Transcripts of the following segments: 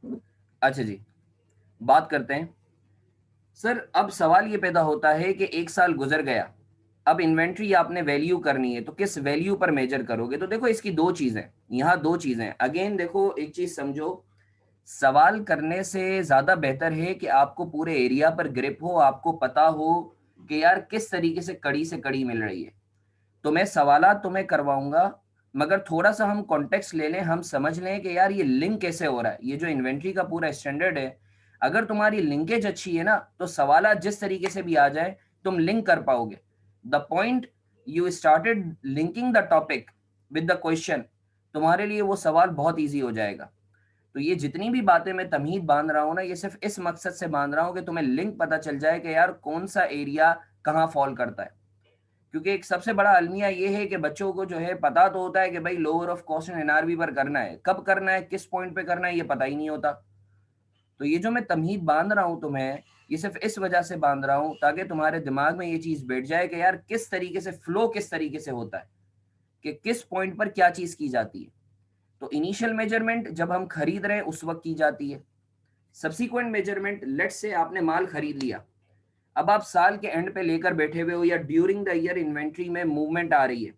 अच्छा जी, बात करते हैं। सर अब सवाल ये पैदा होता है कि 1 साल गुज़र गया, अब इन्वेंट्री आपने वैल्यू करनी है, तो किस वैल्यू पर मेजर करोगे? तो देखो इसकी 2 चीज़ें, यहाँ 2 चीज़ें हैं। अगेन देखो एक चीज़ समझो, सवाल करने से ज़्यादा बेहतर है कि आपको पूरे एरिया पर ग्रिप हो, आपको पता हो कि यार किस तरीके से कड़ी मिल रही है। तो मैं सवालात तुम्हें करवाऊँगा, मगर थोड़ा-सा हम कॉन्टेक्स्ट ले लें, हम समझ लें कि यार ये लिंक कैसे हो रहा है। ये जो इन्वेंट्री का पूरा स्टैंडर्ड है, अगर तुम्हारी लिंकेज अच्छी है ना, तो सवालात जिस तरीके से भी आ जाएँ, तुम लिंक कर पाओगे। The point you started linking the topic with the question, तुम्हारे लिए वो सवाल बहुत ईज़ी हो जाएगा। तो ये जितनी भी बातें मैं तमहीद बाँध रहा हूँ ना, ये सिर्फ़ इस मकसद से बाँध रहा हूँ कि तुम्हें लिंक पता चल जाए कि यार कौन-सा एरिया कहाँ फ़ॉल करता है। क्योंकि एक सबसे बड़ा अलमिया ये है कि बच्चों को जो है पता तो होता है कि भाई lower of cost and NRB पर करना है, कब करना है, किस पॉइंट पे करना है, ये पता ही नहीं होता। तो ये जो मैं तमहीद बांध रहा हूँ तुम्हें, ये सिर्फ इस वजह से बांध रहा हूँ ताकि तुम्हारे दिमाग में ये चीज बैठ जाए कि यार किस तरीके से फ्लो किस तरीके से होता है, कि किस पॉइंट पर क्या चीज की जाती है। तो इनिशियल मेजरमेंट जब हम खरीद रहे हैं उस वक्त की जाती है। सब्सीक्वेंट मेजरमेंट, लेट्स से आपने माल खरीद लिया, अब आप साल के एंड पे लेकर बैठे हुए हो या ड्यूरिंग द ईयर इन्वेंट्री में मूवमेंट आ रही है।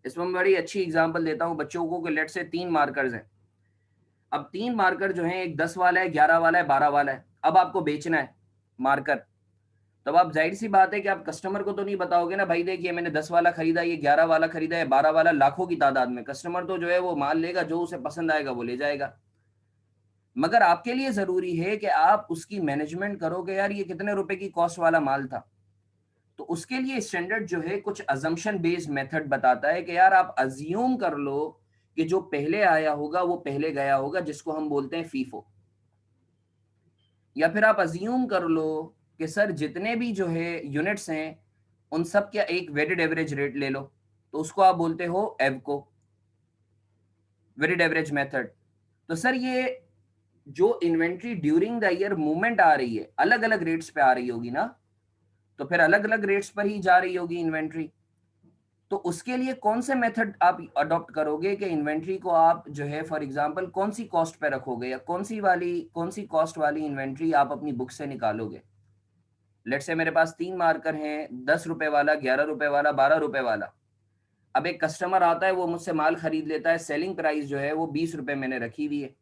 इसमें मैं बड़ी अच्छी एग्जांपल देता हूँ बच्चों को कि लेट से 3 मार्कर्स हैं। अब 3 मार्कर जो हैं, एक 10 वाला है, 11 वाला है, 12 वाला है। अब आपको बेचना है मार्कर। तब आप ज़ाहिर-सी बात है कि आप कस्टमर को तो नहीं बताओगे ना, भाई देखिए मैंने 10 वाला खरीदा, ये 11 वाला खरीदा है, 12 वाला, लाखों की तादाद में। कस्टमर तो जो है वो माल लेगा, जो उसे पसंद आएगा वो ले जाएगा। मगर आपके लिए ज़रूरी है कि आप उसकी मैनेजमेंट करो कि यार ये कितने रुपए की कॉस्ट वाला माल था। तो उसके लिए स्टैंडर्ड जो है कुछ अजम्पशन बेस्ड मेथड बताता है कि यार आप अज्यूम कर लो कि जो पहले आया होगा वो पहले गया होगा, जिसको हम बोलते हैं फीफो। या फिर आप अज्यूम कर लो कि सर जितने भी जो है यूनिट्स हैं उन सब का एक वेटेड एवरेज रेट ले लो, तो उसको आप बोलते हो एवको, वेटेड एवरेज मेथड। तो सर ये जो inventory during the year movement आ रही है, अलग अलग रेट्स पे आ रही होगी ना, तो फिर अलग अलग रेट्स पर ही जा रही होगी इन्वेंट्री। तो उसके लिए कौन से मेथड आप अडॉप्ट करोगे कि इन्वेंट्री को आप जो है फॉर एग्जांपल कौन सी कॉस्ट पे रखोगे, या कौन सी कॉस्ट वाली इन्वेंट्री आप अपनी बुक से निकालोगे। लेट्स से मेरे पास 3 मार्कर हैं, 10 रुपए वाला, 11 रुपए वाला, 12 रुपए वाला। अब एक कस्टमर आता है, वो मुझसे माल खरीद लेता है, सेलिंग प्राइस जो है वो 20 रुपए मैंने रखी हुई है।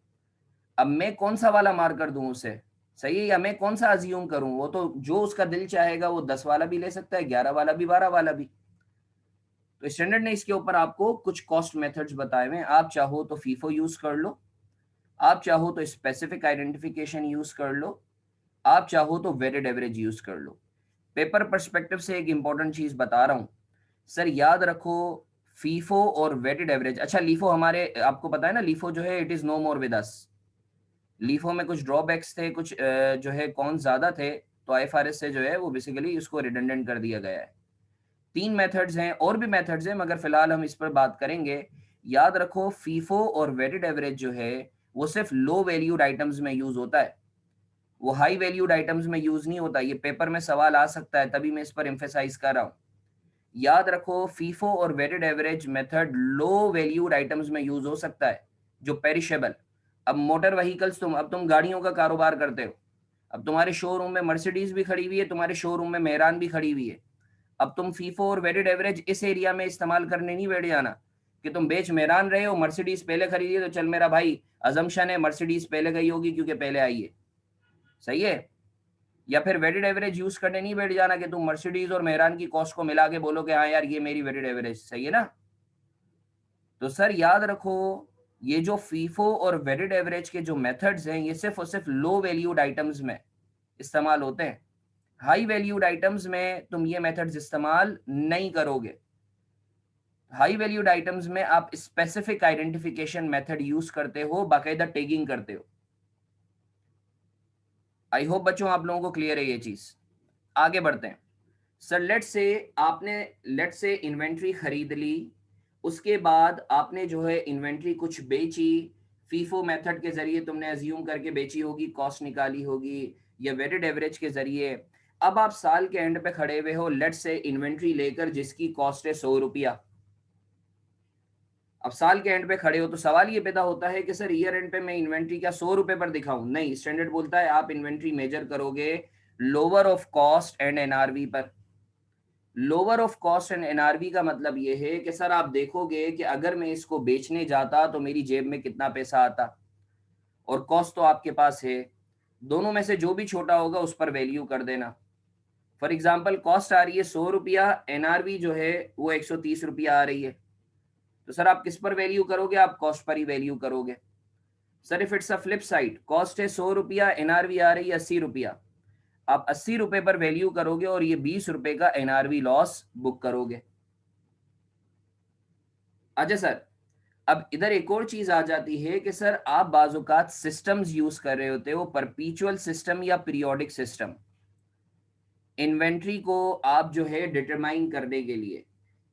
अब मैं कौन सा वाला मार्कर दूं उसे, सही है, या मैं कौन सा अज्यूम करूं? वो तो जो उसका दिल चाहेगा वो 10 वाला भी ले सकता है, 11 वाला भी, 12 वाला भी। तो स्टैंडर्ड ने इसके ऊपर आपको कुछ कॉस्ट मेथड्स बताए हुए हैं। आप चाहो तो फीफो यूज कर लो, आप चाहो तो स्पेसिफिक आइडेंटिफिकेशन यूज कर लो, आप चाहो तो वेटेड एवरेज यूज कर लो। पेपर पर्सपेक्टिव से एक इंपॉर्टेंट चीज बता रहा हूँ, सर याद रखो, फीफो और वेटेड एवरेज, अच्छा लीफो हमारे आपको पता है ना, लीफो जो है it is no more with us. LIFO में कुछ ड्रॉबैक्स थे, कुछ जो है कौन ज्यादा थे, तो आईएफआरएस से जो है वो बेसिकली इसको रिडंडेंट कर दिया गया है। 3 मेथड्स हैं, और भी मेथड्स हैं मगर फिलहाल हम इस पर बात करेंगे। याद रखो फीफो और वेटेड एवरेज जो है वो सिर्फ लो वैल्यूड आइटम्स में यूज होता है, वो हाई वैल्यूड आइटम्स में यूज नहीं होता। ये पेपर में सवाल आ सकता है, तभी मैं इस पर एम्फेसाइज कर रहा हूँ। याद रखो फीफो और वेटेड एवरेज मेथड लो वैल्यूड आइटम्स में यूज हो सकता है, जो पेरिशेबल। अब मोटर व्हीकल्स, अब तुम गाड़ियों का कारोबार करते हो, अब तुम्हारे शोरूम में मर्सिडीज भी खड़ी हुई है, तुम्हारे शोरूम में मेहरान भी खड़ी हुई है। अब तुम फीफो और वेटेड एवरेज इस एरिया में इस्तेमाल करने नहीं बैठ जाना कि तुम बेच मेहरान रहे हो, मर्सिडीज पहले खरीदी है, तो चल मेरा भाई अजम्पशन है मर्सिडीज पहले गई होगी क्योंकि पहले आई है, सही है। या फिर वेटेड एवरेज यूज करने नहीं बैठ जाना कि तुम मर्सिडीज और मेहरान की कॉस्ट को मिला के बोलो कि हाँ यार ये मेरी वेटेड एवरेज, सही है ना। तो सर याद रखो, ये जो फीफो और वेटेड एवरेज के जो मेथड्स हैं ये सिर्फ और सिर्फ लो वैल्यूड आइटम्स में इस्तेमाल होते हैं। हाई वैल्यूड आइटम्स में तुम ये मेथड्स इस्तेमाल नहीं करोगे। हाई वैल्यूड आइटम्स में आप स्पेसिफिक आइडेंटिफिकेशन मेथड यूज करते हो, बाकायदा टैगिंग करते हो। आई होप बच्चों आप लोगों को क्लियर है ये चीज। आगे बढ़ते हैं। सर लेट से इन्वेंट्री खरीद ली, उसके बाद आपने जो है इन्वेंट्री कुछ बेची, फीफो मेथड के जरिए तुमने अज्यूम करके बेची होगी, कॉस्ट निकाली होगी, या वेटेड एवरेज के जरिए। अब आप साल के एंड पे खड़े हुए हो, लेट से इन्वेंट्री लेकर जिसकी कॉस्ट है 100 रुपया। अब साल के एंड पे खड़े हो तो सवाल ये पैदा होता है कि सर ईयर एंड पे मैं इन्वेंट्री क्या 100 रुपए पर दिखाऊं? नहीं, स्टैंडर्ड बोलता है आप इन्वेंट्री मेजर करोगे lower of cost and NRV पर। Lower of cost and NRV का मतलब ये है कि सर आप देखोगे कि अगर मैं इसको बेचने जाता तो मेरी जेब में कितना पैसा आता, और कॉस्ट तो आपके पास है, दोनों में से जो भी छोटा होगा उस पर वैल्यू कर देना। फॉर एग्जाम्पल कॉस्ट आ रही है 100 रुपया, एनआरवी जो है वो 130 रुपया आ रही है, तो सर आप किस पर वैल्यू करोगे? आप कॉस्ट पर ही वैल्यू करोगे। Sir if it's a flip side, cost है 100 रुपया, एनआरवी आ रही है 80 रुपया, आप 80 रुपए पर वैल्यू करोगे और ये 20 रुपए का एनआरवी लॉस बुक करोगे। अच्छा सर, अब इधर एक और चीज आ जाती है कि सर आप बाजुकात सिस्टम्स यूज कर रहे होते हो, परपीचुअल सिस्टम या पीरियोडिक सिस्टम, इन्वेंट्री को आप जो है डिटरमाइन करने के लिए।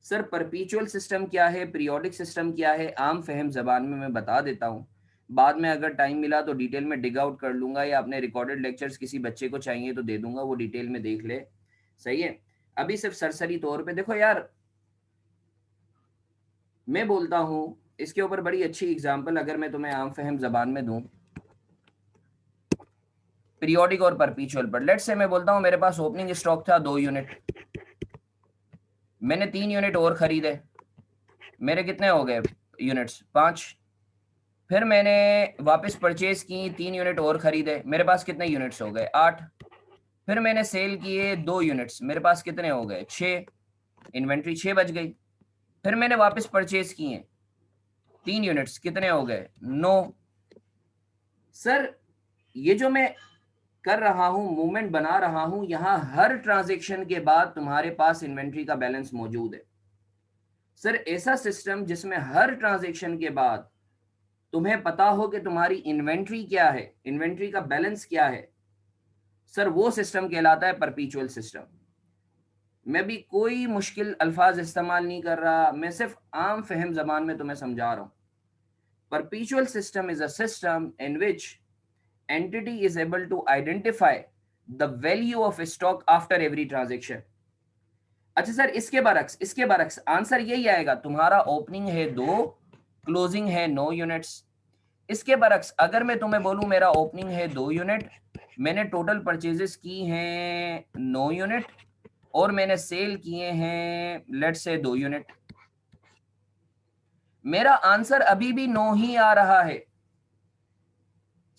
सर परपीचुअल सिस्टम क्या है, पीरियोडिक सिस्टम क्या है, आम फहम जबान में मैं बता देता हूँ। बाद में अगर टाइम मिला तो डिटेल में डिग आउट कर लूंगा, या अपने रिकॉर्डेड लेक्चर्स किसी बच्चे को चाहिए तो दे दूंगा, वो डिटेल में देख ले। सही है, अभी सिर्फ सरसरी तौर पे देखो यार, मैं बोलता हूँ इसके ऊपर बड़ी अच्छी एग्जांपल अगर मैं तुम्हें आम फहम जबान में दूं, पीरियोडिक और परपीचुअल पर। लेट्स से मैं बोलता हूँ मेरे पास ओपनिंग स्टॉक था 2 यूनिट, मैंने 3 यूनिट और खरीदे, मेरे कितने हो गए यूनिट्स? 5। फिर मैंने वापस परचेज की, 3 यूनिट और खरीदे, मेरे पास कितने यूनिट्स हो गए? 8। फिर मैंने सेल किए 2 यूनिट्स, मेरे पास कितने हो गए? 6। इन्वेंट्री 6 बच गई। फिर मैंने वापस परचेज किए 3 यूनिट्स, कितने हो गए? 9। सर ये जो मैं कर रहा हूं, मूवमेंट बना रहा हूं, यहां हर ट्रांजेक्शन के बाद तुम्हारे पास इन्वेंट्री का बैलेंस मौजूद है। सर ऐसा सिस्टम जिसमें हर ट्रांजेक्शन के बाद तुम्हें पता हो कि तुम्हारी इन्वेंट्री क्या है, इन्वेंट्री का बैलेंस क्या है, सर वो सिस्टम कहलाता है परपीचुअल सिस्टम। मैं भी कोई मुश्किल अल्फाज इस्तेमाल नहीं कर रहा, मैं सिर्फ आम फहम जबान में तुम्हें समझा रहा हूं। परपीचुअल system is a system in which entity is able to identify the value of stock after every transaction। अच्छा सर इसके बरक्स आंसर यही आएगा, तुम्हारा ओपनिंग है 2, क्लोजिंग है 9 यूनिट्स। इसके बरक्स अगर मैं तुम्हें बोलूं मेरा ओपनिंग है 2 यूनिट, मैंने टोटल परचेजेस की हैं 9 यूनिट, और मैंने सेल किए हैं लेट से 2 यूनिट, मेरा आंसर अभी भी 9 ही आ रहा है।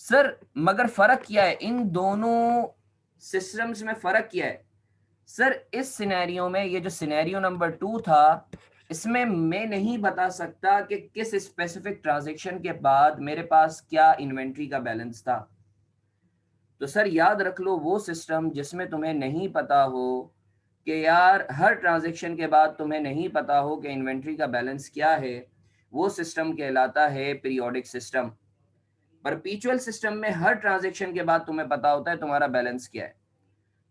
सर मगर फर्क क्या है इन दोनों सिस्टम्स में? फर्क क्या है सर? इस सिनेरियो में, ये जो सिनेरियो नंबर 2 था, इसमें मैं नहीं बता सकता कि किस स्पेसिफिक ट्रांजैक्शन के बाद मेरे पास क्या इन्वेंट्री का बैलेंस था। तो सर याद रख लो, वो सिस्टम जिसमें तुम्हें नहीं पता हो कि यार हर ट्रांजैक्शन के बाद तुम्हें नहीं पता हो कि इन्वेंट्री का बैलेंस क्या है, वो सिस्टम कहलाता है पीरियोडिक सिस्टम। परपीचुअल सिस्टम में हर ट्रांजैक्शन के बाद तुम्हें पता होता है तुम्हारा बैलेंस क्या है,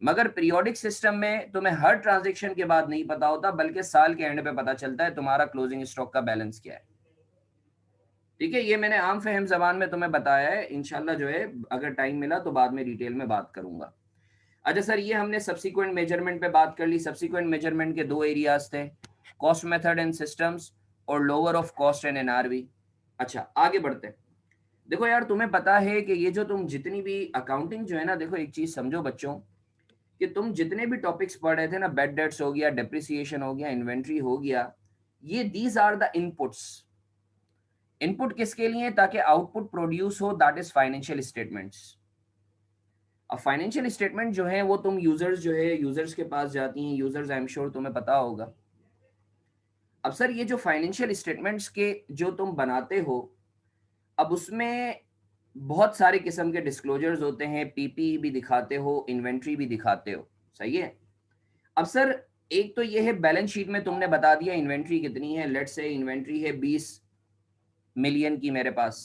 मगर पीरियोडिक सिस्टम में तुम्हें हर ट्रांजैक्शन के बाद नहीं पता होता, बल्कि साल के एंड पे पता चलता है तुम्हारा क्लोजिंग स्टॉक का बैलेंस क्या है। ठीक है, ये मैंने आम फहम जबान में तुम्हें बताया है, इंशाल्लाह जो है अगर टाइम मिला तो बाद में डिटेल में बात करूंगा। अच्छा सर, ये हमने सब्सिक्वेंट मेजरमेंट पे बात कर ली। सब्सिक्वेंट मेजरमेंट के 2 एरियाज थे, कॉस्ट मेथड एंड सिस्टम्स और lower of cost and NRV. अच्छा आगे बढ़ते हैं। देखो यार, तुम्हें पता है कि ये जो तुम जितनी भी अकाउंटिंग जो है ना, देखो एक चीज समझो बच्चों, कि तुम जितने भी टॉपिक्स पढ़ रहे थे ना, बैड डेट्स हो गया, डेप्रिसिएशन हो गया, इन्वेंट्री हो गया, ये these are the inputs. Input किसके लिए? ताकि आउटपुट प्रोड्यूस हो, दैट इज फाइनेंशियल स्टेटमेंट्स। अब फाइनेंशियल स्टेटमेंट जो है वो तुम यूजर्स जो है, यूजर्स के पास जाती हैं, यूजर्स आई एम श्योर तुम्हें पता होगा। अब सर ये जो फाइनेंशियल स्टेटमेंट्स के जो तुम बनाते हो, अब उसमें बहुत सारे किस्म के डिस्क्लोजर्स होते हैं, पीपी भी दिखाते हो, इन्वेंट्री भी दिखाते हो, सही है। अब सर एक तो ये है, बैलेंस शीट में तुमने बता दिया इन्वेंट्री कितनी है, लेट्स से इन्वेंट्री है 20 मिलियन की मेरे पास।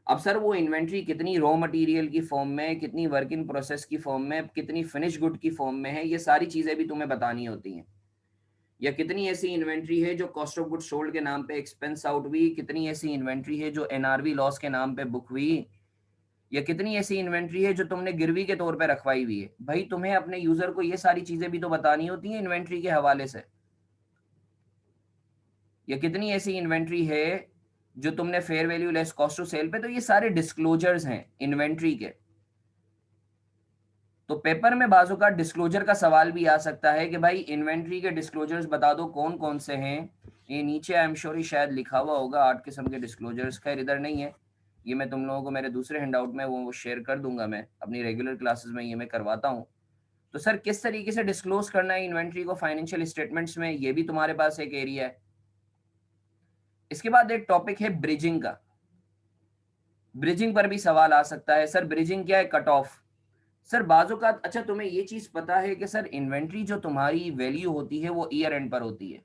अब सर वो इन्वेंट्री कितनी रॉ मटेरियल की फॉर्म में, कितनी वर्क इन प्रोसेस की फॉर्म में, कितनी फिनिश गुड की फॉर्म में है, ये सारी चीजें भी तुम्हें बतानी होती हैं। या कितनी ऐसी इन्वेंट्री है जो कॉस्ट ऑफ गुड सोल्ड के नाम पे एक्सपेंस आउट हुई, कितनी ऐसी इन्वेंट्री है जो एनआरवी लॉस के नाम पे बुक हुई, या कितनी ऐसी इन्वेंट्री है जो तुमने गिरवी के तौर पे रखवाई हुई है। भाई तुम्हें अपने यूजर को ये सारी चीजें भी तो बतानी होती हैं इन्वेंट्री के हवाले से। या कितनी ऐसी इन्वेंट्री है जो तुमने fair value less cost to sell पे, तो ये सारे डिस्क्लोजर्स हैं इन्वेंट्री के। तो पेपर में बाजू का डिस्क्लोजर का सवाल भी आ सकता है कि भाई इन्वेंट्री के डिस्क्लोजर्स बता दो कौन कौन से हैं। ये नीचे आई एम श्योर शायद लिखा हुआ होगा 8 किस्म के डिस्क्लोजर्स, खैर इधर नहीं है, ये मैं तुम लोगों को मेरे दूसरे हैंडआउट में वो शेयर कर दूंगा, मैं अपनी रेगुलर क्लासेस में ये मैं करवाता हूँ। तो सर किस तरीके से डिस्क्लोज करना है इन्वेंट्री को फाइनेंशियल स्टेटमेंट्स में, ये भी तुम्हारे पास एक एरिया है। इसके बाद एक टॉपिक है ब्रिजिंग का। ब्रिजिंग पर भी सवाल आ सकता है, सर ब्रिजिंग क्या है, कट ऑफ। सर बाजू का, अच्छा तुम्हें ये चीज पता है कि सर इन्वेंट्री जो तुम्हारी वैल्यू होती है वो ईयर एंड पर होती है।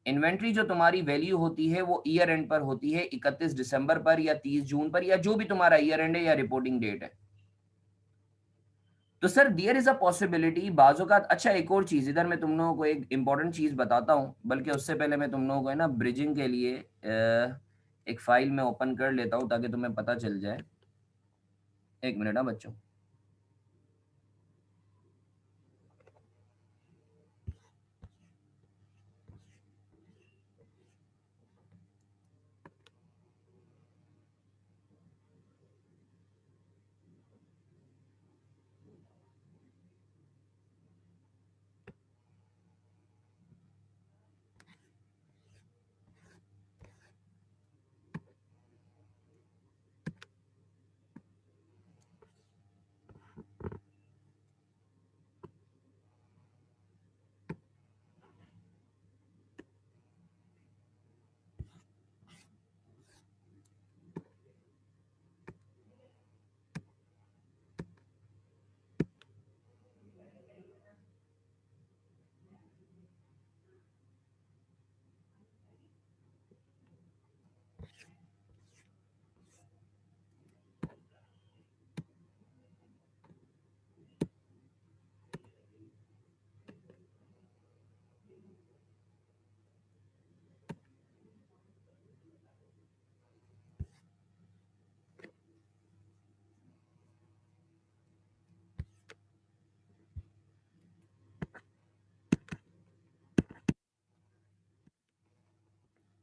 इन्वेंट्री जो तुम्हारी वैल्यू होती है वो ईयर एंड पर होती है, 31 दिसंबर पर या 30 जून पर या जो भी तुम्हारा ईयर एंड है या रिपोर्टिंग डेट है। तो sir there is a possibility बाजू का, अच्छा एक और चीज इधर मैं तुम लोगों को एक इंपॉर्टेंट चीज बताता हूं, बल्कि उससे पहले मैं तुम लोगों को है ना ब्रिजिंग के लिए एक फाइल में ओपन कर लेता हूं ताकि तुम्हें पता चल जाए। एक मिनट ना बच्चों।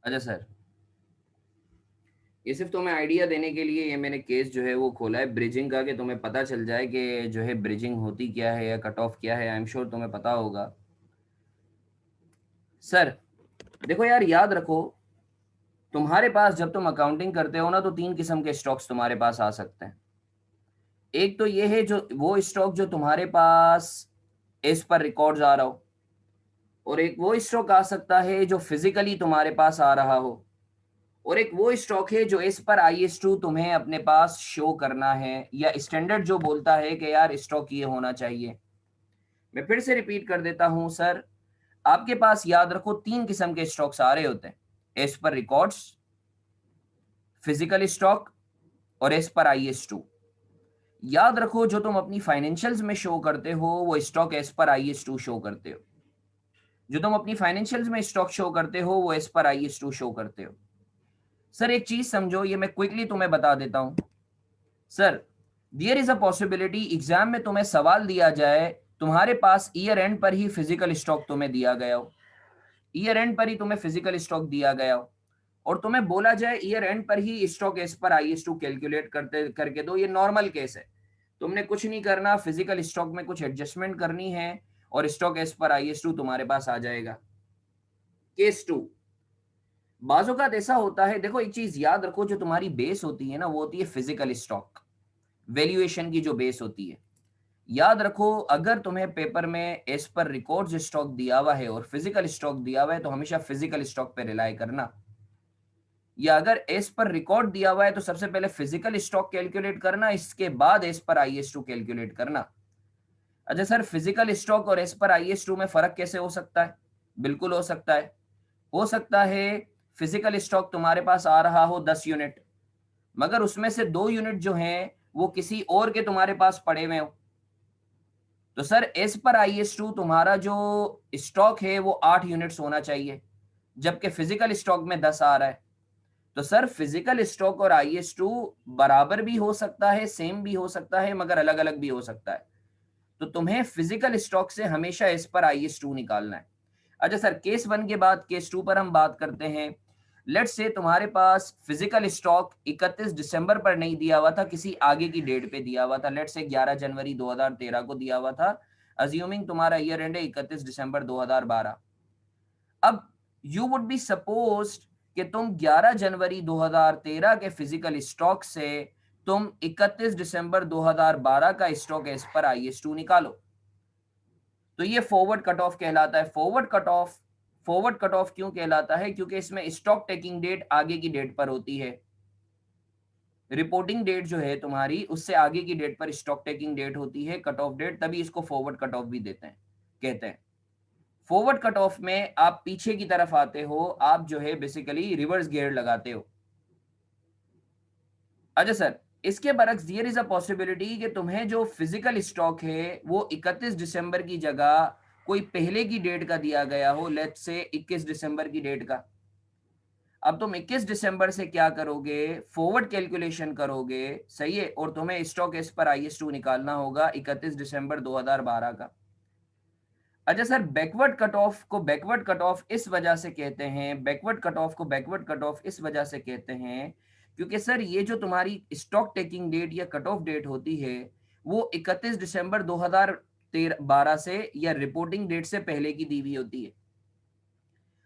अच्छा सर, ये सिर्फ तुम्हें आइडिया देने के लिए ये मैंने केस जो है वो खोला है ब्रिजिंग का, कि तुम्हें पता चल जाए कि जो है ब्रिजिंग होती क्या है या कट ऑफ क्या है। आई एम श्योर तुम्हें पता होगा। सर देखो यार, याद रखो, तुम्हारे पास जब तुम अकाउंटिंग करते हो ना तो 3 किस्म के स्टॉक्स तुम्हारे पास आ सकते हैं। एक तो ये है जो वो स्टॉक जो तुम्हारे पास एज पर रिकॉर्ड्स आ रहा हो, और एक वो स्टॉक आ सकता है जो फिजिकली तुम्हारे पास आ रहा हो, और एक वो स्टॉक है जो इस पर IS2 तुम्हें अपने पास शो करना है, या स्टैंडर्ड जो बोलता है कि यार स्टॉक ये होना चाहिए। मैं फिर से रिपीट कर देता हूं सर, आपके पास याद रखो 3 किस्म के स्टॉक्स आ रहे होते हैं, as per records, physical stock, और एज पर IS2। याद रखो जो तुम अपनी फाइनेंशियल्स में शो करते हो वो stock as per IS2 show करते हो, जो तुम अपनी फाइनेंशियल्स में स्टॉक शो करते हो वो एज पर IS2 शो करते हो। सर एक चीज समझो, ये मैं क्विकली तुम्हें बता देता हूं। Sir there is a possibility exam में तुम्हें सवाल दिया जाए, तुम्हारे पास ईयर एंड पर ही फिजिकल स्टॉक तुम्हें दिया गया हो, ईयर एंड पर ही तुम्हें फिजिकल स्टॉक दिया गया हो, और तुम्हें बोला जाए ईयर एंड पर ही stock as per IS2 calculate करते करके दो। ये नॉर्मल केस है, तुमने कुछ नहीं करना, फिजिकल स्टॉक में कुछ एडजस्टमेंट करनी है और स्टॉक एज पर IS2 तुम्हारे पास आ जाएगा। केस 2, बाज़-औक़ात ऐसा होता है, देखो एक चीज याद रखो, जो तुम्हारी बेस होती है ना वो होती है फिजिकल स्टॉक, वैल्यूएशन की जो बेस होती है। याद रखो अगर तुम्हें पेपर में एज पर रिकॉर्ड्स स्टॉक दिया हुआ है और फिजिकल स्टॉक दिया हुआ है तो हमेशा फिजिकल स्टॉक पे रिलाई करना, या अगर एज पर रिकॉर्ड दिया हुआ है तो सबसे पहले फिजिकल स्टॉक कैलकुलेट करना, इसके बाद एज पर IS2 कैलकुलेट करना। अच्छा सर, फिजिकल स्टॉक और एज पर IS2 में फर्क कैसे हो सकता है? बिल्कुल हो सकता है। हो सकता है फिजिकल स्टॉक तुम्हारे पास आ रहा हो 10 यूनिट, मगर उसमें से 2 यूनिट जो हैं वो किसी और के तुम्हारे पास पड़े हुए हो, तो सर एज पर IS2 तुम्हारा जो स्टॉक है वो 8 यूनिट्स होना चाहिए, जबकि फिजिकल स्टॉक में 10 आ रहा है। तो सर फिजिकल स्टॉक और IS2 बराबर भी हो सकता है, सेम भी हो सकता है, मगर अलग अलग भी हो सकता है। तो तुम्हें फिजिकल स्टॉक से हमेशा एज पर IS2 निकालना है। अच्छा सर, केस 1 के बाद केस 2 पर हम बात करते हैं। लेट्स से तुम्हारे पास फिजिकल स्टॉक 31 दिसंबर पर नहीं दिया हुआ था, किसी आगे की डेट पे दिया हुआ था। लेट्स से 11 जनवरी 2013 को दिया हुआ था, अज्यूमिंग तुम्हारा ईयर एंड है 31 दिसंबर 2012। अब यू वुड बी सपोज्ड कि तुम 11 जनवरी 2013 के फिजिकल स्टॉक से तुम 31 दिसंबर 2012 का स्टॉक एज पर IS2 निकालो। तो ये फॉरवर्ड कट ऑफ कहलाता है। फॉरवर्ड कट ऑफ क्यों कहलाता है? क्योंकि इसमें स्टॉक टेकिंग डेट आगे की डेट पर होती है। रिपोर्टिंग डेट जो है तुम्हारी, उससे आगे की डेट पर स्टॉक टेकिंग डेट होती है, कट ऑफ डेट, तभी इसको फॉरवर्ड कट ऑफ भी देते हैं, कहते हैं। फॉरवर्ड कट ऑफ में आप पीछे की तरफ आते हो, आप जो है बेसिकली रिवर्स गियर लगाते हो। अच्छा सर, इसके बरक्स देयर इज अ पॉसिबिलिटी कि तुम्हें जो फिजिकल स्टॉक है वो 31 दिसंबर की जगह कोई पहले की डेट का दिया गया हो, लेट्स से 21 दिसंबर की डेट का। अब तुम 21 दिसंबर से क्या करोगे? फॉरवर्ड कैलकुलेशन करोगे, सही है, और तुम्हें स्टॉक एस पर IS2 निकालना होगा 31 दिसंबर 2012 का। अच्छा सर, बैकवर्ड कट ऑफ को बैकवर्ड कट ऑफ इस वजह से कहते हैं, बैकवर्ड कट ऑफ को बैकवर्ड कट ऑफ इस वजह से कहते हैं क्योंकि सर ये जो तुम्हारी स्टॉक टेकिंग डेट या कट ऑफ डेट होती है वो 31 दिसंबर 2012 से या रिपोर्टिंग डेट से पहले की दी हुई होती है।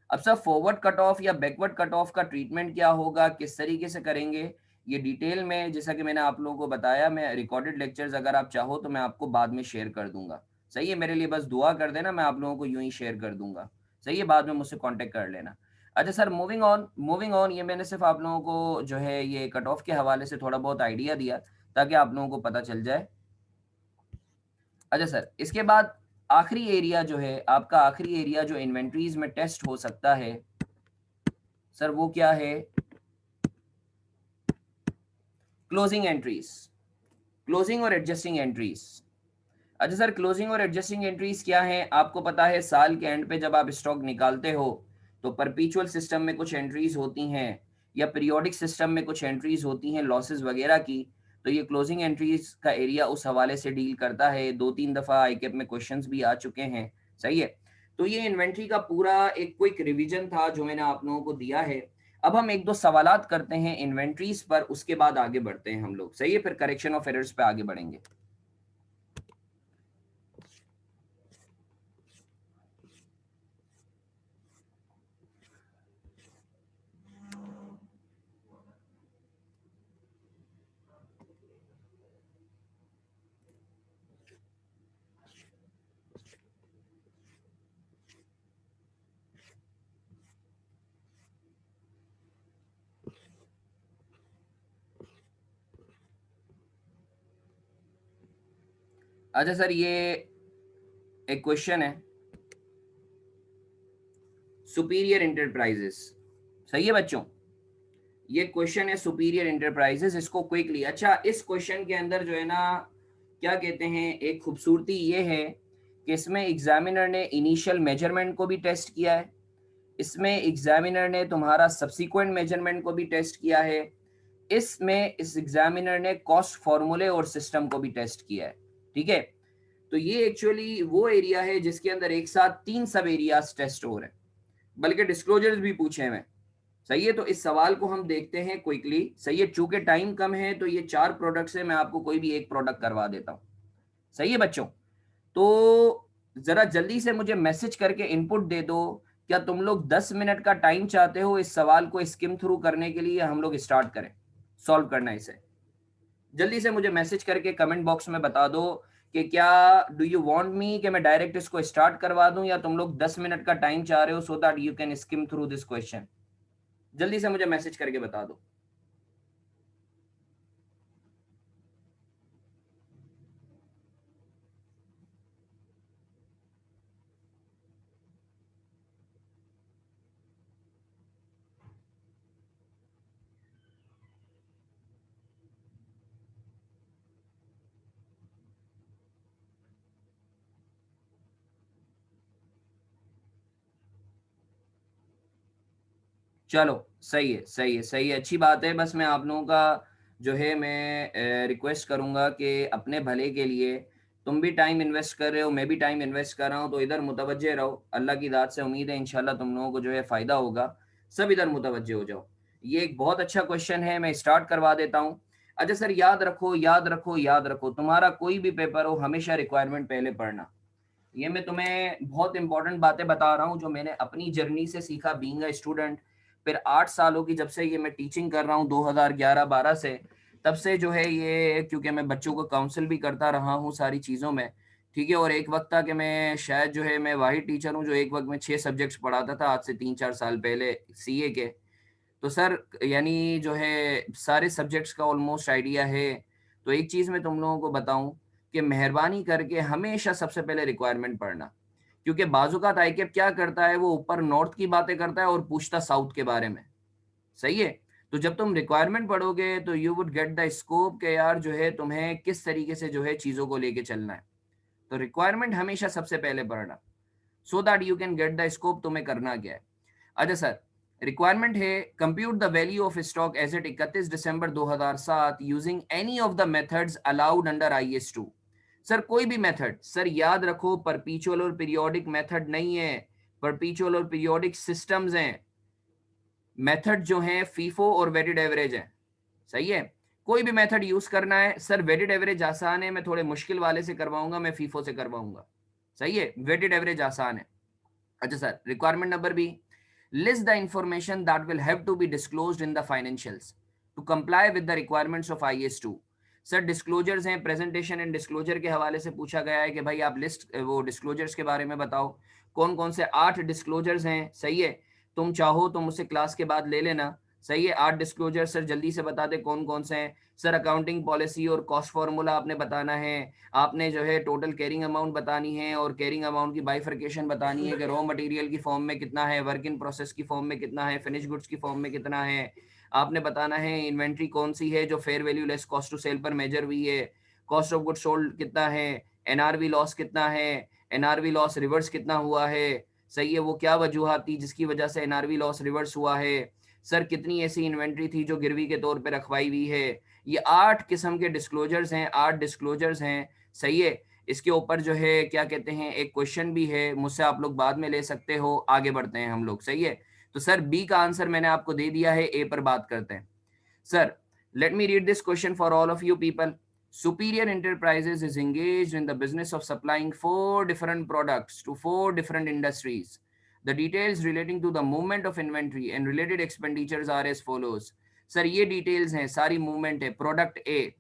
अब सर, फॉरवर्ड कट ऑफ या बैकवर्ड कट ऑफ का ट्रीटमेंट क्या होगा, किस तरीके से करेंगे, ये डिटेल में जैसा कि मैंने आप लोगों को बताया, मैं रिकॉर्डेड लेक्चर्स अगर आप चाहो तो मैं आपको बाद में शेयर कर दूंगा। सही है, मेरे लिए बस दुआ कर देना, मैं आप लोगों को यूं ही शेयर कर दूंगा। सही है, बाद में मुझसे कांटेक्ट कर लेना। अच्छा सर, मूविंग ऑन, ये मैंने सिर्फ आप लोगों को जो है ये कट ऑफ के हवाले से थोड़ा बहुत आइडिया दिया ताकि आप लोगों को पता चल जाए। अच्छा सर, इसके बाद आखिरी एरिया जो है आपका, आखिरी एरिया जो इन्वेंट्रीज में टेस्ट हो सकता है सर, वो क्या है? क्लोजिंग एंट्रीज, क्लोजिंग और एडजस्टिंग एंट्रीज। अच्छा सर, क्लोजिंग और एडजस्टिंग एंट्रीज क्या है? आपको पता है साल के एंड पे जब आप स्टॉक निकालते हो तो परपीचुअल सिस्टम में कुछ एंट्रीज होती हैं या पीरियोडिक सिस्टम में कुछ एंट्रीज होती हैं लॉसेस वगैरह की। तो ये क्लोजिंग एंट्रीज का एरिया उस हवाले से डील करता है। 2-3 दफा आईकेप में क्वेश्चंस भी आ चुके हैं। सही है, तो ये इन्वेंट्री का पूरा एक क्विक रिवीजन था जो मैंने आप लोगों को दिया है। अब हम एक दो सवालात करते हैं इन्वेंट्रीज पर, उसके बाद आगे बढ़ते हैं हम लोग। सही है, फिर करेक्शन ऑफ एरर्स पे आगे बढ़ेंगे। अच्छा सर, ये एक क्वेश्चन है, सुपीरियर इंटरप्राइजेस। सही है बच्चों, ये क्वेश्चन है सुपीरियर इंटरप्राइजेस, इसको क्विकली। अच्छा, इस क्वेश्चन के अंदर जो है ना, क्या कहते हैं, एक खूबसूरती ये है कि इसमें एग्जामिनर ने इनिशियल मेजरमेंट को भी टेस्ट किया है, इसमें एग्जामिनर ने तुम्हारा सब्सिक्वेंट मेजरमेंट को भी टेस्ट किया है, इसमें इस एग्जामिनर ने कॉस्ट फॉर्मूले और सिस्टम को भी टेस्ट किया है। ठीक है, तो ये एक्चुअली वो एरिया है जिसके अंदर एक साथ 3 सब एरियाज टेस्ट हो रहे हैं, बल्कि डिस्क्लोजर्स भी पूछे हैं। सही है, तो इस सवाल को हम देखते हैं क्विकली। सही है, चूंकि टाइम कम है तो ये 4 प्रोडक्ट से मैं आपको कोई भी एक प्रोडक्ट करवा देता हूं। सही है बच्चों, तो जरा जल्दी से मुझे मैसेज करके इनपुट दे दो, क्या तुम लोग 10 मिनट का टाइम चाहते हो इस सवाल को स्किम थ्रू करने के लिए? हम लोग स्टार्ट करें सॉल्व करना इसे। जल्दी से मुझे मैसेज करके कमेंट बॉक्स में बता दो कि क्या डू यू वांट मी कि मैं डायरेक्ट इसको स्टार्ट करवा दूं, या तुम लोग 10 मिनट का टाइम चाह रहे हो सो that you can skim through this question. जल्दी से मुझे मैसेज करके बता दो। चलो, सही है, सही है, सही है, अच्छी बात है। बस मैं आप लोगों का जो है मैं रिक्वेस्ट करूंगा कि अपने भले के लिए तुम भी टाइम इन्वेस्ट कर रहे हो, मैं भी टाइम इन्वेस्ट कर रहा हूँ, तो इधर मुतवज्जे रहो। अल्लाह की दात से उम्मीद है इंशाल्लाह तुम लोगों को जो है फायदा होगा। सब इधर मुतवज्जे हो जाओ। ये एक बहुत अच्छा क्वेश्चन है, मैं स्टार्ट करवा देता हूँ। अच्छा सर, याद रखो याद रखो याद रखो, तुम्हारा कोई भी पेपर हो हमेशा रिक्वायरमेंट पहले पढ़ना। ये मैं तुम्हें बहुत इंपॉर्टेंट बातें बता रहा हूँ जो मैंने अपनी जर्नी से सीखा बीइंग अ स्टूडेंट। फिर 8 सालों की जब से ये मैं टीचिंग कर रहा हूँ 2011-12 से, तब से जो है ये, क्योंकि मैं बच्चों को काउंसिल भी करता रहा हूँ सारी चीज़ों में, ठीक है। और एक वक्त था कि मैं शायद जो है मैं वाहिद टीचर हूँ जो एक वक्त में 6 सब्जेक्ट्स पढ़ाता था, आज से 3-4 साल पहले, सीए के। तो सर यानी जो है सारे सब्जेक्ट्स का ऑलमोस्ट आइडिया है। तो एक चीज़ मैं तुम लोगों को बताऊं कि मेहरबानी करके हमेशा सबसे पहले रिक्वायरमेंट पढ़ना। क्योंकि बाजुकात आईकेप क्या करता है, वो ऊपर नॉर्थ की बातें करता है और पूछता साउथ के बारे में, सही है। तो जब तुम रिक्वायरमेंट पढ़ोगे तो you would get the scope के यार जो है तुम्हें किस तरीके से जो है चीज़ों को लेके चलना है। तो रिक्वायरमेंट हमेशा सबसे पहले पढ़ना, so that you can get the scope तुम्हें करना क्या है। अच्छा सर, रिक्वायरमेंट है compute the value of stock as at 31 December 2007 using any of the methods allowed under IS2। Sir कोई भी मेथड, सर याद रखो परपीचुअल और पीरियोडिक मेथड नहीं है, परपीचुअल और पीरियोडिक सिस्टम्स हैं। मेथड जो हैं फीफो और वेटेड एवरेज हैं, सही है। कोई भी मेथड यूज करना है। सर वेटेड एवरेज आसान है, मैं थोड़े मुश्किल वाले से करवाऊंगा, मैं फीफो से करवाऊंगा, सही है। वेटेड एवरेज आसान है। अच्छा sir, requirement number B, list the information that will have to be disclosed in the financials to comply with the requirements of IS2। Sir disclosures हैं, प्रेजेंटेशन एंड डिस्क्लोजर के हवाले से पूछा गया है कि भाई आप लिस्ट वो डिस्क्लोजर्स के बारे में बताओ। कौन कौन से 8 डिस्क्लोजर्स हैं, सही है। तुम चाहो तो मुझसे क्लास के बाद ले लेना, सही है। 8 डिस्क्लोजर सर जल्दी से बता दे कौन कौन से हैं। सर अकाउंटिंग पॉलिसी और कॉस्ट फार्मूला आपने बताना है। आपने जो है टोटल कैरिंग अमाउंट बतानी है और कैरिंग अमाउंट की बाइफर्केशन बतानी है कि रॉ मटेरियल की फॉर्म में कितना है, वर्क इन प्रोसेस की फॉर्म में कितना है, फिनिश गुड्स की फॉर्म में कितना है। आपने बताना है इन्वेंट्री कौन सी है जो fair value less cost to sell पर मेजर हुई है, कॉस्ट ऑफ गुड सोल्ड कितना है, एनआरवी लॉस कितना है, एनआरवी लॉस रिवर्स कितना हुआ है, सही है। वो क्या वजूहत थी जिसकी वजह से एनआरवी लॉस रिवर्स हुआ है। सर कितनी ऐसी इन्वेंट्री थी जो गिरवी के तौर पे रखवाई हुई है। ये 8 किस्म के डिस्क्लोजर्स हैं, 8 डिस्क्लोजर्स हैं, सही है। इसके ऊपर जो है क्या कहते हैं एक क्वेश्चन भी है, मुझसे आप लोग बाद में ले सकते हो। आगे बढ़ते हैं हम लोग, सही है। तो सर बी का आंसर मैंने आपको दे दिया है, ए पर बात करते हैं। Sir let me read this question for all of you people. Superior Enterprises is engaged in the business of supplying 4 different products to 4 different industries. The details relating to the movement of inventory and related expenditures are as follows. Sir ये details हैं, सारी movement है। Product ए,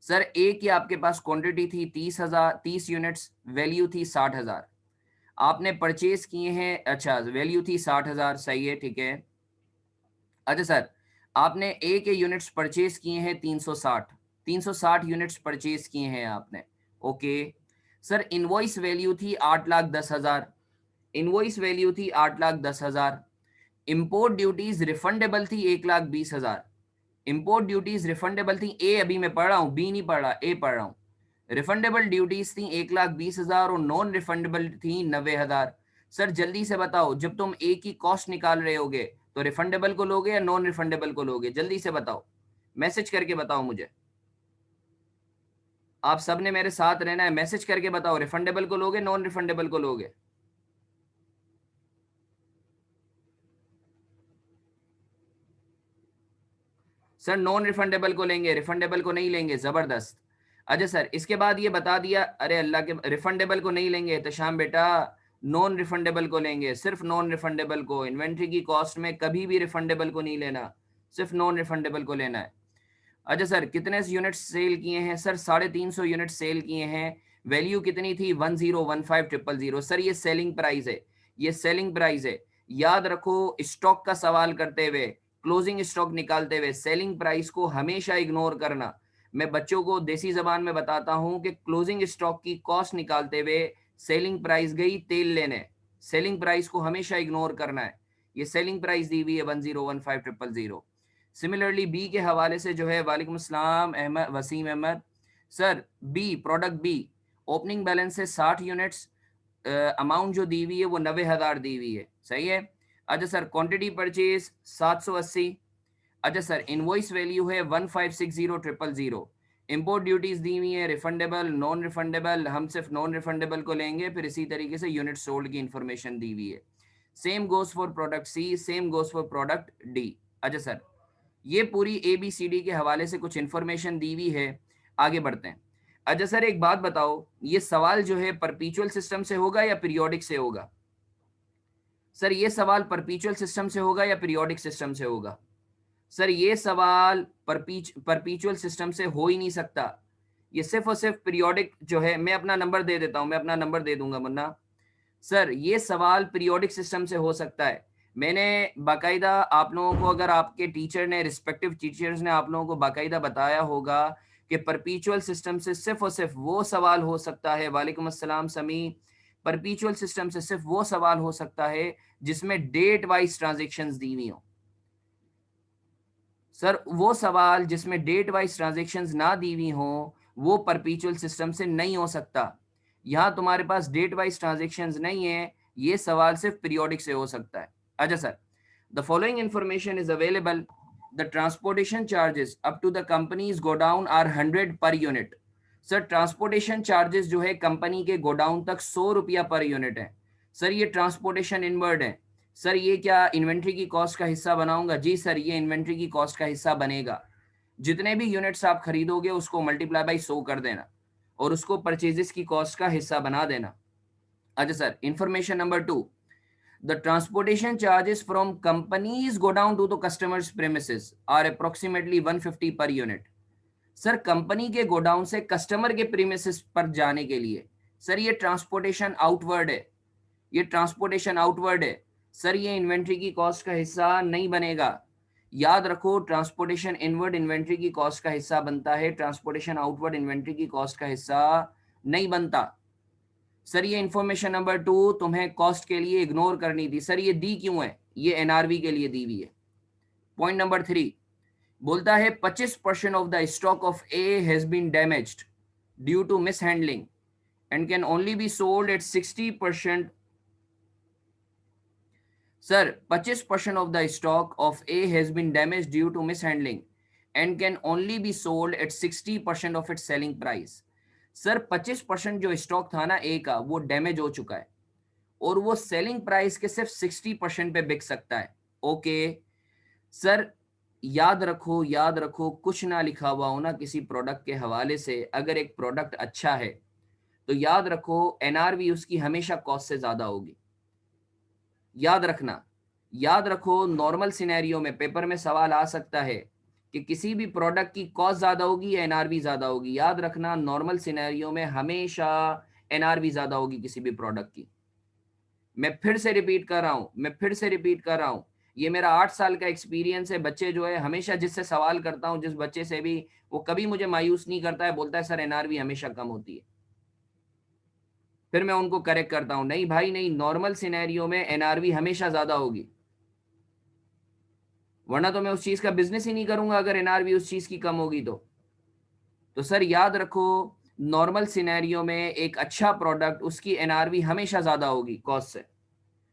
sir ए की आपके पास quantity थी 30,000, 30 units, value थी 60,000। आपने purchase किए हैं, अच्छा वैल्यू थी 60,000, सही है, ठीक है। अच्छा सर, आपने ए के यूनिट्स परचेज किए हैं 360, 360 यूनिट्स परचेज किए हैं आपने, ओके। सर इनवॉइस वैल्यू थी 8,10,000, इनवॉइस वैल्यू थी 8,10,000। इंपोर्ट ड्यूटीज रिफंडेबल थी 1,20,000, इंपोर्ट ड्यूटीज रिफंडेबल थी। ए अभी मैं पढ़ रहा हूँ, बी नहीं पढ़ रहा, ए पढ़ रहा हूँ। रिफंडेबल ड्यूटीज थी 1,20,000 और नॉन रिफंडेबल थी 90,000। सर जल्दी से बताओ, जब तुम ए की कॉस्ट निकाल रहे होगे तो रिफंडेबल को लोगे या नॉन रिफंडेबल को लोगे, जल्दी से बताओ, मैसेज करके बताओ मुझे। आप सबने मेरे साथ रहना है, मैसेज करके बताओ, रिफंडेबल को लोगे नॉन रिफंडेबल को लोगे। सर नॉन रिफंडेबल को लेंगे, रिफंडेबल को नहीं लेंगे, जबरदस्त। अच्छा सर इसके बाद ये बता दिया, अरे अल्लाह के, रिफंडेबल को नहीं लेंगे तो शाम बेटा, नॉन रिफंडेबल को लेंगे, सिर्फ नॉन रिफंडेबल को। इन्वेंट्री की कॉस्ट में कभी भी रिफंडेबल को नहीं लेना, सिर्फ नॉन रिफंडेबल को लेना है। अच्छा सर कितने यूनिट्स सेल किए हैं, सर 350 यूनिट सेल किए हैं। वैल्यू कितनी थी 10,15,000। सर ये सेलिंग प्राइस है, ये सेलिंग प्राइस है। याद रखो, स्टॉक का सवाल करते हुए, क्लोजिंग स्टॉक निकालते हुए सेलिंग प्राइस को हमेशा इग्नोर करना। मैं बच्चों को देसी जबान में बताता हूं कि क्लोजिंग स्टॉक की कॉस्ट निकालते हुए सेलिंग प्राइस गई तेल लेने, सेलिंग प्राइस को हमेशा इग्नोर करना है। ये सेलिंग प्राइस दी हुई है 10,15,000। सिमिलरली बी के हवाले से जो है, वालेकुम अस्सलाम Ahmad, Wasim Ahmad. Sir B, product B, opening balance है 60 यूनिट्स, अमाउंट जो दी हुई है वो 90,000 दी हुई है, सही है। अच्छा सर क्वांटिटी परचेज 780। अच्छा सर इनवॉइस वैल्यू है 1560,000। इंपोर्ट ड्यूटीज दी हुई है, रिफंडेबल, नॉन रिफंडेबल, हम सिर्फ नॉन रिफंडेबल को लेंगे, फिर इसी तरीके से यूनिट सोल्ड की इंफॉर्मेशन दी हुई है। Same goes for product C, same goes for product D. अच्छा सर, ये पूरी ए बी सी डी के हवाले से कुछ इंफॉर्मेशन दी हुई है, आगे बढ़ते हैं। अच्छा सर एक बात बताओ, ये सवाल जो है परपीचुअल सिस्टम से होगा या पीरियोडिक से होगा? सर ये सवाल परपीचुअल सिस्टम से होगा या पीरियोडिक सिस्टम से होगा? सर ये सवाल परपीचुअल सिस्टम से हो ही नहीं सकता, ये सिर्फ और सिर्फ पीरियोडिक जो है, मैं अपना नंबर दे देता हूं, मैं अपना नंबर दे दूंगा मुन्ना। सर ये सवाल पीरियोडिक सिस्टम से हो सकता है। मैंने बाकायदा आप लोगों को, अगर आपके टीचर ने, रिस्पेक्टिव टीचर्स ने आप लोगों को बाकायदा बताया होगा कि परपीचुअल सिस्टम से सिर्फ और सिर्फ वो सवाल हो सकता है, वालेकुम अस्सलाम समी, परपीचुअल सिस्टम से सिर्फ वो सवाल हो सकता है जिसमें डेट वाइज ट्रांजेक्शन्स दी हुई हो। सर वो सवाल जिसमें डेट वाइज ट्रांजेक्शन्स ना दी हुई हो, वो परपीचुअल सिस्टम से नहीं हो सकता। यहाँ तुम्हारे पास डेट वाइज ट्रांजेक्शन्स नहीं है, ये सवाल सिर्फ पीरियोडिक से हो सकता है। अच्छा sir, the following information is available, the transportation charges up to the companies godown are 100 per unit. Sir transportation charges जो है कंपनी के गोडाउन तक 100 रुपया पर यूनिट है। सर ये ट्रांसपोर्टेशन इनवर्ड है। सर ये क्या इन्वेंट्री की कॉस्ट का हिस्सा बनाऊंगा? जी सर, ये इन्वेंट्री की कॉस्ट का हिस्सा बनेगा। जितने भी यूनिट्स आप खरीदोगे उसको मल्टीप्लाई बाई 100 कर देना और उसको परचेजेस की कॉस्ट का हिस्सा बना देना। अच्छा sir, information number 2, the transportation charges from companies godown to the customers premises are approximately 150 per unit. Sir company के गोडाउन से कस्टमर के प्रीमिसेस पर जाने के लिए, सर ये ट्रांसपोर्टेशन आउटवर्ड है, ये ट्रांसपोर्टेशन आउटवर्ड है। सर ये इन्वेंट्री की कॉस्ट का हिस्सा नहीं बनेगा। याद रखो, ट्रांसपोर्टेशन इनवर्ड इन्वेंट्री की कॉस्ट का हिस्सा बनता है, ट्रांसपोर्टेशन आउटवर्ड इन्वेंट्री की कॉस्ट का हिस्सा नहीं बनता। सर ये इंफॉर्मेशन नंबर 2 तुम्हें कॉस्ट के लिए इग्नोर करनी थी। सर ये दी क्यों है? ये एनआरवी के लिए दी हुई है। पॉइंट नंबर 3 बोलता है 25% of the stock of A has been damaged due to mishandling and can only be sold at 60%। Sir 25% of the stock of A has been damaged due to mishandling and can only be sold at 60% of its selling price। Sir 25% जो stock था ना ए का, वो damage हो चुका है और वो सेलिंग प्राइस के सिर्फ 60% पे बिक सकता है। ओके सर, याद रखो, याद रखो, कुछ ना लिखा हुआ हो ना किसी प्रोडक्ट के हवाले से, अगर एक प्रोडक्ट अच्छा है तो याद रखो एनआरवी उसकी हमेशा कॉस्ट से ज्यादा होगी। याद रखना, याद रखो, नॉर्मल सिनेरियो में पेपर में सवाल आ सकता है कि किसी भी प्रोडक्ट की कॉस्ट ज्यादा होगी या एनआरवी ज्यादा होगी। याद रखना, नॉर्मल सिनेरियो में हमेशा एनआरवी ज्यादा होगी किसी भी प्रोडक्ट की। मैं फिर से रिपीट कर रहा हूं, मैं फिर से रिपीट कर रहा हूं, ये मेरा 8 साल का एक्सपीरियंस है। बच्चे जो है, हमेशा जिससे सवाल करता हूं, जिस बच्चे से भी, वो कभी मुझे मायूस नहीं करता है, बोलता है सर एनआरवी हमेशा कम होती है। फिर मैं उनको करेक्ट करता हूं, नहीं भाई नहीं, नॉर्मल सिनेरियो में एनआरवी हमेशा ज्यादा होगी, वरना तो मैं उस चीज का बिजनेस ही नहीं करूंगा अगर एनआरवी उस चीज की कम होगी तो सर याद रखो, नॉर्मल सिनेरियो में एक अच्छा प्रोडक्ट, उसकी एनआरवी हमेशा ज्यादा होगी कॉस्ट से,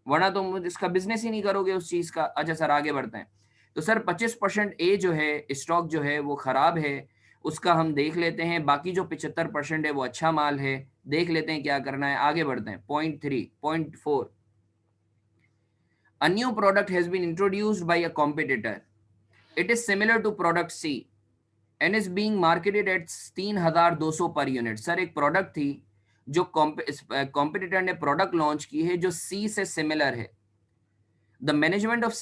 वरना तुम इसका बिजनेस ही नहीं करोगे उस चीज का। अच्छा सर आगे बढ़ते हैं। तो सर 25% ए जो है स्टॉक जो है वो खराब है, उसका हम देख लेते हैं। बाकी जो 75% है वो अच्छा माल है, देख लेते हैं क्या करना है, आगे बढ़ते हैं। Point 4, a new product has been introduced by a competitor, it is similar to product C and is being marketed at 3200 पर यूनिट। सर एक प्रोडक्ट थी जो कॉम्पिटिटर ने प्रोडक्ट लॉन्च की है जो सी से सिमिलर है। The management of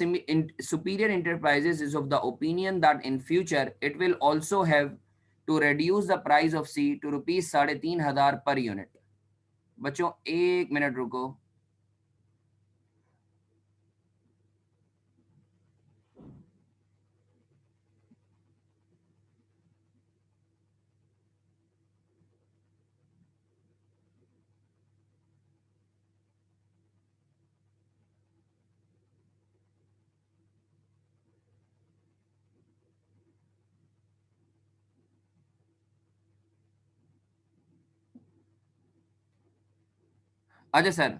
superior enterprises is of the opinion that in future it will also have to reduce the price of C to rupees 3500 per unit. बच्चों एक मिनट रुको। अच्छा सर,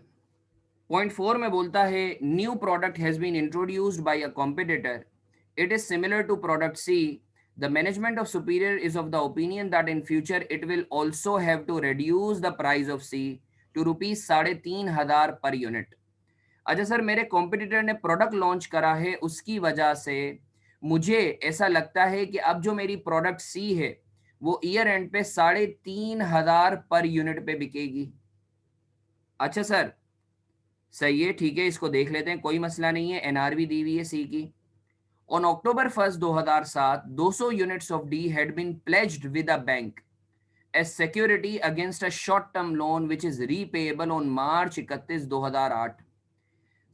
पॉइंट 4 में बोलता है new product has been introduced by a competitor, it is similar to product C, The management of Superior is of the opinion that in future it will also have to reduce the price of C to rupees 3,500 per unit. अच्छा sir, मेरे competitor ने product launch करा है, उसकी वजह से मुझे ऐसा लगता है कि अब जो मेरी प्रोडक्ट सी है वो ईयर एंड पे 3,500 पर यूनिट पे बिकेगी। अच्छा सर, सही है, ठीक है, इसको देख लेते हैं, कोई मसला नहीं है। एनआरवी दी हुई है सी की। On October 1 2007 200 units of D had been pledged with a bank as security against a short term loan which is repayable on March 31 2008।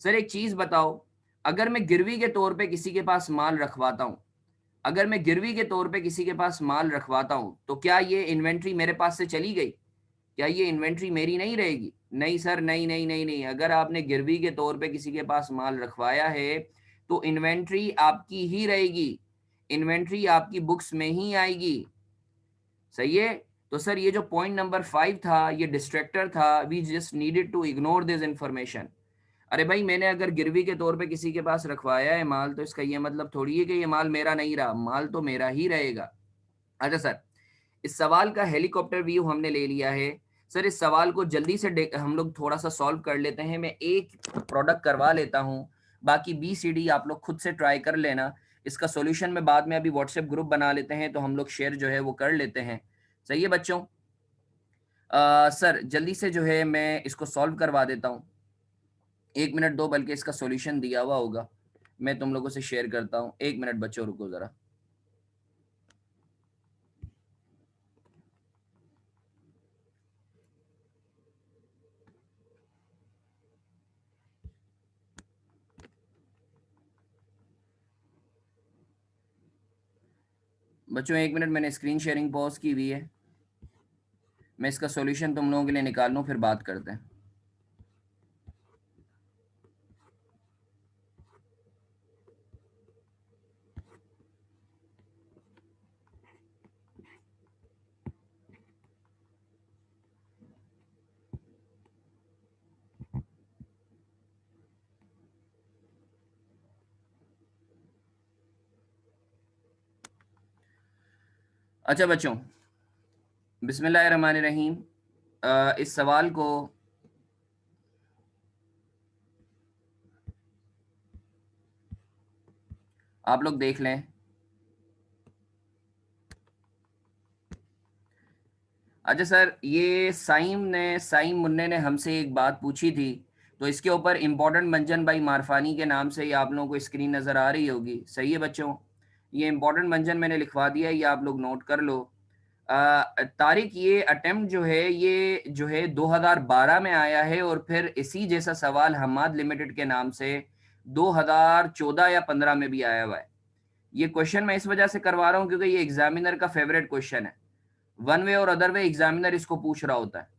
Sir एक चीज बताओ, अगर मैं गिरवी के तौर पे किसी के पास माल रखवाता हूं, अगर मैं गिरवी के तौर पे किसी के पास माल रखवाता हूं, तो क्या ये इन्वेंट्री मेरे पास से चली गई? क्या ये इन्वेंट्री मेरी नहीं रहेगी? नहीं सर, नहीं नहीं नहीं नहीं, अगर आपने गिरवी के तौर पे किसी के पास माल रखवाया है तो इन्वेंट्री आपकी ही रहेगी, इन्वेंट्री आपकी बुक्स में ही आएगी। सही है। तो सर ये जो पॉइंट नंबर 5 था ये डिस्ट्रैक्टर था, we just needed to ignore this information. अरे भाई, मैंने अगर गिरवी के तौर पे किसी के पास रखवाया है माल, तो इसका ये मतलब थोड़ी है कि ये माल मेरा नहीं रहा, माल तो मेरा ही रहेगा। अच्छा सर, इस सवाल का हेलीकॉप्टर व्यू हमने ले लिया है। सर इस सवाल को जल्दी से हम लोग थोड़ा सा सॉल्व कर लेते हैं। मैं एक प्रोडक्ट करवा लेता हूँ, बाकी बी सी डी आप लोग खुद से ट्राई कर लेना। इसका सॉल्यूशन में बाद में अभी व्हाट्सएप ग्रुप बना लेते हैं, तो हम लोग शेयर जो है वो कर लेते हैं। सही है बच्चों? सर जल्दी से जो है मैं इसको सॉल्व करवा देता हूँ। 1 मिनट दो, बल्कि इसका सॉल्यूशन दिया हुआ होगा, मैं तुम लोगों से शेयर करता हूँ। 1 मिनट बच्चों, रुको जरा। बच्चों 1 मिनट, मैंने स्क्रीन शेयरिंग पॉज की हुई है, मैं इसका सॉल्यूशन तुम लोगों के लिए निकाल लूँ, फिर बात करते हैं। अच्छा बच्चों, बिस्मिल्लाहिर्रहमानिर्रहीम। इस सवाल को आप लोग देख लें। अच्छा सर, ये साइम मुन्ने ने हमसे एक बात पूछी थी, तो इसके ऊपर इम्पोर्टेंट मंजन भाई मारफानी के नाम से ये आप लोगों को स्क्रीन नज़र आ रही होगी। सही है बच्चों, ये इम्पोर्टेंट मंजन मैंने लिखवा दिया है, ये आप लोग नोट कर लो। तारिक, ये अटेम्प्ट जो है ये जो है 2012 में आया है, और फिर इसी जैसा सवाल हमाद लिमिटेड के नाम से 2014 या 15 में भी आया हुआ है। ये क्वेश्चन मैं इस वजह से करवा रहा हूँ क्योंकि ये एग्जामिनर का फेवरेट क्वेश्चन है, वन वे और अदर वे एग्जामिनर इसको पूछ रहा होता है।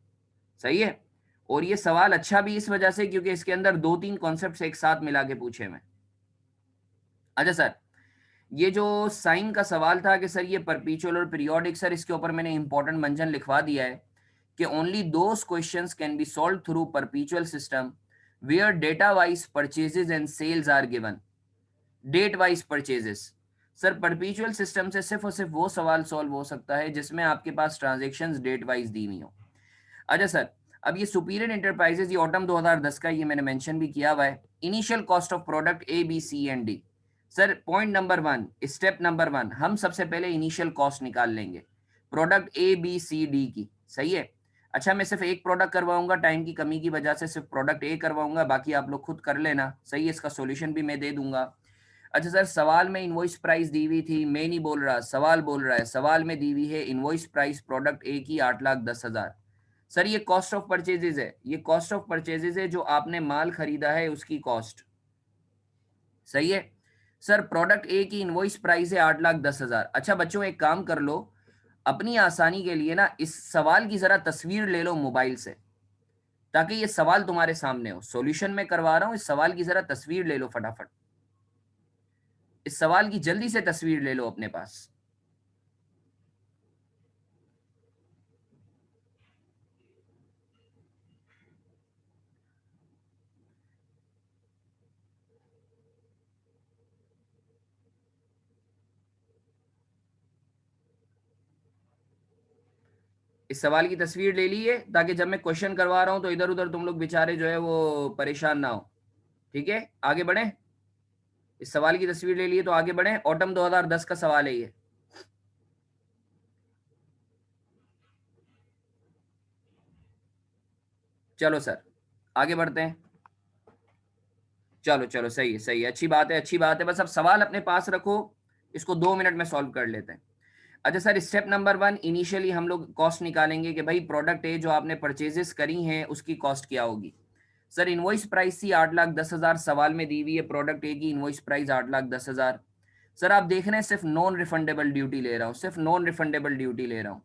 सही है। और ये सवाल अच्छा भी इस वजह से क्योंकि इसके अंदर 2-3 कॉन्सेप्ट एक साथ मिला के पूछे मैं। अच्छा सर, ये जो साइन का सवाल था कि सर ये परपीचुअल और पीरियोडिक, सर इसके ऊपर मैंने इंपॉर्टेंट मेंशन लिखवा दिया है कि only those questions can be solve through perpetual system where data wise purchases and sales are given. Date wise purchases, sir perpetual system से सिर्फ और सिर्फ वो सवाल सॉल्व हो सकता है जिसमें आपके पास ट्रांजेक्शन्स डेट वाइज दी हुई हो। अच्छा सर, अब ये सुपीरियर इंटरप्राइजेज, ये ऑटम 2010 का, ये मैंने मेंशन भी किया हुआ है। Initial cost of product A B C and D. Sir point number 1, step number 1, हम सबसे पहले इनिशियल कॉस्ट निकाल लेंगे product A B C D की। सही है। अच्छा, मैं सिर्फ एक प्रोडक्ट करवाऊंगा, टाइम की कमी की वजह से सिर्फ प्रोडक्ट ए करवाऊंगा, बाकी आप लोग खुद कर लेना। सही है, इसका सॉल्यूशन भी मैं दे दूंगा। अच्छा सर, सवाल में इनवॉइस प्राइस दी हुई थी, मैं नहीं बोल रहा, सवाल बोल रहा है। सवाल में दी हुई है इनवॉइस प्राइस प्रोडक्ट ए की 8,10,000। सर ये कॉस्ट ऑफ परचेजेज है, ये कॉस्ट ऑफ परचेजेज है, जो आपने माल खरीदा है उसकी कॉस्ट। सही है। सर प्रोडक्ट ए की इनवॉइस प्राइस है 8,10,000। अच्छा बच्चों, एक काम कर लो, अपनी आसानी के लिए ना इस सवाल की जरा तस्वीर ले लो मोबाइल से, ताकि ये सवाल तुम्हारे सामने हो। सॉल्यूशन में करवा रहा हूं, इस सवाल की जरा तस्वीर ले लो फटाफट, इस सवाल की जल्दी से तस्वीर ले लो अपने पास। इस सवाल की तस्वीर ले ली है ताकि जब मैं क्वेश्चन करवा रहा हूं तो इधर उधर तुम लोग बेचारे जो है वो परेशान ना हो। ठीक है, आगे बढ़े। इस सवाल की तस्वीर ले लिए तो आगे बढ़े। ऑटम 2010 का सवाल है ये। चलो सर आगे बढ़ते हैं। चलो चलो, सही है सही है, अच्छी बात है अच्छी बात है। बस अब सवाल अपने पास रखो, इसको 2 मिनट में सॉल्व कर लेते हैं। अच्छा सर, स्टेप नंबर 1, इनिशियली हम लोग कॉस्ट निकालेंगे कि भाई प्रोडक्ट ए जो आपने परचेजेस करी हैं उसकी कॉस्ट क्या होगी। सर इनवॉइस प्राइस थी 8,10,000, सवाल में दी हुई है प्रोडक्ट ए की इनवॉइस प्राइस 8,10,000। सर आप देख रहे हैं सिर्फ नॉन रिफंडेबल ड्यूटी ले रहा हूँ, सिर्फ नॉन रिफंडेबल ड्यूटी ले रहा हूँ।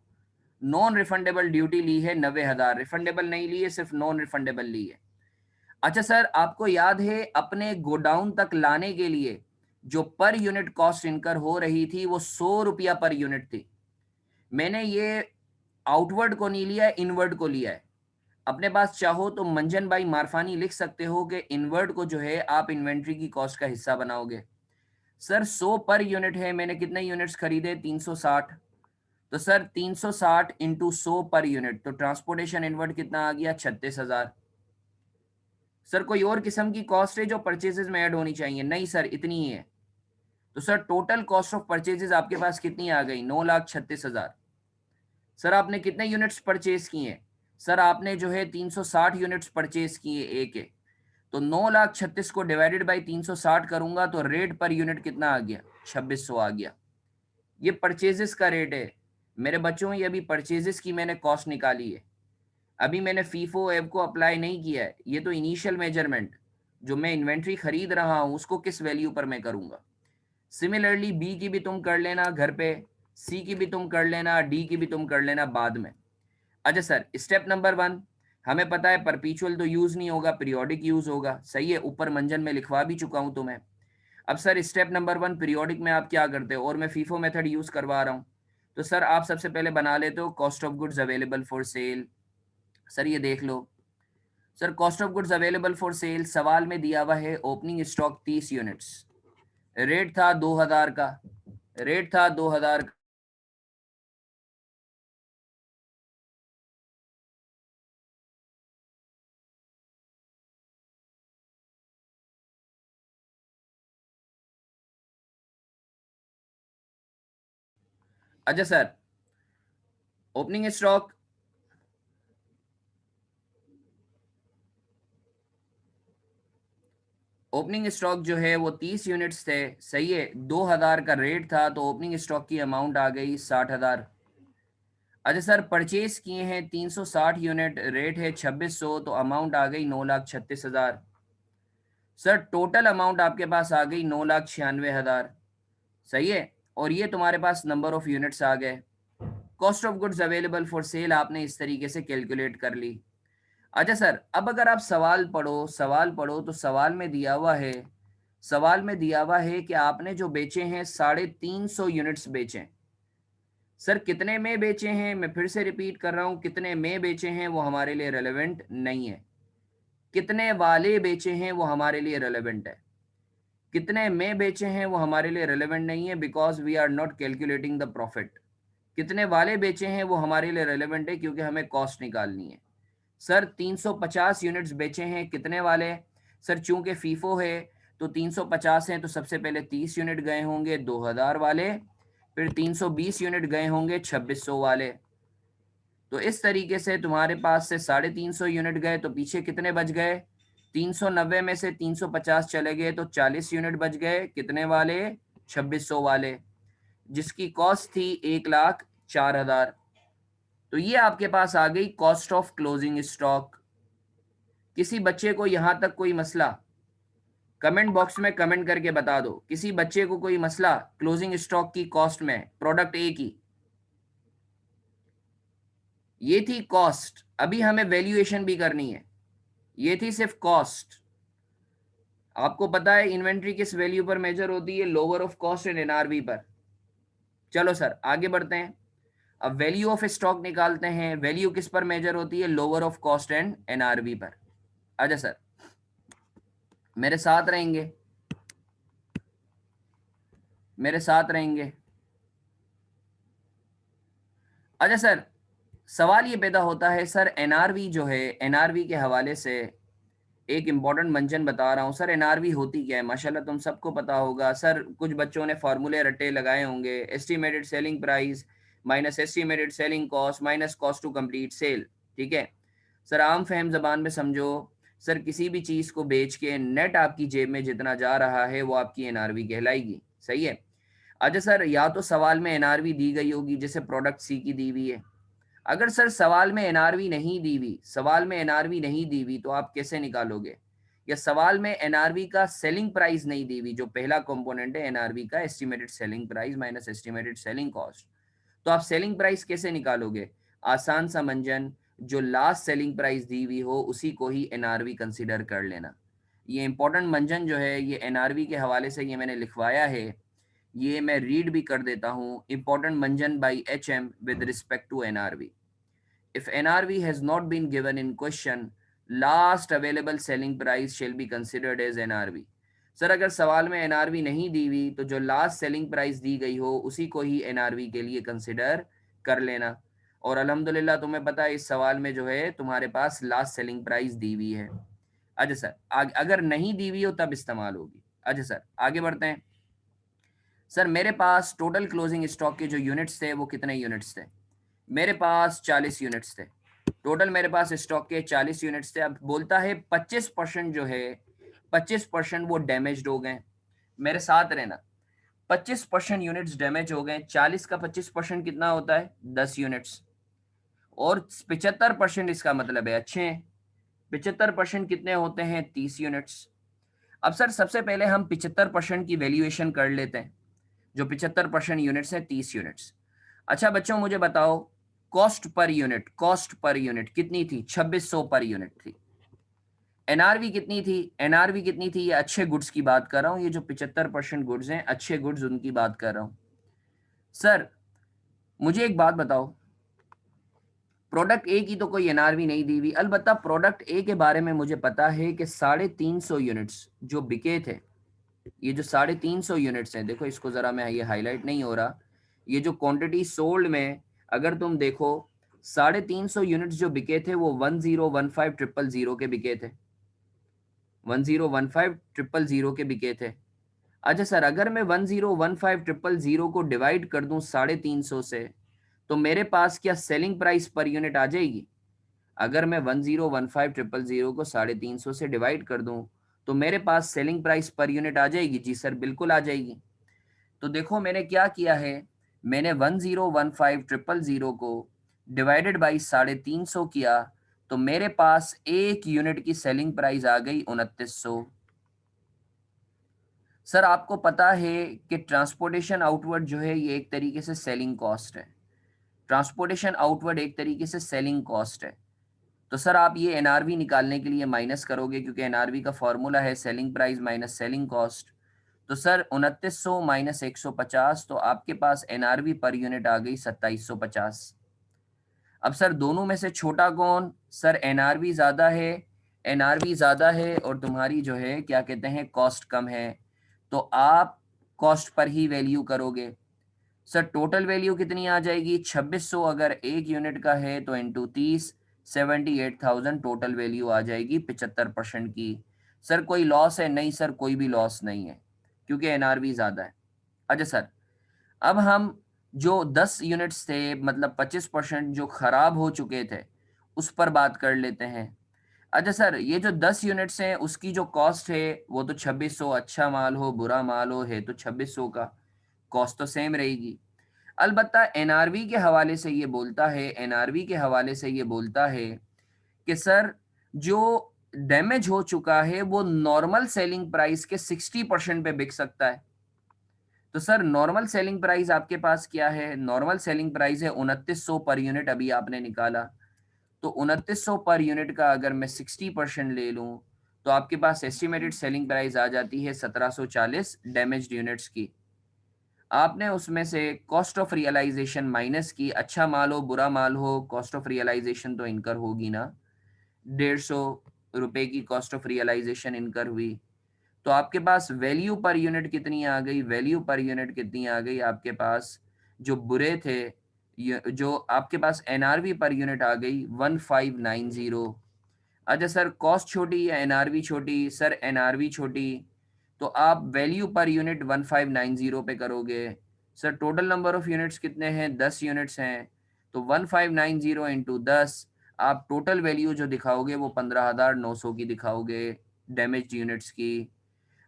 नॉन रिफंडेबल ड्यूटी ली है 90,000, रिफंडेबल नहीं ली है, सिर्फ नॉन रिफंडेबल ली है। अच्छा सर, आपको याद है अपने गोडाउन तक लाने के लिए जो पर यूनिट कॉस्ट इनकर हो रही थी वो 100 रुपया पर यूनिट थी। मैंने ये आउटवर्ड को नहीं लिया है, इनवर्ड को लिया है। अपने पास चाहो तो मंजन भाई मारफानी लिख सकते हो कि इनवर्ड को जो है आप इन्वेंट्री की कॉस्ट का हिस्सा बनाओगे। सर 100 पर यूनिट है, मैंने कितने यूनिट्स खरीदे, 360। तो सर 360 इंटू 100 पर यूनिट, तो ट्रांसपोर्टेशन इनवर्ड कितना आ गया, 36,000। सर कोई और किस्म की कॉस्ट है जो परचेजेस में ऐड होनी चाहिए? नहीं सर, इतनी ही है। तो sir total cost of purchases आपके पास कितनी आ गई, 9,36,000। सर आपने कितने यूनिट्स परचेज किए हैं? सर आपने जो है 360 यूनिट्स परचेज किए ए के। तो 9,36,000 को डिवाइडेड बाई 360 करूंगा तो रेट पर यूनिट कितना आ गया, 2600 आ गया। ये परचेजेस का रेट है मेरे बच्चों, ये अभी परचेजेस की मैंने कॉस्ट निकाली है। अभी मैंने फीफो ऐप को अप्लाई नहीं किया है, ये तो इनिशियल मेजरमेंट जो मैं इन्वेंट्री खरीद रहा हूं उसको किस वैल्यू पर मैं करूंगा। सिमिलरली बी की भी तुम कर लेना घर पे, सी की भी तुम कर लेना, डी की भी तुम कर लेना बाद में। अच्छा सर, स्टेप नंबर 1 हमें पता है परपीचुअल तो यूज नहीं होगा, पीरियोडिक यूज होगा, सही है, ऊपर मंजन में लिखवा भी चुका हूं तुम्हें। अब सर स्टेप नंबर 1 पीरियोडिक में आप क्या करते हो, और मैं फीफो मेथड यूज करवा रहा हूँ। तो सर आप सबसे पहले बना लेते हो cost of goods available for sale. Sir ये देख लो, sir cost of goods available for sale सवाल में दिया हुआ है ओपनिंग स्टॉक 30 यूनिट्स, रेट था 2,000 का, रेट था 2,000 का। अच्छा sir, opening stock, opening stock जो है वो 30 यूनिट्स थे, सही है, 2,000 का रेट था तो ओपनिंग स्टॉक की अमाउंट आ गई 60,000। अच्छा सर, परचेज किए हैं 360 यूनिट, रेट है 2600, तो अमाउंट आ गई 9,36,000। सर टोटल अमाउंट आपके पास आ गई 9,96,000, सही है, और ये तुम्हारे पास नंबर ऑफ यूनिट्स आ गए। Cost of goods available for cell आपने इस तरीके से कैलकुलेट कर ली। अच्छा सर, अब अगर आप सवाल पढ़ो तो सवाल में दिया हुआ है, सवाल में दिया हुआ है कि आपने जो बेचे हैं 350 यूनिट्स बेचे। सर कितने में बेचे हैं, मैं फिर से रिपीट कर रहा हूं, कितने में बेचे हैं वो हमारे लिए रेलेवेंट नहीं है, कितने वाले बेचे हैं वो हमारे लिए रेलेवेंट है। कितने में बेचे हैं वो हमारे लिए रेलेवेंट नहीं है, because we are not calculating the profit. कितने वाले बेचे हैं वो हमारे लिए रेलेवेंट है क्योंकि हमें कॉस्ट निकालनी है। सर 350 यूनिट्स बेचे हैं, कितने वाले? सर चूंकि फीफो है तो 350 हैं तो सबसे पहले 30 यूनिट गए होंगे 2,000 वाले, फिर 320 यूनिट गए होंगे 2600 वाले। तो इस तरीके से तुम्हारे पास से 350 यूनिट गए तो पीछे कितने बच गए, 390 में से 350 चले गए तो 40 यूनिट बच गए, कितने वाले, 2600 वाले, जिसकी कॉस्ट थी 1,04,000। तो ये आपके पास आ गई कॉस्ट ऑफ क्लोजिंग स्टॉक। किसी बच्चे को यहां तक कोई मसला, कमेंट बॉक्स में कमेंट करके बता दो, किसी बच्चे को कोई मसला क्लोजिंग स्टॉक की कॉस्ट में, प्रोडक्ट ए की। ये थी कॉस्ट, अभी हमें वैल्यूएशन भी करनी है, ये थी सिर्फ कॉस्ट। आपको पता है इन्वेंट्री किस वैल्यू पर मेजर होती है, lower of cost and NRV पर। चलो सर आगे बढ़ते हैं, अब वैल्यू ऑफ स्टॉक निकालते हैं, वैल्यू किस पर मेजर होती है, lower of cost and NRV पर। अच्छा सर, मेरे साथ रहेंगे, मेरे साथ रहेंगे। अच्छा सर, सवाल ये पैदा होता है सर, एनआरवी जो है, एनआरवी के हवाले से एक इम्पॉर्टेंट मंजन बता रहा हूँ सर। एनआरवी होती क्या है, माशाल्लाह तुम सबको पता होगा सर। कुछ बच्चों ने फार्मूले रट्टे लगाए होंगे, estimated selling price minus estimated selling cost minus cost to complete sale. ठीक है सर, आम फहम जबान में समझो सर, किसी भी चीज को बेच के नेट आपकी जेब में जितना जा रहा है वो आपकी एनआरवी कहलाएगी। सही है। अच्छा सर, या तो सवाल में एनआरवी दी गई होगी, जैसे प्रोडक्ट सी की दी हुई है। अगर सर सवाल में एनआरवी नहीं दी हुई, सवाल में एनआरवी नहीं दी हुई, तो आप कैसे निकालोगे? या सवाल में एनआरवी का सेलिंग प्राइस नहीं दी हुई, जो पहला कंपोनेंट है एनआरवी का, estimated selling price minus estimated selling cost, तो आप सेलिंग प्राइस कैसे निकालोगे? आसान सा मंजन, जो लास्ट सेलिंग प्राइस दी हुई हो उसी को ही एनआरवी कंसीडर कर लेना। ये इंपॉर्टेंट मंजन जो है, ये एनआरवी के हवाले से ये मैंने लिखवाया है, ये मैं रीड भी कर देता हूँ। Important mention by HM with respect to NRV. If NRV has not been given in question, last available selling price shall be considered as NRV. Sir अगर सवाल में एनआरवी नहीं दी हुई, तो जो लास्ट सेलिंग प्राइस दी गई हो उसी को ही एनआरवी के लिए कंसिडर कर लेना। और अल्हम्दुलिल्लाह तुम्हें पता है इस सवाल में जो है तुम्हारे पास लास्ट सेलिंग प्राइस दी हुई है। अच्छा सर, अगर नहीं दी हुई हो तब इस्तेमाल होगी। अच्छा सर, आगे बढ़ते हैं। सर मेरे पास टोटल क्लोजिंग स्टॉक के जो यूनिट्स थे वो कितने यूनिट्स थे? मेरे पास 40 यूनिट्स थे। टोटल मेरे पास स्टॉक के 40 यूनिट्स थे। अब बोलता है 25% जो है, 25% वो डैमेज्ड हो गए। मेरे साथ रहना, 25% यूनिट्स डैमेज हो गए। 40 का 25% कितना होता है? 10 यूनिट्स। और 75% इसका मतलब है अच्छे हैं। 75% कितने होते हैं? 30 यूनिट्स। अब सर सबसे पहले हम 75% की वैल्यूएशन कर लेते हैं। जो 75% यूनिट्स हैं, 30 यूनिट्स। अच्छा बच्चों मुझे बताओ, cost per unit, cost per unit कितनी थी? 2600 पर यूनिट थी। एनआरवी कितनी थी? एनआरवी कितनी थी? ये अच्छे गुड्स की बात कर रहा हूँ, ये जो 75% गुड्स हैं, अच्छे गुड्स उनकी बात कर रहा हूँ। सर मुझे एक बात बताओ, प्रोडक्ट ए की तो कोई एनआरवी नहीं दी हुई, अलबत्ता प्रोडक्ट ए के बारे में मुझे पता है कि 350 यूनिट्स जो बिके थे, ये जो 350 यूनिट्स हैं, देखो इसको जरा, मैं ये हाईलाइट नहीं हो रहा, ये जो क्वांटिटी सोल्ड में अगर तुम देखो, 350 यूनिट्स जो बिके थे वो 1015 000 के बिके थे। 1015 000 के बिके थे। अच्छा सर, अगर मैं 1015 000 को डिवाइड कर दूं 350 से, तो मेरे पास क्या सेलिंग प्राइस पर यूनिट आ जाएगी? अगर मैं 1015 000 को 350 से डिवाइड कर दूं, तो मेरे पास सेलिंग प्राइस पर यूनिट आ जाएगी? जी सर बिल्कुल आ जाएगी। तो देखो मैंने क्या किया है, मैंने 1015 000 को डिवाइडेड बाई 350 किया, तो मेरे पास एक यूनिट की सेलिंग प्राइस आ गई 2900। सर आपको पता है कि ट्रांसपोर्टेशन आउटवर्ड जो है ये एक तरीके से सेलिंग कॉस्ट है। ट्रांसपोर्टेशन आउटवर्ड एक तरीके से सेलिंग कॉस्ट है। तो सर आप ये एनआरवी निकालने के लिए माइनस करोगे, क्योंकि एनआरवी का फॉर्मूला है selling price minus selling cost. तो सर 2900 माइनस 150, तो आपके पास एनआरवी पर यूनिट आ गई 2750। अब सर दोनों में से छोटा कौन? सर एनआरवी ज्यादा है, एनआरवी ज्यादा है और तुम्हारी जो है क्या कहते हैं कॉस्ट कम है, तो आप कॉस्ट पर ही वैल्यू करोगे। सर टोटल वैल्यू कितनी आ जाएगी? 2600 अगर एक यूनिट का है तो इंटू 30, 78,000 टोटल वैल्यू आ जाएगी 75% की। सर कोई लॉस है? नहीं सर, कोई भी लॉस नहीं है, क्योंकि एनआरवी ज्यादा है। अच्छा सर, अब हम जो 10 यूनिट्स थे, मतलब 25% जो खराब हो चुके थे, उस पर बात कर लेते हैं। अच्छा सर, ये जो 10 यूनिट्स हैं उसकी जो कॉस्ट है वो तो 2600, अच्छा माल हो बुरा माल हो है तो 2600 का कॉस्ट तो सेम रहेगी। अलबत्ता एनआरवी के हवाले से ये बोलता है, एनआरवी के हवाले से ये बोलता है कि सर जो डैमेज हो चुका है वो नॉर्मल सेलिंग प्राइस के 60% पे बिक सकता है। तो सर नॉर्मल सेलिंग प्राइस आपके पास क्या है? नॉर्मल सेलिंग प्राइस है 2900 पर यूनिट, अभी आपने निकाला। तो 2900 पर यूनिट का अगर मैं 60% ले लूं, तो आपके पास एस्टिमेटेड सेलिंग प्राइस आ जाती है 1740 डैमेज्ड यूनिट्स की। आपने उसमें से कॉस्ट ऑफ रियलाइजेशन माइनस की, अच्छा माल हो बुरा माल हो कॉस्ट ऑफ रियलाइजेशन तो इनकर होगी ना। 150 रुपए की कॉस्ट ऑफ रियलाइजेशन इनकर हुई, तो आपके पास वैल्यू पर यूनिट कितनी आ गई? वैल्यू पर यूनिट कितनी आ गई आपके पास? जो बुरे थे ये जो आपके पास एनआरवी पर यूनिट आ गई 1590। अच्छा सर, कॉस्ट छोटी या एनआरवी छोटी? सर एनआरवी छोटी। तो आप वैल्यू पर यूनिट 1590 पे करोगे। Sir total number of units कितने हैं? 10 यूनिट्स हैं। तो 1590 इंटू 10, आप टोटल वैल्यू जो दिखाओगे वो 15,900 की दिखाओगे, डैमेज्ड यूनिट्स की।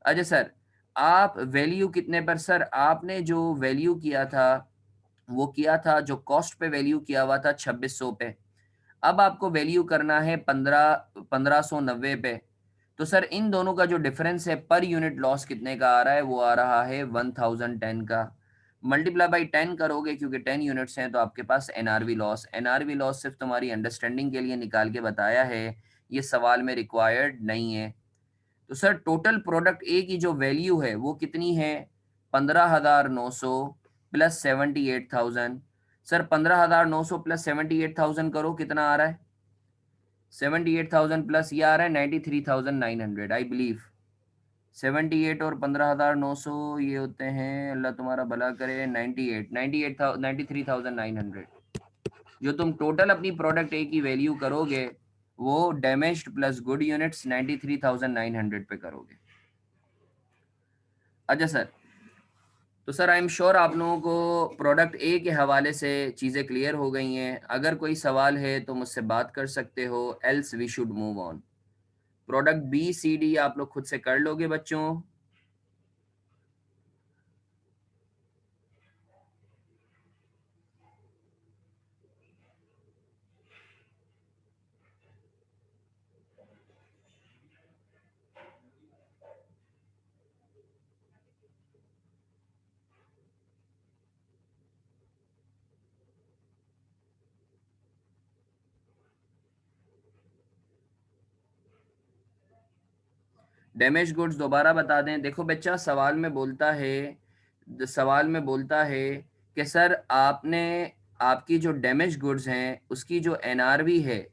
अच्छा सर, आप वैल्यू कितने पर? सर आपने जो वैल्यू किया था वो किया था, जो कॉस्ट पे वैल्यू किया हुआ था 2600 पे। अब आपको वैल्यू करना है 1590 पे। तो सर इन दोनों का जो डिफरेंस है पर यूनिट लॉस कितने का आ रहा है? वो आ रहा है 1010 का। मल्टीप्लाई बाई 10 करोगे क्योंकि 10 यूनिट्स हैं, तो आपके पास एनआरवी लॉस, एनआरवी लॉस सिर्फ तुम्हारी अंडरस्टैंडिंग के लिए निकाल के बताया है, ये सवाल में रिक्वायर्ड नहीं है। तो सर टोटल प्रोडक्ट ए की जो वैल्यू है वो कितनी है? 15,900 प्लस 78,000। सर 15,900 प्लस 78,000 करो, कितना आ रहा है? 78,000 प्लस ये आ रहा है 93,900 आई बिलीव। 78 और 15,900 ये होते हैं, अल्लाह तुम्हारा भला करे, 93,900। जो तुम टोटल अपनी प्रोडक्ट ए की वैल्यू करोगे वो डैमेज्ड प्लस गुड यूनिट्स 93,900 पे करोगे। अच्छा सर, तो सर आई एम श्योर आप लोगों को प्रोडक्ट ए के हवाले से चीज़ें क्लियर हो गई हैं। अगर कोई सवाल है तो मुझसे बात कर सकते हो, else we should move on. Product B C D आप लोग खुद से कर लोगे बच्चों। डैमेज गुड्स दोबारा बता दें। देखो बच्चा, सवाल में बोलता है कि सर आपने, आपकी जो डैमेज गुड्स हैं उसकी जो एनआरवी है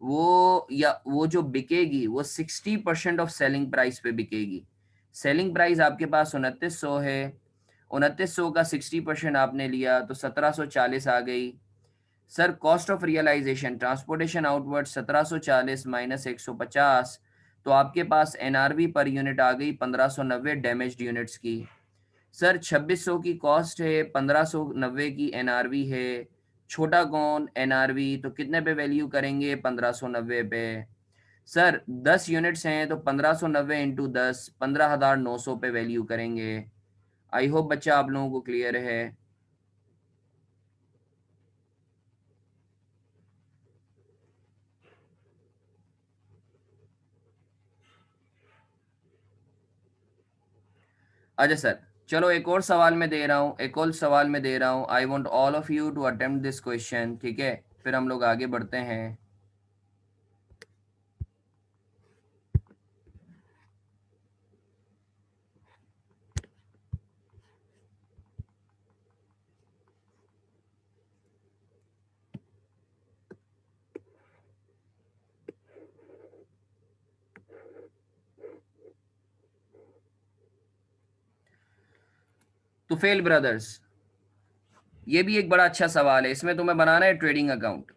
वो, या वो जो बिकेगी वो 60% ऑफ सेलिंग प्राइस पे बिकेगी। सेलिंग प्राइस आपके पास 2900 है, 2900 का 60% आपने लिया तो 1740 आ गई। Sir cost of realisation transportation outward 1740 minus 150, तो आपके पास एनआरवी पर यूनिट आ गई 1590 डैमेज्ड यूनिट्स की। सर 2600 की कॉस्ट है, 1590 की एनआरवी है। छोटा कौन? एनआरवी। तो कितने पे वैल्यू करेंगे? 1590 पे। सर 10 यूनिट्स हैं तो 1590 इंटू 10, 15,900 पे वैल्यू करेंगे। आई होप बच्चा आप लोगों को क्लियर है। अच्छा सर, चलो एक और सवाल मैं दे रहा हूँ, एक और सवाल मैं दे रहा हूँ। I want all of you to attempt this question, ठीक है? फिर हम लोग आगे बढ़ते हैं। तुफेल ब्रदर्स, ये भी एक बड़ा अच्छा सवाल है, इसमें तुम्हें बनाना है ट्रेडिंग अकाउंट।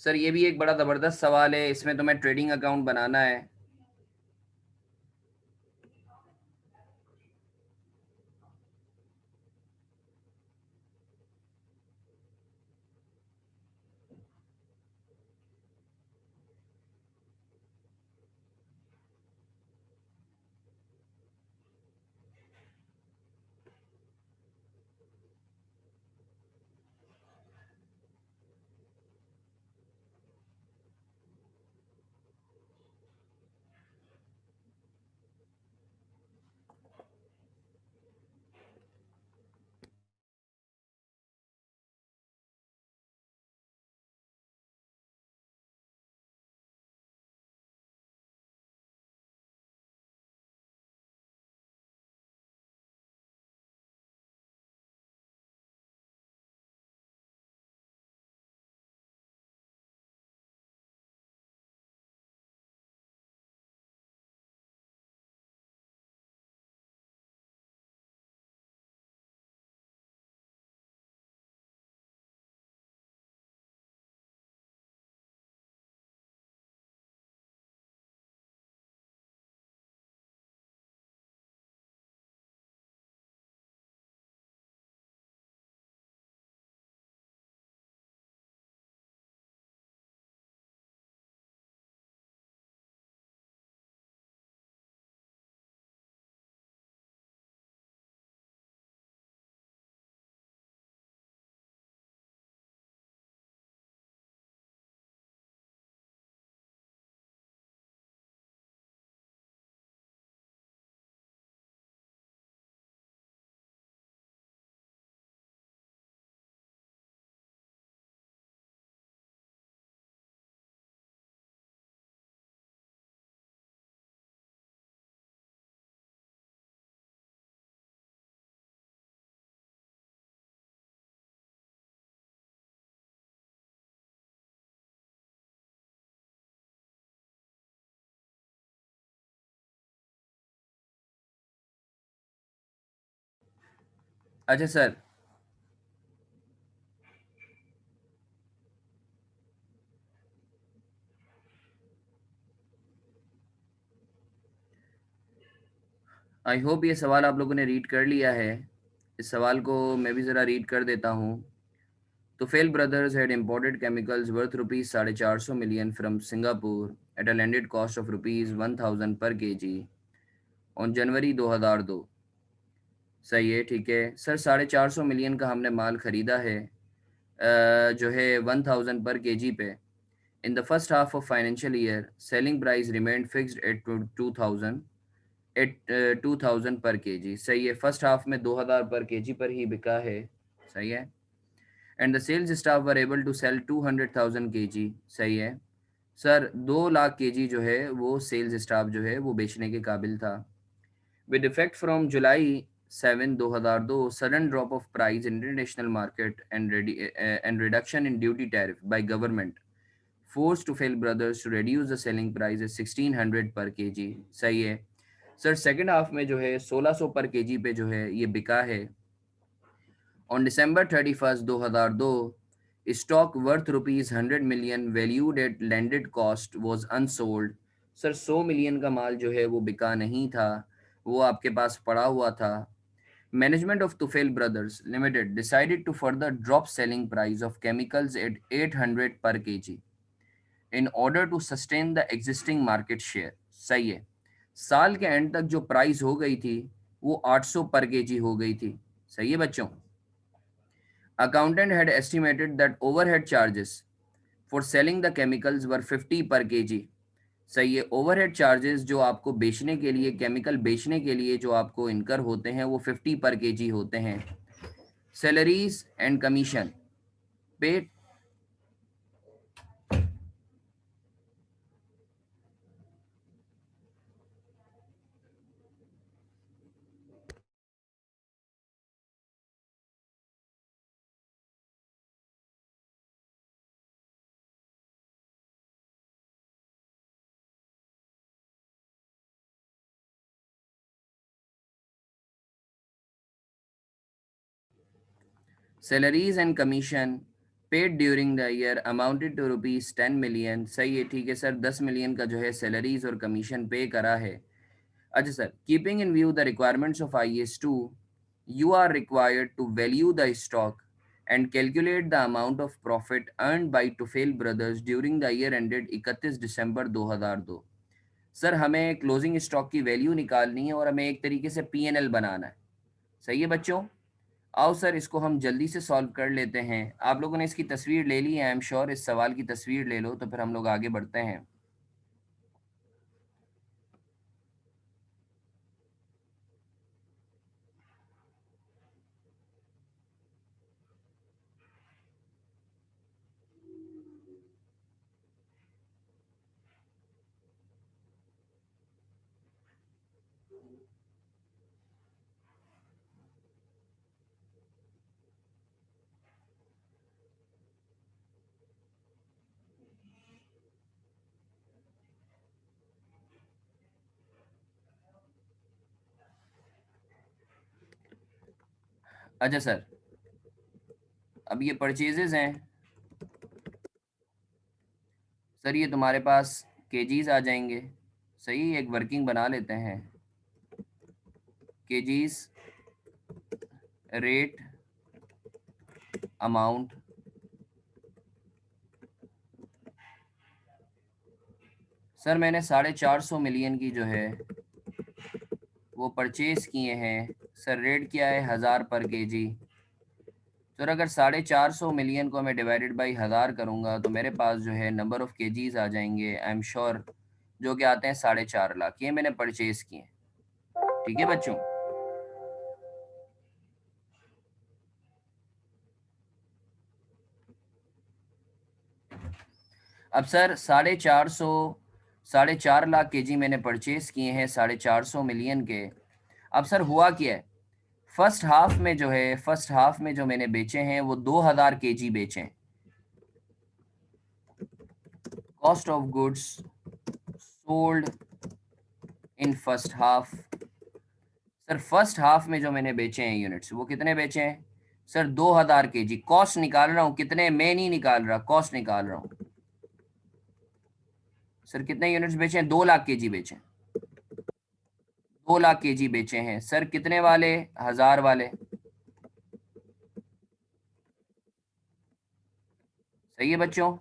सर ये भी एक बड़ा जबरदस्त सवाल है, इसमें तुम्हें ट्रेडिंग अकाउंट बनाना है। अच्छा सर, आई होप ये सवाल आप लोगों ने रीड कर लिया है। इस सवाल को मैं भी ज़रा रीड कर देता हूँ। Tufel brothers had imported chemicals worth rupees 450 million from Singapore at a landed cost of rupees 1000 per kg on जनवरी 2002। सही है, ठीक है सर। 450 मिलियन का हमने माल खरीदा है, जो है 1000 पर केजी पे। In the first half of financial year selling price remained fixed at 2000 at 2000 per KG. सही है, फर्स्ट हाफ में 2000 पर केजी पर ही बिका है। सही है। And the sales staff were able to sell 200,000 kg. सही है सर, 2 लाख केजी जो है वो सेल्स स्टाफ जो है वो बेचने के काबिल था। With effect from July 7 2002, sudden drop of price in international market and reduction in duty tariff by government force to Fell Brothers to reduce the selling price 1600 per KG. सही है sir, second half में जो है 1600 per kg पे जो है ये बिका है। On December 31st 2002, stock worth rupees 100 million valued at landed cost was unsold। Sir 100 million का माल जो है वो बिका नहीं था, वो आपके पास पड़ा हुआ था। Management of Tufel Brothers Limited decided to further drop selling price of chemicals at 800 per kg in order to sustain the existing market share। सही है, साल के एंड तक जो प्राइस हो गई थी वो 800 पर केजी हो गई थी। सही है बच्चों। Accountant had estimated that overhead charges for selling the chemicals were 50 per kg। सही है, ओवरहेड चार्जेस जो आपको बेचने के लिए, केमिकल बेचने के लिए जो आपको इनकर होते हैं वो 50 पर केजी होते हैं। सैलरीज एंड कमीशन पे। Salaries and commission paid during the year amounted to rupees 10 million. सही है, ठीक है सर, 10 मिलियन का जो है सैलरीज और कमीशन पे करा है। अच्छा sir, keeping in view the requirements of IS2, you are required to value the stock and calculate the amount of profit earned by Tufel Brothers during the year ended 31 December 2002। Sir हमें closing stock की value निकालनी है और हमें एक तरीके से P&L बनाना है। सही है बच्चों। आओ सर इसको हम जल्दी से सॉल्व कर लेते हैं। आप लोगों ने इसकी तस्वीर ले ली है, आई एम श्योर इस सवाल की तस्वीर ले लो तो फिर हम लोग आगे बढ़ते हैं। अच्छा सर, अब ये परचेजेस हैं। सर ये तुम्हारे पास केजीज आ जाएंगे। सही, एक वर्किंग बना लेते हैं। KGs, rate, amount. सर मैंने 450 मिलियन की जो है वो परचेज किए हैं। सर रेट क्या है, 1000 पर केजी। सर अगर 450 मिलियन को मैं डिवाइडेड बाई 1000 करूँगा तो मेरे पास जो है नंबर ऑफ केजीज आ जाएंगे, आई एम श्योर, जो कि आते हैं 4.5 लाख। ये मैंने परचेज किए। ठीक है बच्चों। अब सर 450 केजी मैंने परचेज किए हैं 450 मिलियन के। अब सर हुआ क्या है, फर्स्ट हाफ में जो है, फर्स्ट हाफ में जो मैंने बेचे हैं वो 2000 केजी बेचे हैं। Cost of goods sold in first half sir first half में जो मैंने बेचे हैं यूनिट्स, वो कितने बेचे हैं सर? 2000 केजी। कॉस्ट निकाल रहा हूँ, कितने, मैं नहीं निकाल रहा, कॉस्ट निकाल रहा हूँ। सर कितने यूनिट्स बेचे हैं? 2 लाख केजी बेचे हैं। 2 लाख केजी बेचे हैं सर। कितने वाले? 1000 वाले। सही है बच्चों?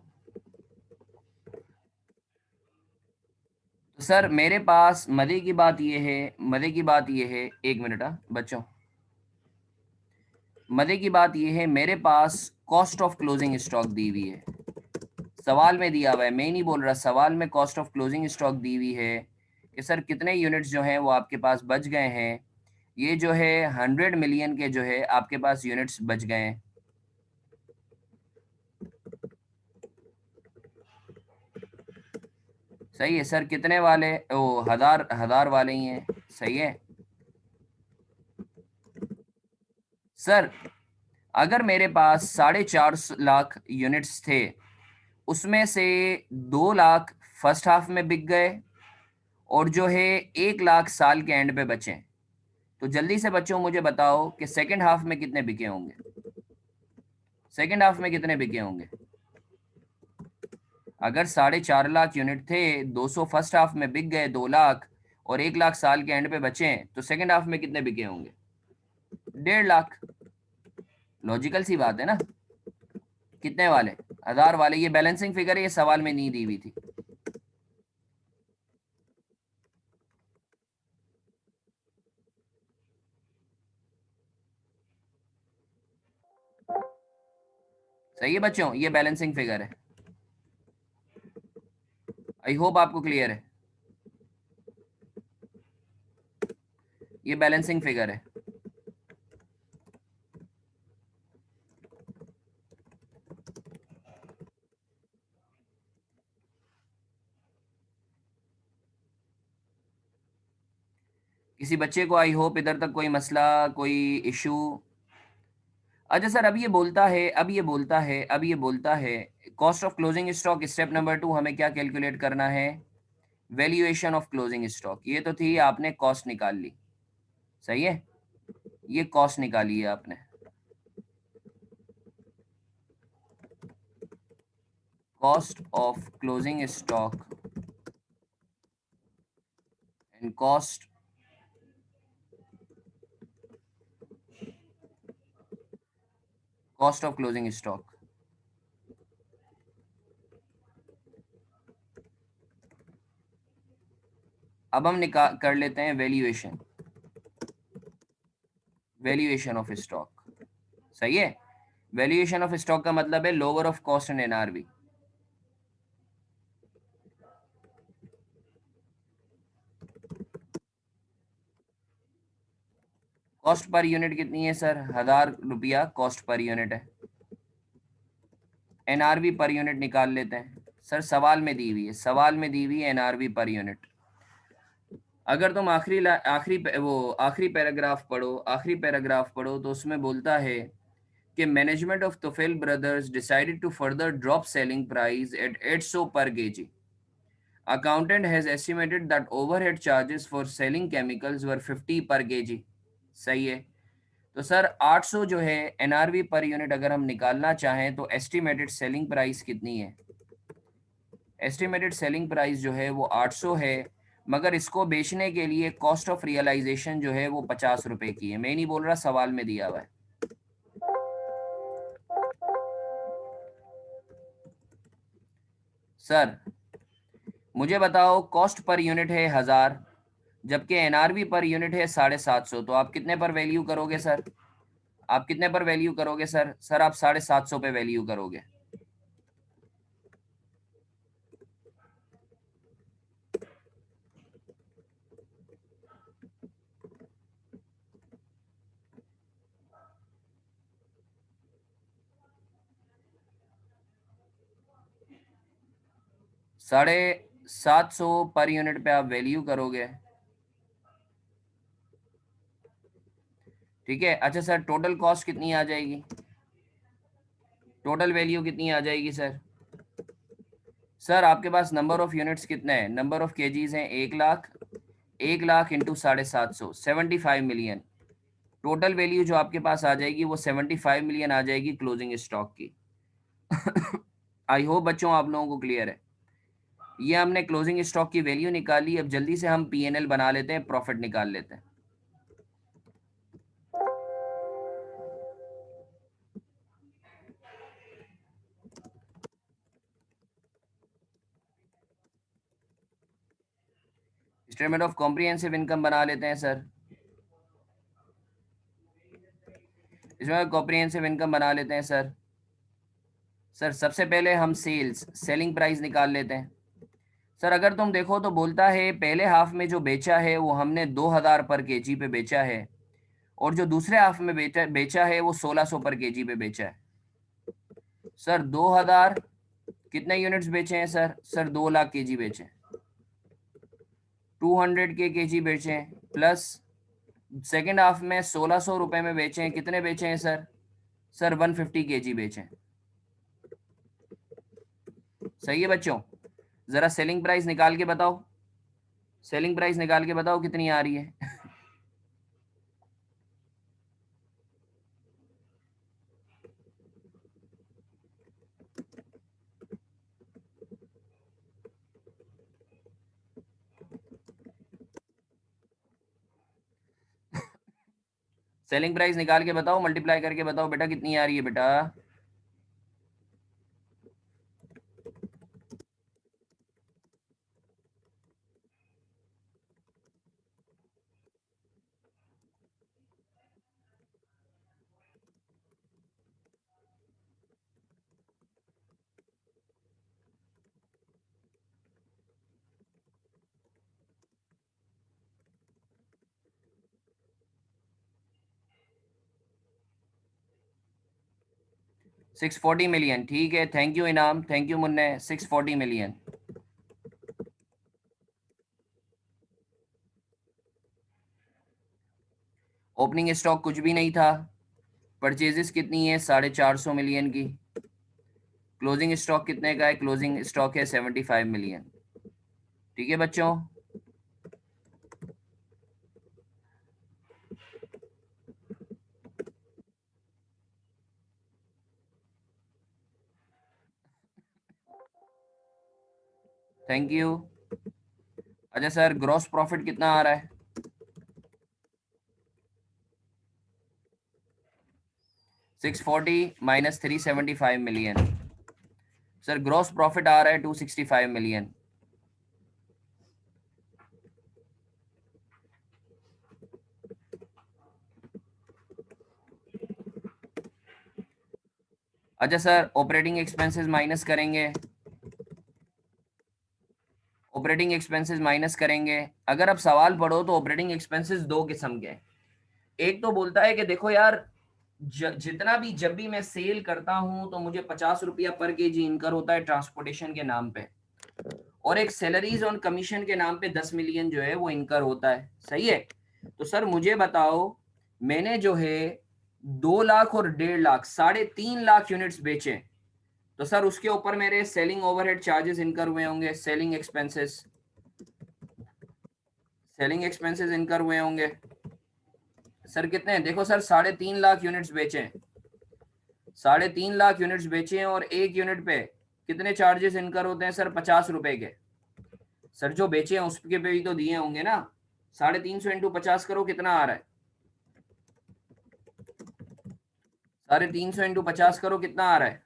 तो सर मेरे पास मजे की बात ये है, मजे की बात ये है, एक मिनट बच्चों, मजे की बात ये है, मेरे पास कॉस्ट ऑफ क्लोजिंग स्टॉक दी हुई है। सवाल में दिया हुआ है, मैं नहीं बोल रहा, सवाल में कॉस्ट ऑफ क्लोजिंग स्टॉक दी हुई है कि सर कितने यूनिट्स जो हैं वो आपके पास बच गए हैं। ये जो है 100 मिलियन के जो है आपके पास यूनिट्स बच गए हैं। सही है सर। कितने वाले? ओ, 1000 वाले ही हैं। सही है सर। अगर मेरे पास 4.5 लाख यूनिट्स थे, उसमें से 2 लाख फर्स्ट हाफ में बिक गए, और जो है 1 लाख साल के एंड पे बचे। तो जल्दी से बच्चों मुझे बताओ कि सेकंड हाफ में कितने बिके होंगे? सेकंड हाफ में कितने बिके होंगे? अगर 4.5 लाख यूनिट थे, 200 फर्स्ट हाफ में बिक गए, 2 लाख, और 1 लाख साल के एंड पे बचे, तो सेकंड हाफ में कितने बिके होंगे? 1.5 लाख। लॉजिकल सी बात है ना? कितने वाले? 1000 वाले। ये बैलेंसिंग फिगर है, ये सवाल में नहीं दी हुई थी। सही है बच्चों, ये बैलेंसिंग फिगर है। आई होप आपको क्लियर है। ये बैलेंसिंग फिगर है। किसी बच्चे को आई होप इधर तक कोई मसला, कोई इशू? अच्छा सर, अब ये बोलता है cost of closing stock step number 2 हमें क्या कैलकुलेट करना है? Valuation of closing stock. ये तो थी, आपने कॉस्ट निकाल ली। सही है, ये कॉस्ट निकाली है आपने। Cost of closing stock and cost of closing stock. अब हम निकाल कर लेते हैं वैल्यूएशन, वैल्यूएशन ऑफ स्टॉक। सही है। वैल्यूएशन ऑफ स्टॉक का मतलब है lower of cost and NRV. Cost per unit कितनी है सर? 1000 रुपया कॉस्ट पर यूनिट है। एनआरवी पर यूनिट निकाल लेते हैं सर, सवाल में दी हुई है, सवाल में दी हुई है एनआरवी पर यूनिट। अगर तुम आखिरी पैराग्राफ पढ़ो, आखिरी पैराग्राफ पढ़ो, तो उसमें बोलता है कि management of Tofel brothers decided to further drop selling price at 800 per KG. Accountant has estimated that overhead charges for selling chemicals were 50 पर केजी। सही है। तो सर 800 जो है एनआरवी पर यूनिट अगर हम निकालना चाहें, तो एस्टिमेटेड सेलिंग प्राइस कितनी है? एस्टिमेटेड सेलिंग प्राइस जो है वो 800 है, मगर इसको बेचने के लिए कॉस्ट ऑफ रियलाइजेशन जो है वो 50 रुपए की है। मैं नहीं बोल रहा, सवाल में दिया हुआ है। सर मुझे बताओ, कॉस्ट पर यूनिट है 1000, जबकि एनआरवी पर यूनिट है 750, तो आप कितने पर वैल्यू करोगे सर? आप कितने पर वैल्यू करोगे सर? सर आप 750 पे वैल्यू करोगे। 750 पर यूनिट पे आप वैल्यू करोगे। ठीक है। अच्छा सर, टोटल कॉस्ट कितनी आ जाएगी? टोटल वैल्यू कितनी आ जाएगी सर? सर आपके पास नंबर ऑफ यूनिट्स कितने हैं? नंबर ऑफ केजीज हैं 1 lakh, 1 lakh into 750, 75 million. Total value जो आपके पास आ जाएगी वो 75 मिलियन आ जाएगी क्लोजिंग स्टॉक की। आई होप बच्चों आप लोगों को क्लियर है। ये हमने क्लोजिंग स्टॉक की वैल्यू निकाली। अब जल्दी से हम पीएनएल बना लेते हैं, प्रॉफिट निकाल लेते हैं। स्टेटमेंट ऑफ कॉम्प्रिहेंसिव इनकम बना लेते हैं सर। इसमें कॉम्प्रिहेंसिव इनकम बना लेते हैं सर। सर सबसे पहले हम सेलिंग प्राइस निकाल लेते हैं। सर अगर तुम देखो तो बोलता है पहले हाफ में जो बेचा है वो हमने 2000 पर केजी पे बेचा है, और जो दूसरे हाफ में बेचा बेचा है वो 1600 पर केजी पे बेचा है। सर 2000 कितने यूनिट्स बेचे हैं सर? सर 2 लाख केजी बेचे, 200 के केजी बेचे हैं, प्लस सेकेंड हाफ में 1600 रुपए में बेचे हैं। कितने बेचे हैं सर? सर 150 केजी बेचे हैं। सही है बच्चों? जरा सेलिंग प्राइस निकाल के बताओ, सेलिंग प्राइस निकाल के बताओ कितनी आ रही है। सेलिंग प्राइस निकाल के बताओ, मल्टीप्लाई करके बताओ बेटा कितनी आ रही है बेटा। 640 मिलियन। ठीक है, थैंक यू इनाम, थैंक यू मुन्ने। 640 मिलियन। ओपनिंग स्टॉक कुछ भी नहीं था। परचेजेस कितनी है? 450 मिलियन की। क्लोजिंग स्टॉक कितने का है? क्लोजिंग स्टॉक है 75 मिलियन। ठीक है बच्चों? Thank you. अच्छा सर, ग्रॉस प्रॉफिट कितना आ रहा है? 640 minus 375 million. Sir gross profit आ रहा है 265 मिलियन। अच्छा सर, ऑपरेटिंग एक्सपेंसेस माइनस करेंगे, ऑपरेटिंग एक्सपेंसेस माइनस करेंगे। अगर आप सवाल पढ़ो तो ऑपरेटिंग एक्सपेंसेस दो किस्म के हैं। एक तो बोलता है कि देखो यार, जितना भी जब भी मैं सेल करता हूं तो मुझे 50 रुपया पर केजी इनकर होता है ट्रांसपोर्टेशन के नाम पे, और एक सैलरीज ऑन कमीशन के नाम पे 10 मिलियन जो है वो इनकर होता है। सही है? तो सर मुझे बताओ, मैंने जो है 2 लाख और 1.5 लाख, 3.5 लाख यूनिट्स बेचे, तो सर उसके ऊपर मेरे सेलिंग ओवरहेड चार्जेस इनकर हुए होंगे, सेलिंग एक्सपेंसेस इनकर हुए होंगे। सर कितने हैं? देखो सर, 3.5 लाख यूनिट्स बेचे हैं, 3.5 लाख यूनिट्स बेचे हैं, और एक यूनिट पे कितने चार्जेस इनकर होते हैं सर? 50 रुपए के। सर जो बेचे हैं उसके पे भी तो दिए होंगे ना। 350 इंटू 50 करो, कितना आ रहा है? 350 इंटू 50 करो, कितना आ रहा है?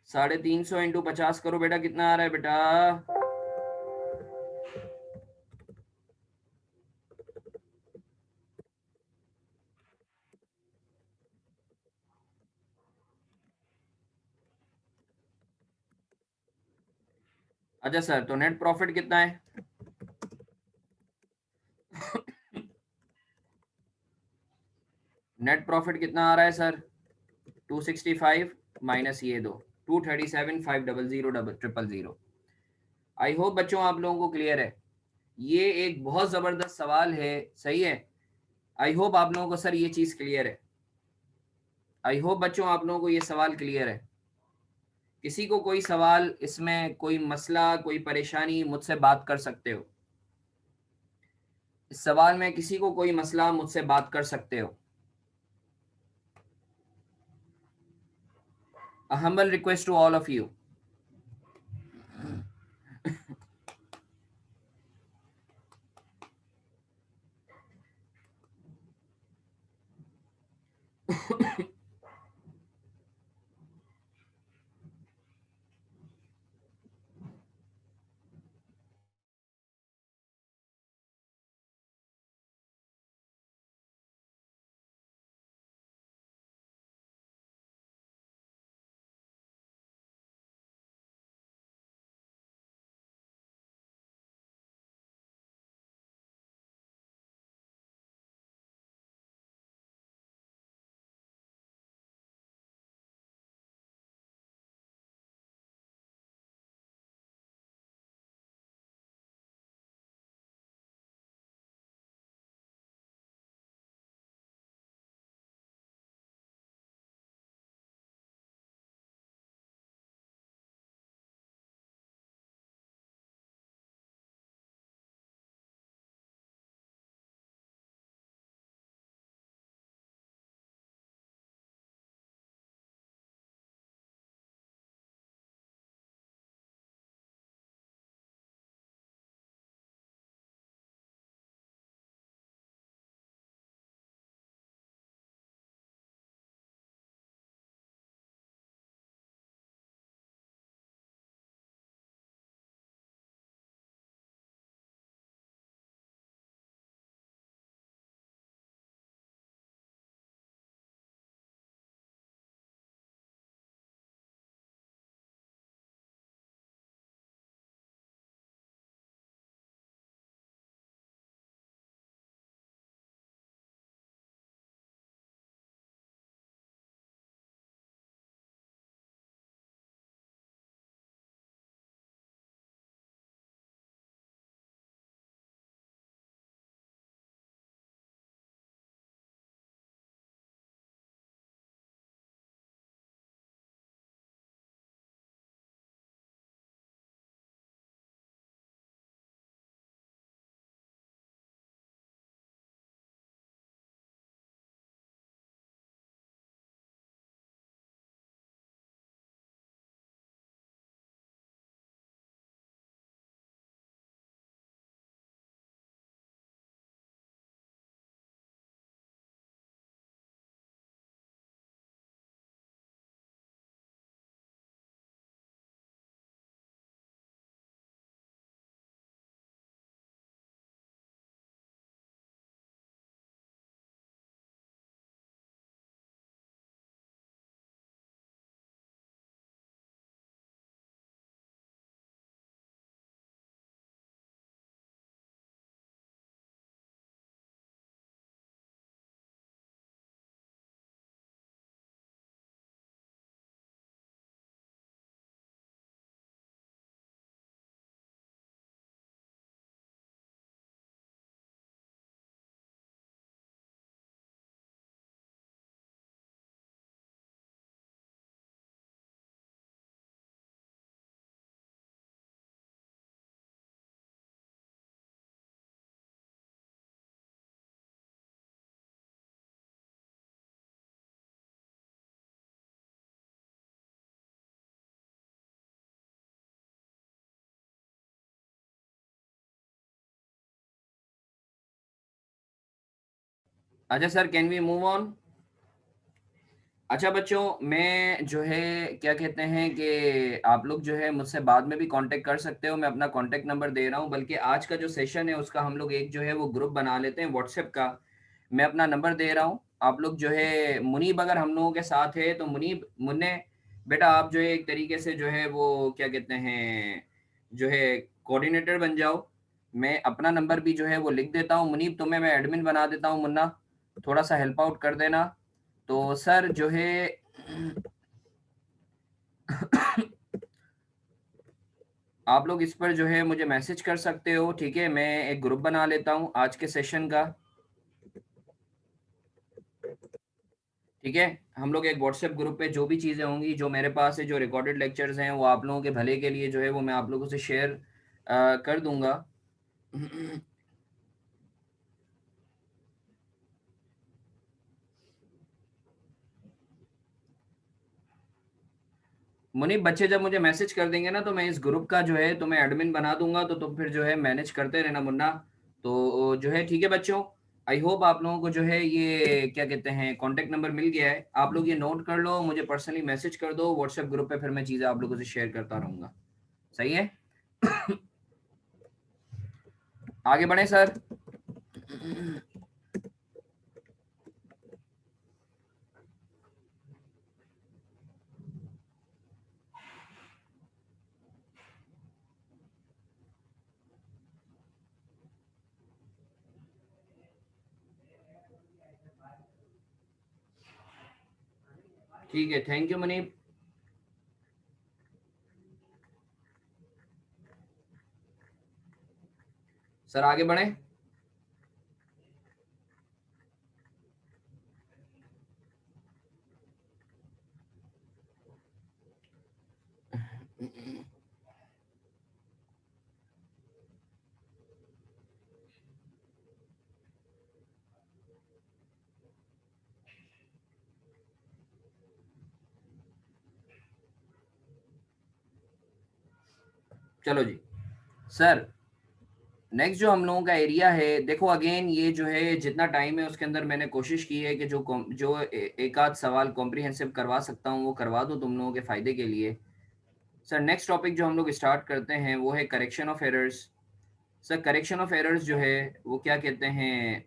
350 इंटू 50 करो बेटा, कितना आ रहा है बेटा? अच्छा सर, तो नेट प्रॉफिट कितना है? नेट प्रॉफिट कितना आ रहा है सर? 265 माइनस ये दो, 237,500,000। आई होप बच्चों आप लोगों को क्लियर है। ये एक बहुत जबरदस्त सवाल है। सही है? आई होप आप लोगों को सर ये चीज क्लियर है। आई होप बच्चों आप लोगों को ये सवाल क्लियर है। किसी को कोई सवाल, इसमें कोई मसला, कोई परेशानी, मुझसे बात कर सकते हो। इस सवाल में किसी को कोई मसला, मुझसे बात कर सकते हो। A humble request to all of you. अच्छा sir, can we move on? अच्छा बच्चों, मैं जो है क्या कहते हैं कि आप लोग जो है मुझसे बाद में भी कांटेक्ट कर सकते हो। मैं अपना कांटेक्ट नंबर दे रहा हूँ, बल्कि आज का जो सेशन है उसका हम लोग एक जो है वो ग्रुप बना लेते हैं व्हाट्सएप का। मैं अपना नंबर दे रहा हूँ, आप लोग जो है मुनीब अगर हम लोगों के साथ है तो मुनीब, मुन्ने बेटा, आप जो है एक तरीके से जो है वो क्या कहते हैं जो है कोऑर्डिनेटर बन जाओ। मैं अपना नंबर भी जो है वो लिख देता हूँ। मुनीब, तुम्हें मैं एडमिन बना देता हूँ। मुन्ना, थोड़ा सा हेल्प आउट कर देना। तो सर जो है आप लोग इस पर जो है मुझे मैसेज कर सकते हो, ठीक है? मैं एक ग्रुप बना लेता हूँ आज के सेशन का, ठीक है, हम लोग एक व्हाट्सएप ग्रुप पे जो भी चीज़ें होंगी, जो मेरे पास है, जो रिकॉर्डेड लेक्चर्स हैं, वो आप लोगों के भले के लिए जो है वो मैं आप लोगों से शेयर कर दूंगा। मुनीब, बच्चे जब मुझे मैसेज कर देंगे ना, तो मैं इस ग्रुप का जो है तुम्हें एडमिन बना दूंगा, तो तुम फिर जो है मैनेज करते रहना मुन्ना। तो जो है ठीक है बच्चों, आई होप आप लोगों को जो है ये क्या कहते हैं कांटेक्ट नंबर मिल गया है। आप लोग ये नोट कर लो, मुझे पर्सनली मैसेज कर दो व्हाट्सएप ग्रुप पे, फिर मैं चीज़ें आप लोगों से शेयर करता रहूंगा। सही है। आगे बढ़े सर। ठीक है, थैंक यू मुनीब। सर आगे बढ़े। चलो जी सर, नेक्स्ट जो हम लोगों का एरिया है, देखो अगेन ये जो है जितना टाइम है उसके अंदर मैंने कोशिश की है कि एक आध सवाल कॉम्प्रिहेंसिव करवा सकता हूँ वो करवा दूँ तुम लोगों के फायदे के लिए। सर नेक्स्ट टॉपिक जो हम लोग स्टार्ट करते हैं वो है correction of errors. Sir correction of errors जो है वो क्या कहते हैं,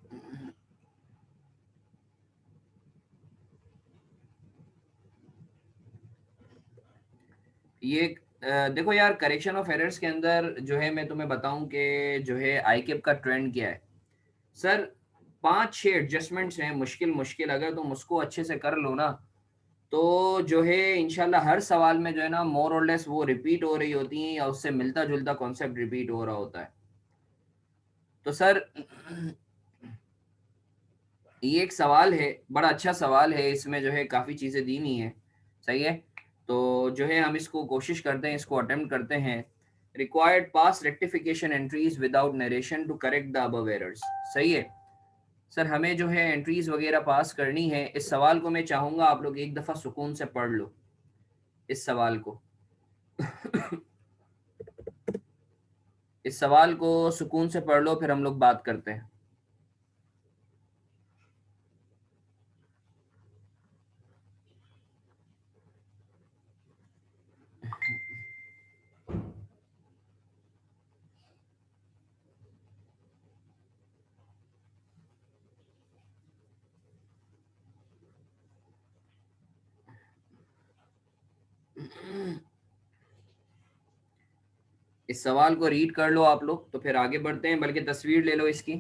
ये देखो यार, करेक्शन ऑफ एरर्स के अंदर जो है मैं तुम्हें बताऊं कि जो है आईकेप का ट्रेंड क्या है। सर 5-6 एडजस्टमेंट्स हैं, मुश्किल मुश्किल, अगर तुम उसको अच्छे से कर लो ना, तो जो है इंशाल्लाह हर सवाल में जो है ना मोर और लेस वो रिपीट हो रही होती हैं या उससे मिलता जुलता कॉन्सेप्ट रिपीट हो रहा होता है। तो सर ये एक सवाल है, बड़ा अच्छा सवाल है, इसमें जो है काफ़ी चीज़ें दी हुई हैं। सही है। तो जो है हम इसको कोशिश करते हैं, इसको अटेम्प्ट करते हैं। Required pass rectification entries without narration to correct the above errors. सही है। सर हमें जो है एंट्रीज वगैरह पास करनी है। इस सवाल को मैं चाहूँगा आप लोग एक दफ़ा सुकून से पढ़ लो इस सवाल को। इस सवाल को सुकून से पढ़ लो, फिर हम लोग बात करते हैं। इस सवाल को रीड कर लो आप लोग, तो फिर आगे बढ़ते हैं, बल्कि तस्वीर ले लो इसकी।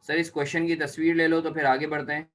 सर इस क्वेश्चन की तस्वीर ले लो, तो फिर आगे बढ़ते हैं।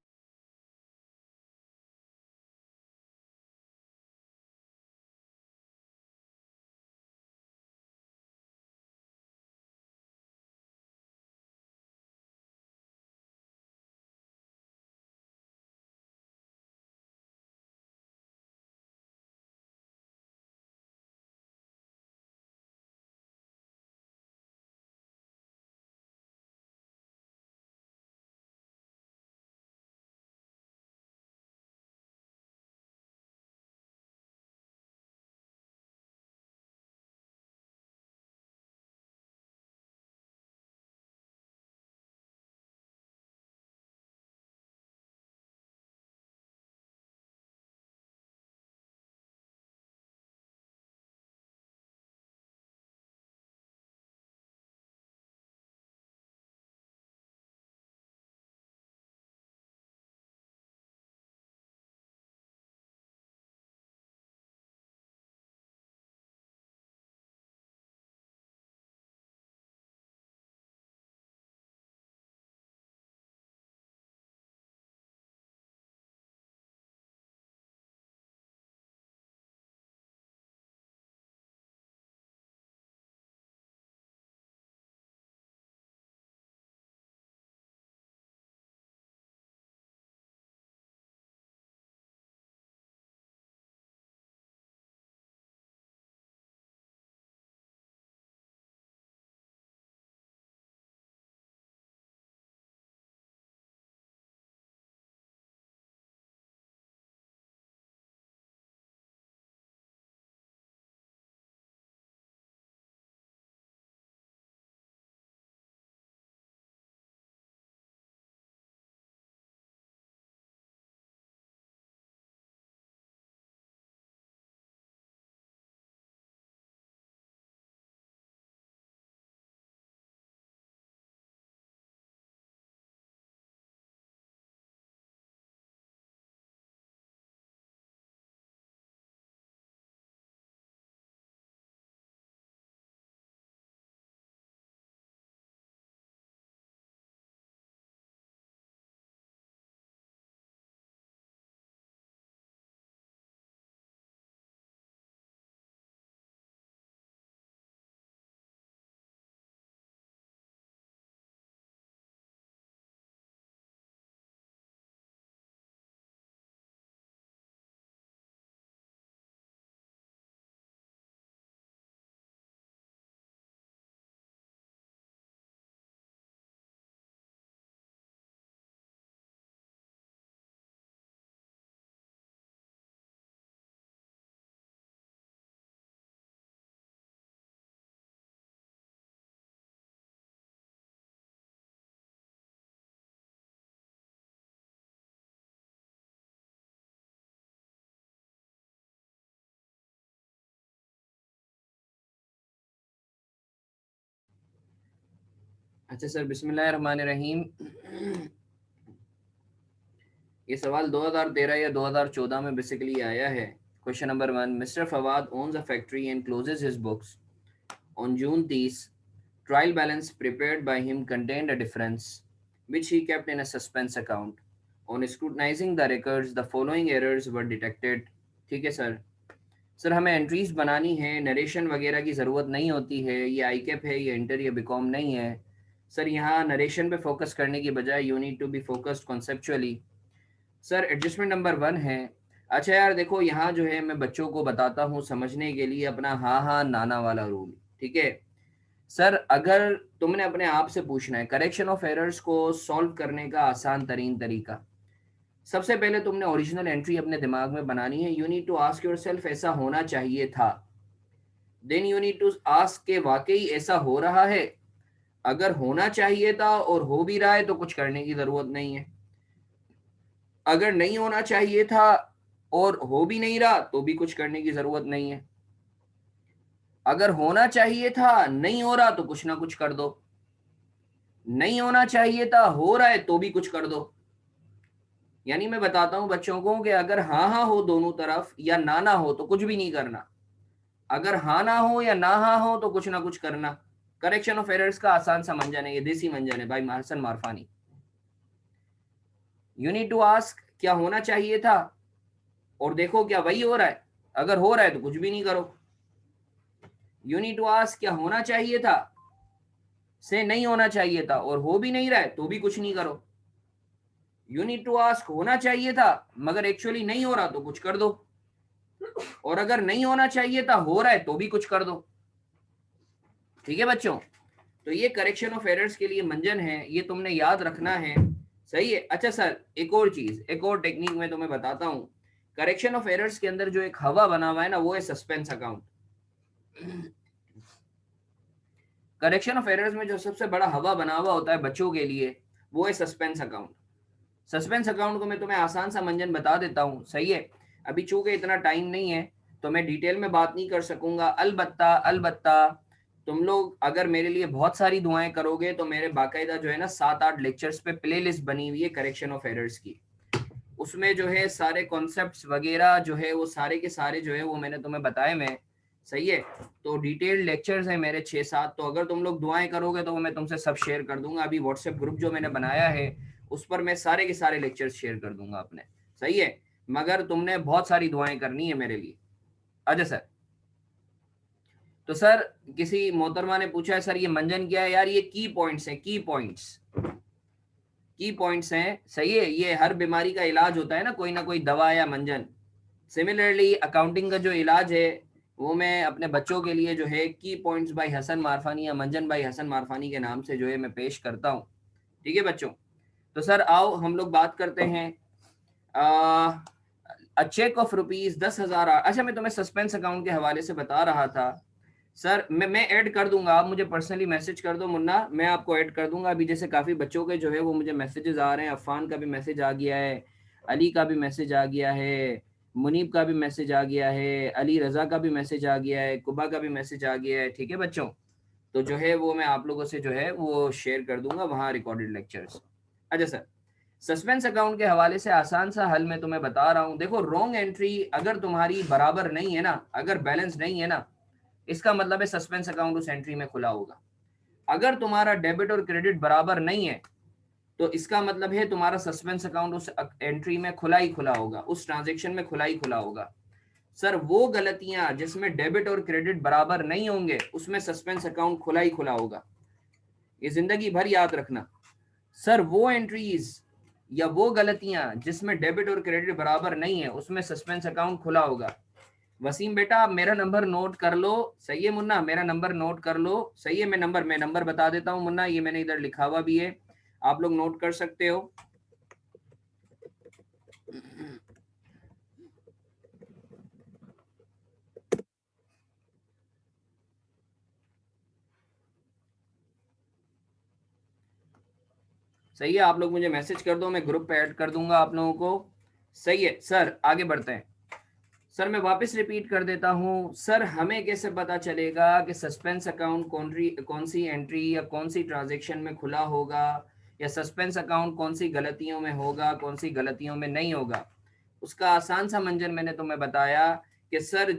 अच्छा सर, बिस्मिल्लाहिर्रहमानिर्रहीम। ये सवाल 2013 या 2014 में बेसिकली आया है। Question number 1, mister Fawad owns a factory and closes his books on June 30। Trial balance prepared by him contained a difference which he kept in a suspense account. On scrutinizing the records, the following errors were detected. ठीक है sir. Sir हमें entries बनानी है, narration वगैरह की ज़रूरत नहीं होती है। ये आई कैप है, ये इंटर या बीकॉम नहीं है। सर यहाँ नरेशन पे फोकस करने की बजाय you need to be focused conceptually. Sir adjustment number 1 है। अच्छा यार देखो, यहाँ जो है मैं बच्चों को बताता हूँ समझने के लिए अपना हाँ हाँ नाना वाला रूल। ठीक है सर, अगर तुमने अपने आप से पूछना है करेक्शन ऑफ एरर्स को सॉल्व करने का आसान तरीन तरीका, सबसे पहले तुमने ओरिजिनल एंट्री अपने दिमाग में बनानी है। You need to ask yourself ऐसा होना चाहिए था। Then you need to ask के वाकई ऐसा हो रहा है। अगर होना चाहिए था और हो भी रहा है तो कुछ करने की जरूरत नहीं है। अगर नहीं होना चाहिए था और हो भी नहीं रहा तो भी कुछ करने की जरूरत नहीं है। अगर होना चाहिए था, नहीं हो रहा तो कुछ ना कुछ कर दो। नहीं होना चाहिए था, हो रहा है तो भी कुछ कर दो। यानी मैं बताता हूं बच्चों को कि अगर हाँ हाँ हो दोनों तरफ या ना ना हो तो कुछ भी नहीं करना। अगर हाँ ना हो या ना हाँ हो तो कुछ ना कुछ करना। करेक्शन ऑफ एरर्स का आसान सा मंजन है, ये देसी मंजन है भाई Hasan Marfani. You need to ask क्या होना चाहिए था और देखो क्या वही हो रहा है। अगर हो रहा है तो कुछ भी नहीं करो। यू नीड टू आस्क क्या होना चाहिए था से नहीं होना चाहिए था और हो भी नहीं रहा है तो भी कुछ नहीं करो। यू नीड टू आस्क होना चाहिए था मगर एक्चुअली नहीं हो रहा तो कुछ कर दो। और अगर नहीं होना चाहिए था, हो रहा है तो भी कुछ कर दो। ठीक है बच्चों, तो ये करेक्शन ऑफ एरर्स के लिए मंजन है, ये तुमने याद रखना है। सही है। अच्छा सर, एक और चीज, एक और टेक्निक मैं तुम्हें बताता हूँ। करेक्शन ऑफ एरर्स के अंदर जो एक हवा बना हुआ है ना, वो है suspense account. Correction of errors में जो सबसे बड़ा हवा बना हुआ होता है बच्चों के लिए, वो है सस्पेंस अकाउंट। सस्पेंस अकाउंट को मैं तुम्हें आसान सा मंजन बता देता हूँ। सही है। अभी चूंकि इतना टाइम नहीं है तो मैं डिटेल में बात नहीं कर सकूंगा। अलबत्ता अलबत्ता तुम लोग अगर मेरे लिए बहुत सारी दुआएं करोगे तो मेरे बाकायदा जो है ना 7-8 लेक्चर्स पे प्लेलिस्ट बनी हुई है करेक्शन ऑफ एरर्स की। उसमें जो है सारे कॉन्सेप्ट्स वगैरह जो है वो सारे के सारे जो है वो मैंने तुम्हें बताए मैं। सही है। तो डिटेल्ड लेक्चर्स हैं मेरे 6-7, तो अगर तुम लोग दुआएं करोगे तो मैं तुमसे सब शेयर कर दूंगा। अभी व्हाट्सएप ग्रुप जो मैंने बनाया है उस पर मैं सारे के सारे लेक्चर्स शेयर कर दूंगा अपने। सही है। मगर तुमने बहुत सारी दुआएं करनी है मेरे लिए। अच्छा सर, तो सर किसी मोहतरमा ने पूछा है सर ये मंजन क्या है। यार ये की पॉइंट्स हैं, की पॉइंट्स, की पॉइंट्स हैं। सही है। ये हर बीमारी का इलाज होता है ना कोई दवा या मंजन। सिमिलरली अकाउंटिंग का जो इलाज है वो मैं अपने बच्चों के लिए जो है की पॉइंट्स बाई हसन मारफानी या मंजन बाई हसन मारफानी के नाम से जो है मैं पेश करता हूँ। ठीक है बच्चों, तो सर आओ हम लोग बात करते हैं। Cheque of rupees 10,000। अच्छा मैं तुम्हें सस्पेंस अकाउंट के हवाले से बता रहा था। सर मैं ऐड कर दूंगा, आप मुझे पर्सनली मैसेज कर दो मुन्ना, मैं आपको ऐड कर दूंगा। अभी जैसे काफ़ी बच्चों के जो है वो मुझे मैसेजेस आ रहे हैं। अफान का भी मैसेज आ गया है, अली का भी मैसेज आ गया है, मुनीब का भी मैसेज आ गया है, अली रज़ा का भी मैसेज आ गया है, कुबा का भी मैसेज आ गया है। ठीक है बच्चों, तो जो है वो मैं आप लोगों से जो है वो शेयर कर दूंगा वहाँ रिकॉर्डेड लेक्चर्स। अच्छा सर, सस्पेंस अकाउंट के हवाले से आसान सा हल मैं तुम्हें बता रहा हूँ। देखो रॉन्ग एंट्री अगर तुम्हारी बराबर नहीं है ना, अगर बैलेंस नहीं है ना, इसका मतलब है सस्पेंस अकाउंट उस एंट्री में खुला होगा। अगर तुम्हारा डेबिट और क्रेडिट बराबर नहीं है तो इसका मतलब है तुम्हारा सस्पेंस अकाउंट उस एंट्री में खुला ही खुला होगा, उस ट्रांजेक्शन में खुला ही खुला होगा। सर वो गलतियां जिसमें डेबिट और क्रेडिट बराबर नहीं होंगे उसमें सस्पेंस अकाउंट खुला ही खुला होगा। ये जिंदगी भर याद रखना। सर वो एंट्रीज या वो गलतियां जिसमें डेबिट और क्रेडिट बराबर नहीं है उसमें सस्पेंस अकाउंट खुला होगा। वसीम बेटा आप मेरा नंबर नोट कर लो। सही है मुन्ना, मेरा नंबर नोट कर लो। सही है, मैं नंबर बता देता हूँ मुन्ना, ये मैंने इधर लिखा हुआ भी है, आप लोग नोट कर सकते हो। सही है, आप लोग मुझे मैसेज कर दो, मैं ग्रुप पे ऐड कर दूंगा आप लोगों को। सही है सर, आगे बढ़ते हैं। सर मैं वापस रिपीट कर देता हूं, सर हमें कैसे पता चलेगा कि सस्पेंस अकाउंट कौन सी एंट्री या कौन सी ट्रांजैक्शन में खुला होगा, या सस्पेंस अकाउंट कौन सी गलतियों में होगा, कौन सी गलतियों में नहीं होगा? उसका आसान सा मंजर मैंने तुम्हें बताया कि सर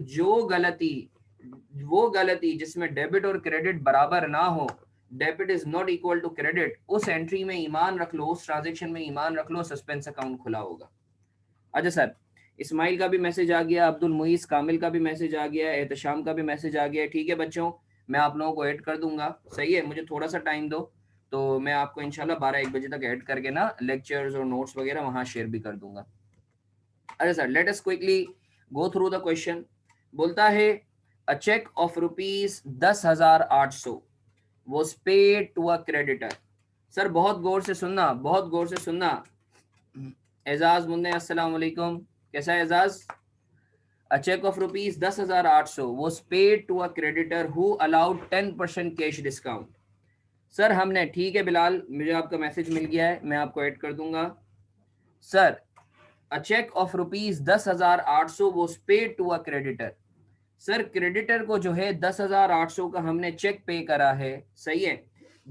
वो गलती जिसमें डेबिट और क्रेडिट बराबर ना हो, debit is not equal to credit, उस एंट्री में ईमान रख लो, उस ट्रांजेक्शन में ईमान रख लो, सस्पेंस अकाउंट खुला होगा। अच्छा सर, इस्माइल का भी मैसेज आ गया, अब्दुल मुईस कामिल का भी मैसेज आ गया, एहतशाम का भी मैसेज आ गया। ठीक है बच्चों, मैं आप लोगों को ऐड कर दूंगा, सही है, मुझे थोड़ा सा टाइम दो, तो मैं आपको इंशाल्लाह 12-1 बजे तक ऐड करके ना लेक्चर्स और नोट्स वगैरह वहां शेयर भी कर दूंगा। अरे sir, let us quickly go through the question. बोलता है a cheque of ₹10,800 was paid to a creditor। Sir बहुत गौर से सुनना, बहुत गौर से सुनना। एजाज मुन्ने, अस्सलाम वालेकुम, कैसा है Ejaz? A check of ₹10,800 was paid to a creditor who allowed 10% cash discount. Sir हमने, ठीक है बिलाल, मुझे आपका मैसेज मिल गया है, मैं आपको ऐड कर दूंगा। Sir a check of ₹10,800 was paid to a creditor। Sir creditor को जो है 10,800 का हमने चेक पे करा है, सही है,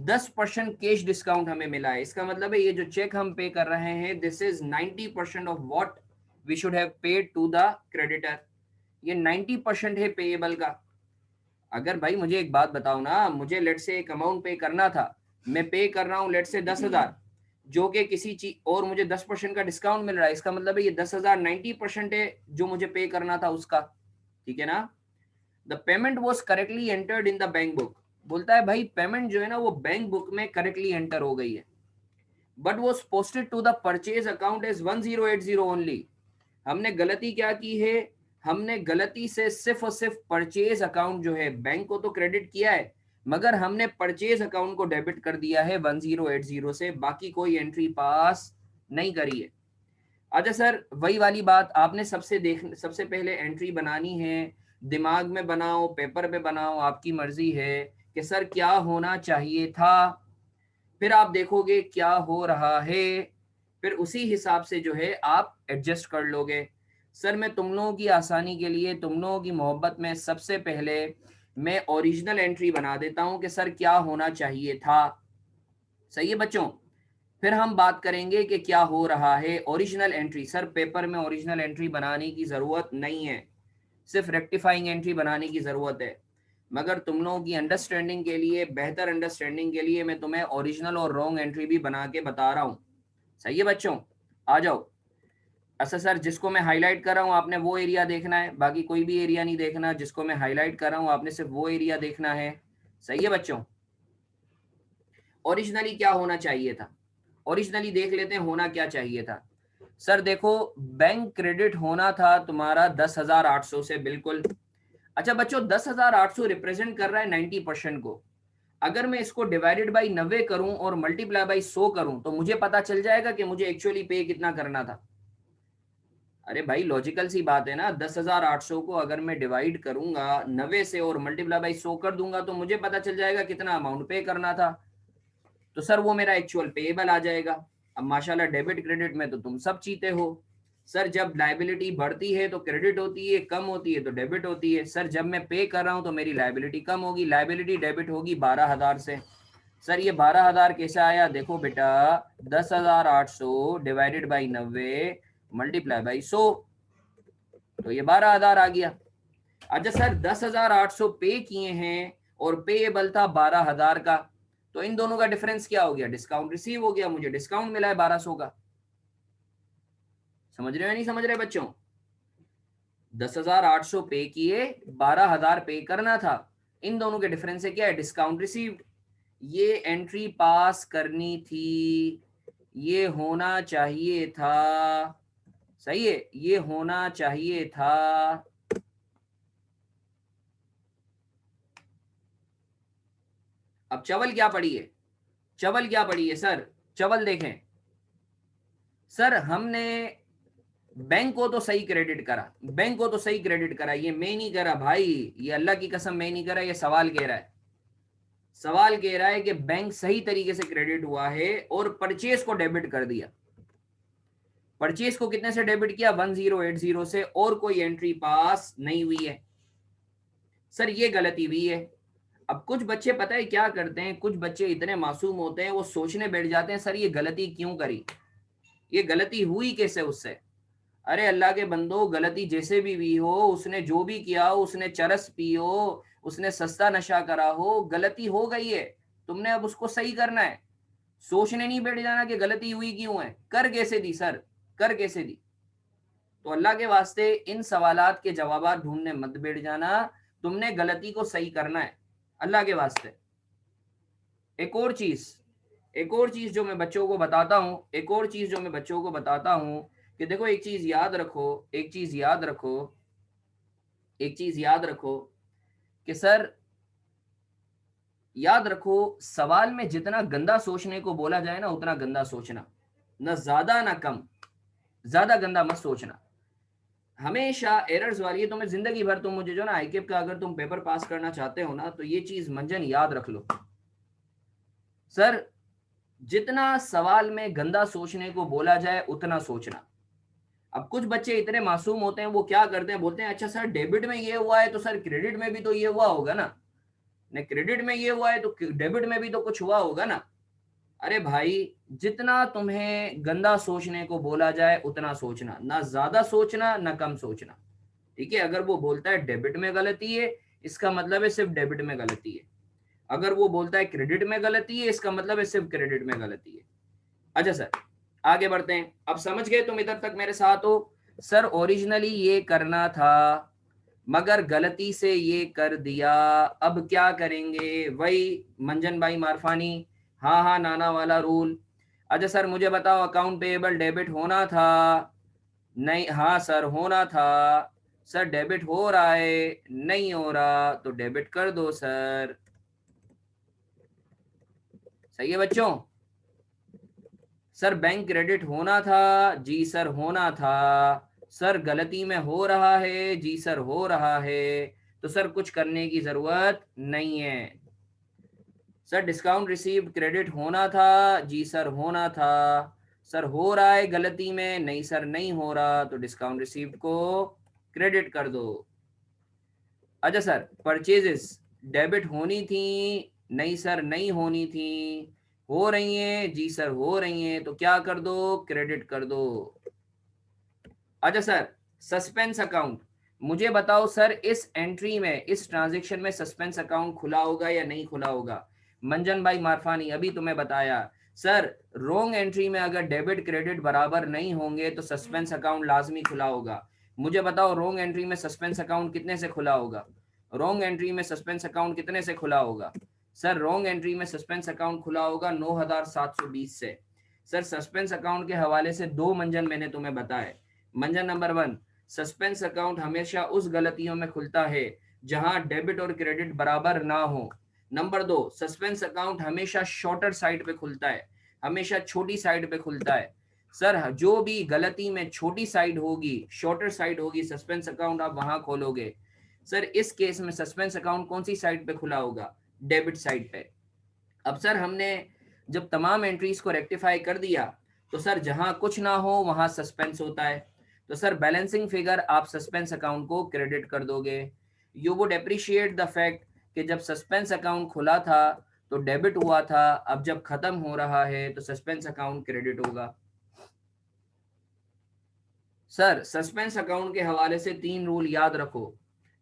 10% कैश डिस्काउंट हमें मिला है। इसका मतलब है ये जो चेक हम पे कर रहे हैं, this is 90% of what we should have paid to the creditor. ये 90% है पेएबल का। अगर भाई मुझे एक बात बताओ ना, मुझे लेट से एक अमाउंट पे करना था, मैं पे कर रहा हूँ लेट से 10,000, जो कि किसी चीज और मुझे 10% का डिस्काउंट मिल रहा है, इसका मतलब है ये 10,000 90% है जो मुझे पे करना था उसका, ठीक है ना? The payment was correctly entered in the bank book. बोलता है भाई पेमेंट जो है ना वो बैंक बुक में करेक्टली एंटर हो गई है, but was posted to the purchase account as 1080 only. हमने गलती क्या की है, हमने गलती से सिर्फ और सिर्फ परचेज अकाउंट जो है, बैंक को तो क्रेडिट किया है मगर हमने परचेज अकाउंट को डेबिट कर दिया है 1080 से, बाकी कोई एंट्री पास नहीं करी है। अच्छा सर, वही वाली बात, आपने सबसे पहले एंट्री बनानी है, दिमाग में बनाओ, पेपर पे बनाओ, आपकी मर्जी है कि सर क्या होना चाहिए था, फिर आप देखोगे क्या हो रहा है, फिर उसी हिसाब से जो है आप एडजस्ट कर लोगे। सर मैं तुम लोगों की आसानी के लिए, तुम लोगों की मोहब्बत में सबसे पहले मैं ओरिजिनल एंट्री बना देता हूं कि सर क्या होना चाहिए था, सही है बच्चों? फिर हम बात करेंगे कि क्या हो रहा है। ओरिजिनल एंट्री, सर पेपर में ओरिजिनल एंट्री बनाने की जरूरत नहीं है, सिर्फ रेक्टिफाइंग एंट्री बनाने की जरूरत है। मगर तुम लोगों की अंडरस्टैंडिंग के लिए, बेहतर अंडरस्टैंडिंग के लिए मैं तुम्हें ओरिजिनल और रॉन्ग एंट्री भी बना के बता रहा हूँ, सही है बच्चों? आ जाओ। अच्छा सर, जिसको मैं हाईलाइट कर रहा हूँ आपने वो एरिया देखना है, बाकी कोई भी एरिया नहीं देखना, जिसको मैं हाईलाइट कर रहा हूँ आपने सिर्फ वो एरिया देखना है, सही है बच्चों? ओरिजिनली क्या होना चाहिए था, ओरिजिनली देख लेते हैं होना क्या चाहिए था। सर देखो, बैंक क्रेडिट होना था तुम्हारा 10,800 से, बिल्कुल। अच्छा बच्चों, 10,800 रिप्रेजेंट कर रहा है 90% को। अगर मैं इसको डिवाइडेड बाई 90 करूं और मल्टीप्लाई बाई 100 करूं तो मुझे पता चल जाएगा कि मुझे एक्चुअली पे कितना करना था। अरे भाई लॉजिकल सी बात है ना, 10,800 को अगर मैं डिवाइड करूंगा 90 से और मल्टीप्लाई बाई 100 कर दूंगा तो मुझे पता चल जाएगा कितना अमाउंट पे करना था, तो सर वो मेरा एक्चुअल पेएबल आ जाएगा। अब माशाल्लाह डेबिट क्रेडिट में तो तुम सब चीते हो। सर जब लायबिलिटी बढ़ती है तो क्रेडिट होती है, कम होती है तो डेबिट होती है। सर जब मैं पे कर रहा हूं तो मेरी लायबिलिटी कम होगी, लायबिलिटी डेबिट होगी 12,000 से। सर ये 12,000 कैसे आया, देखो बेटा, 10,800 डिवाइडेड बाई 90 मल्टीप्लाई बाई 100, तो ये 12,000 आ गया। अच्छा सर 10,800 पे किए हैं और पेएबल था 12,000 का, तो इन दोनों का डिफरेंस क्या हो गया, डिस्काउंट रिसीव हो गया, मुझे डिस्काउंट मिला है 1,200 का। समझ रहे हो नहीं समझ रहे बच्चों? 10,800 पे किए, 12,000 पे करना था, इन दोनों के डिफरेंस से क्या है, डिस्काउंट रिसीव्ड। ये एंट्री पास करनी थी, ये होना चाहिए था, सही है, ये होना चाहिए था। अब चवल क्या पड़ी है, चवल क्या पड़ी है सर, चवल देखें। सर हमने बैंक को तो सही क्रेडिट करा, बैंक को तो सही क्रेडिट करा, ये मैं नहीं करा भाई, ये अल्लाह की कसम मैं नहीं करा, ये सवाल कह रहा है, सवाल कह रहा है कि बैंक सही तरीके से क्रेडिट हुआ है और परचेज को डेबिट कर दिया। परचेज को कितने से डेबिट किया? 1080 से, और कोई एंट्री पास नहीं हुई है। सर ये गलती हुई है। अब कुछ बच्चे पता है क्या करते हैं, कुछ बच्चे इतने मासूम होते हैं, वो सोचने बैठ जाते हैं सर ये गलती क्यों करी, ये गलती हुई कैसे उससे। अरे अल्लाह के बंदो, गलती जैसे भी हुई हो, उसने जो भी किया हो, उसने चरस पी हो, उसने सस्ता नशा करा हो, गलती हो गई है, तुमने अब उसको सही करना है। सोचने नहीं बैठ जाना कि गलती हुई क्यों है, कर कैसे दी सर, कर कैसे दी। तो अल्लाह के वास्ते इन सवालात के जवाब ढूंढने मत बैठ जाना, तुमने गलती को सही करना है अल्लाह के वास्ते। एक और चीज, एक और चीज जो मैं बच्चों को बताता हूँ, एक और चीज जो मैं बच्चों को बताता हूँ कि देखो एक चीज याद रखो, एक चीज याद रखो, एक चीज याद रखो कि सर याद रखो, सवाल में जितना गंदा सोचने को बोला जाए ना उतना गंदा सोचना, ना ज्यादा ना कम, ज्यादा गंदा मत सोचना। हमेशा एरर्स वाली है, तुम्हें जिंदगी भर, तुम मुझे जो ना आईकेप का अगर तुम पेपर पास करना चाहते हो ना, तो ये चीज मंजन याद रख लो सर, जितना सवाल में गंदा सोचने को बोला जाए उतना सोचना। अब कुछ बच्चे इतने मासूम होते हैं, वो क्या करते हैं, बोलते हैं अच्छा सर डेबिट में ये हुआ है तो सर क्रेडिट में भी तो ये हुआ होगा ना, नहीं क्रेडिट में ये हुआ है तो डेबिट में भी तो कुछ हुआ होगा ना। अरे भाई, जितना तुम्हें गंदा सोचने को बोला जाए उतना सोचना, ना ज्यादा सोचना ना कम सोचना। ठीक है, अगर वो बोलता है डेबिट में गलती है, इसका मतलब है सिर्फ डेबिट में गलती है। अगर वो बोलता है क्रेडिट में गलती है, इसका मतलब है सिर्फ क्रेडिट में गलती है। अच्छा सर, आगे बढ़ते हैं। अब समझ गए तुम इधर तक मेरे साथ हो? सर ओरिजिनली ये करना था मगर गलती से ये कर दिया, अब क्या करेंगे? वही मंजन भाई मारफानी, हाँ हाँ नाना वाला रूल। अच्छा सर मुझे बताओ, अकाउंट पेएबल डेबिट होना था? नहीं, हाँ सर होना था। सर डेबिट हो रहा है, नहीं हो रहा तो डेबिट कर दो सर। सही है बच्चों? सर बैंक क्रेडिट होना था? जी सर होना था। सर गलती में हो रहा है? जी सर हो रहा है। तो सर कुछ करने की जरूरत नहीं है। सर डिस्काउंट रिसीव्ड क्रेडिट होना था? जी सर होना था। सर हो रहा है गलती में? नहीं सर नहीं हो रहा, तो डिस्काउंट रिसीव्ड को क्रेडिट कर दो। अच्छा सर परचेजेस डेबिट होनी थी? नहीं सर नहीं होनी थी। हो रही हैं? जी सर हो रही हैं, तो क्या कर दो? क्रेडिट कर दो। अच्छा सर सस्पेंस अकाउंट, मुझे बताओ सर इस एंट्री में, इस ट्रांजैक्शन में सस्पेंस अकाउंट खुला होगा या नहीं खुला होगा? मंजन भाई मारफानी अभी तुम्हें बताया। सर रोंग एंट्री में अगर डेबिट क्रेडिट बराबर नहीं होंगे तो सस्पेंस अकाउंट लाजमी खुला होगा। मुझे बताओ रोंग एंट्री में सस्पेंस अकाउंट कितने से खुला होगा? रोंग एंट्री में सस्पेंस अकाउंट कितने से खुला होगा? सर रोंग एंट्री में सस्पेंस अकाउंट खुला होगा 9720 से। सर सस्पेंस अकाउंट के हवाले से दो मंजन मैंने तुम्हें बताए। मंजन नंबर 1, सस्पेंस अकाउंट हमेशा उस गलतियों में खुलता है जहां डेबिट और क्रेडिट बराबर ना हो। नंबर 2, सस्पेंस अकाउंट हमेशा शॉर्टर साइड पे खुलता है, हमेशा छोटी साइड पे खुलता है। सर जो भी गलती में छोटी साइड होगी, शॉर्टर साइड होगी, सस्पेंस अकाउंट आप वहां खोलोगे। सर इस केस में सस्पेंस अकाउंट कौन सी साइड पे खुला होगा? डेबिट साइड पे। अब सर हमने जब तमाम एंट्रीज को रेक्टिफाई कर दिया, तो सर जहां कुछ ना हो वहां सस्पेंस होता है, तो सर बैलेंसिंग फिगर आप सस्पेंस अकाउंट को क्रेडिट कर दोगे। You would appreciate the fact कि जब सस्पेंस अकाउंट खुला था तो डेबिट हुआ था, अब जब खत्म हो रहा है तो सस्पेंस अकाउंट क्रेडिट होगा। सर सस्पेंस अकाउंट के हवाले से 3 रूल याद रखो।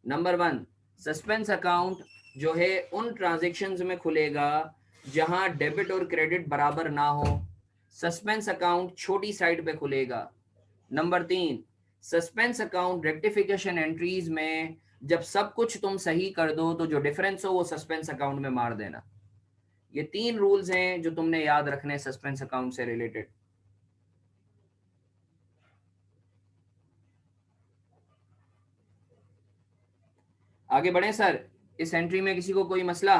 नंबर 1, सस्पेंस अकाउंट जो है उन ट्रांजेक्शन्स में खुलेगा जहां डेबिट और क्रेडिट बराबर ना हो। सस्पेंस अकाउंट छोटी साइड पे खुलेगा। Number 3, suspense account rectification entries में जब सब कुछ तुम सही कर दो तो जो डिफरेंस हो वो सस्पेंस अकाउंट में मार देना। ये 3 रूल्स हैं जो तुमने याद रखने सस्पेंस अकाउंट से रिलेटेड। आगे बढ़े सर, इस एंट्री में किसी को कोई मसला?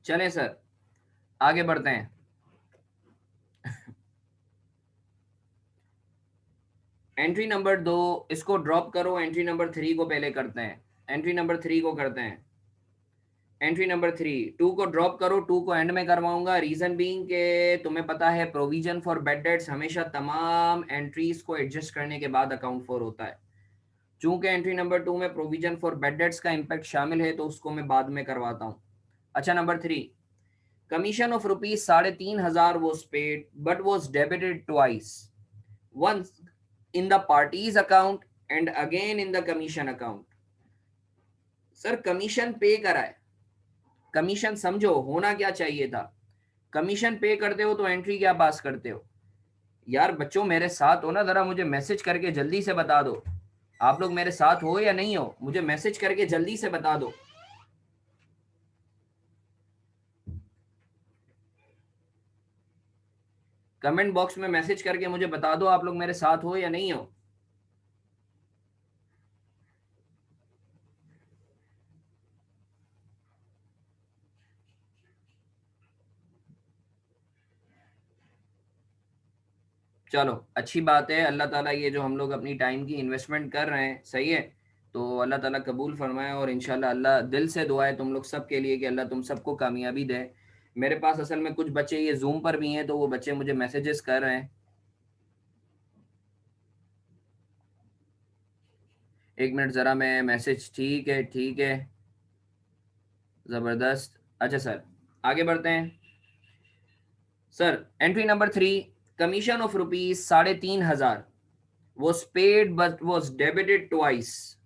चलें सर, आगे बढ़ते हैं। एंट्री नंबर 2 इसको ड्रॉप करो, एंट्री नंबर 3 को पहले करते हैं। एंट्री नंबर 3 को करते हैं। एंट्री नंबर 3, 2 को ड्रॉप करो, 2 को एंड में करवाऊंगा। रीजन बीइंग के तुम्हें पता है प्रोविजन फॉर बैड डेट्स हमेशा तमाम एंट्रीज को एडजस्ट करने के बाद अकाउंट फॉर होता है। चूंकि एंट्री नंबर 2 में प्रोविजन फॉर बैड डेट्स का इम्पैक्ट शामिल है तो उसको मैं बाद में करवाता हूँ। अच्छा, number 3, commission of ₹3,500 was paid but was debited twice, once in the party's account and again in the commission account। Sir commission पे करा है, कमीशन समझो होना क्या चाहिए था। कमीशन पे करते हो तो एंट्री क्या पास करते हो? यार बच्चों मेरे साथ हो ना, जरा मुझे मैसेज करके जल्दी से बता दो। आप लोग मेरे साथ हो या नहीं हो, मुझे मैसेज करके जल्दी से बता दो। कमेंट बॉक्स में मैसेज करके मुझे बता दो आप लोग मेरे साथ हो या नहीं हो। चलो अच्छी बात है, अल्लाह ताला ये जो हम लोग अपनी टाइम की इन्वेस्टमेंट कर रहे हैं सही है, तो अल्लाह ताला कबूल फरमाए। और इंशाल्लाह अल्लाह, दिल से दुआ है तुम लोग सब के लिए कि अल्लाह तुम सबको कामयाबी दे। मेरे पास असल में कुछ बच्चे ये जूम पर भी हैं, तो वो बच्चे मुझे मैसेजेस कर रहे हैं। एक मिनट ज़रा, मैं मैसेज, ठीक है ठीक है, ज़बरदस्त। अच्छा सर, आगे बढ़ते हैं। Sir entry number 3, commission of ₹3,500 was paid but was debited twice,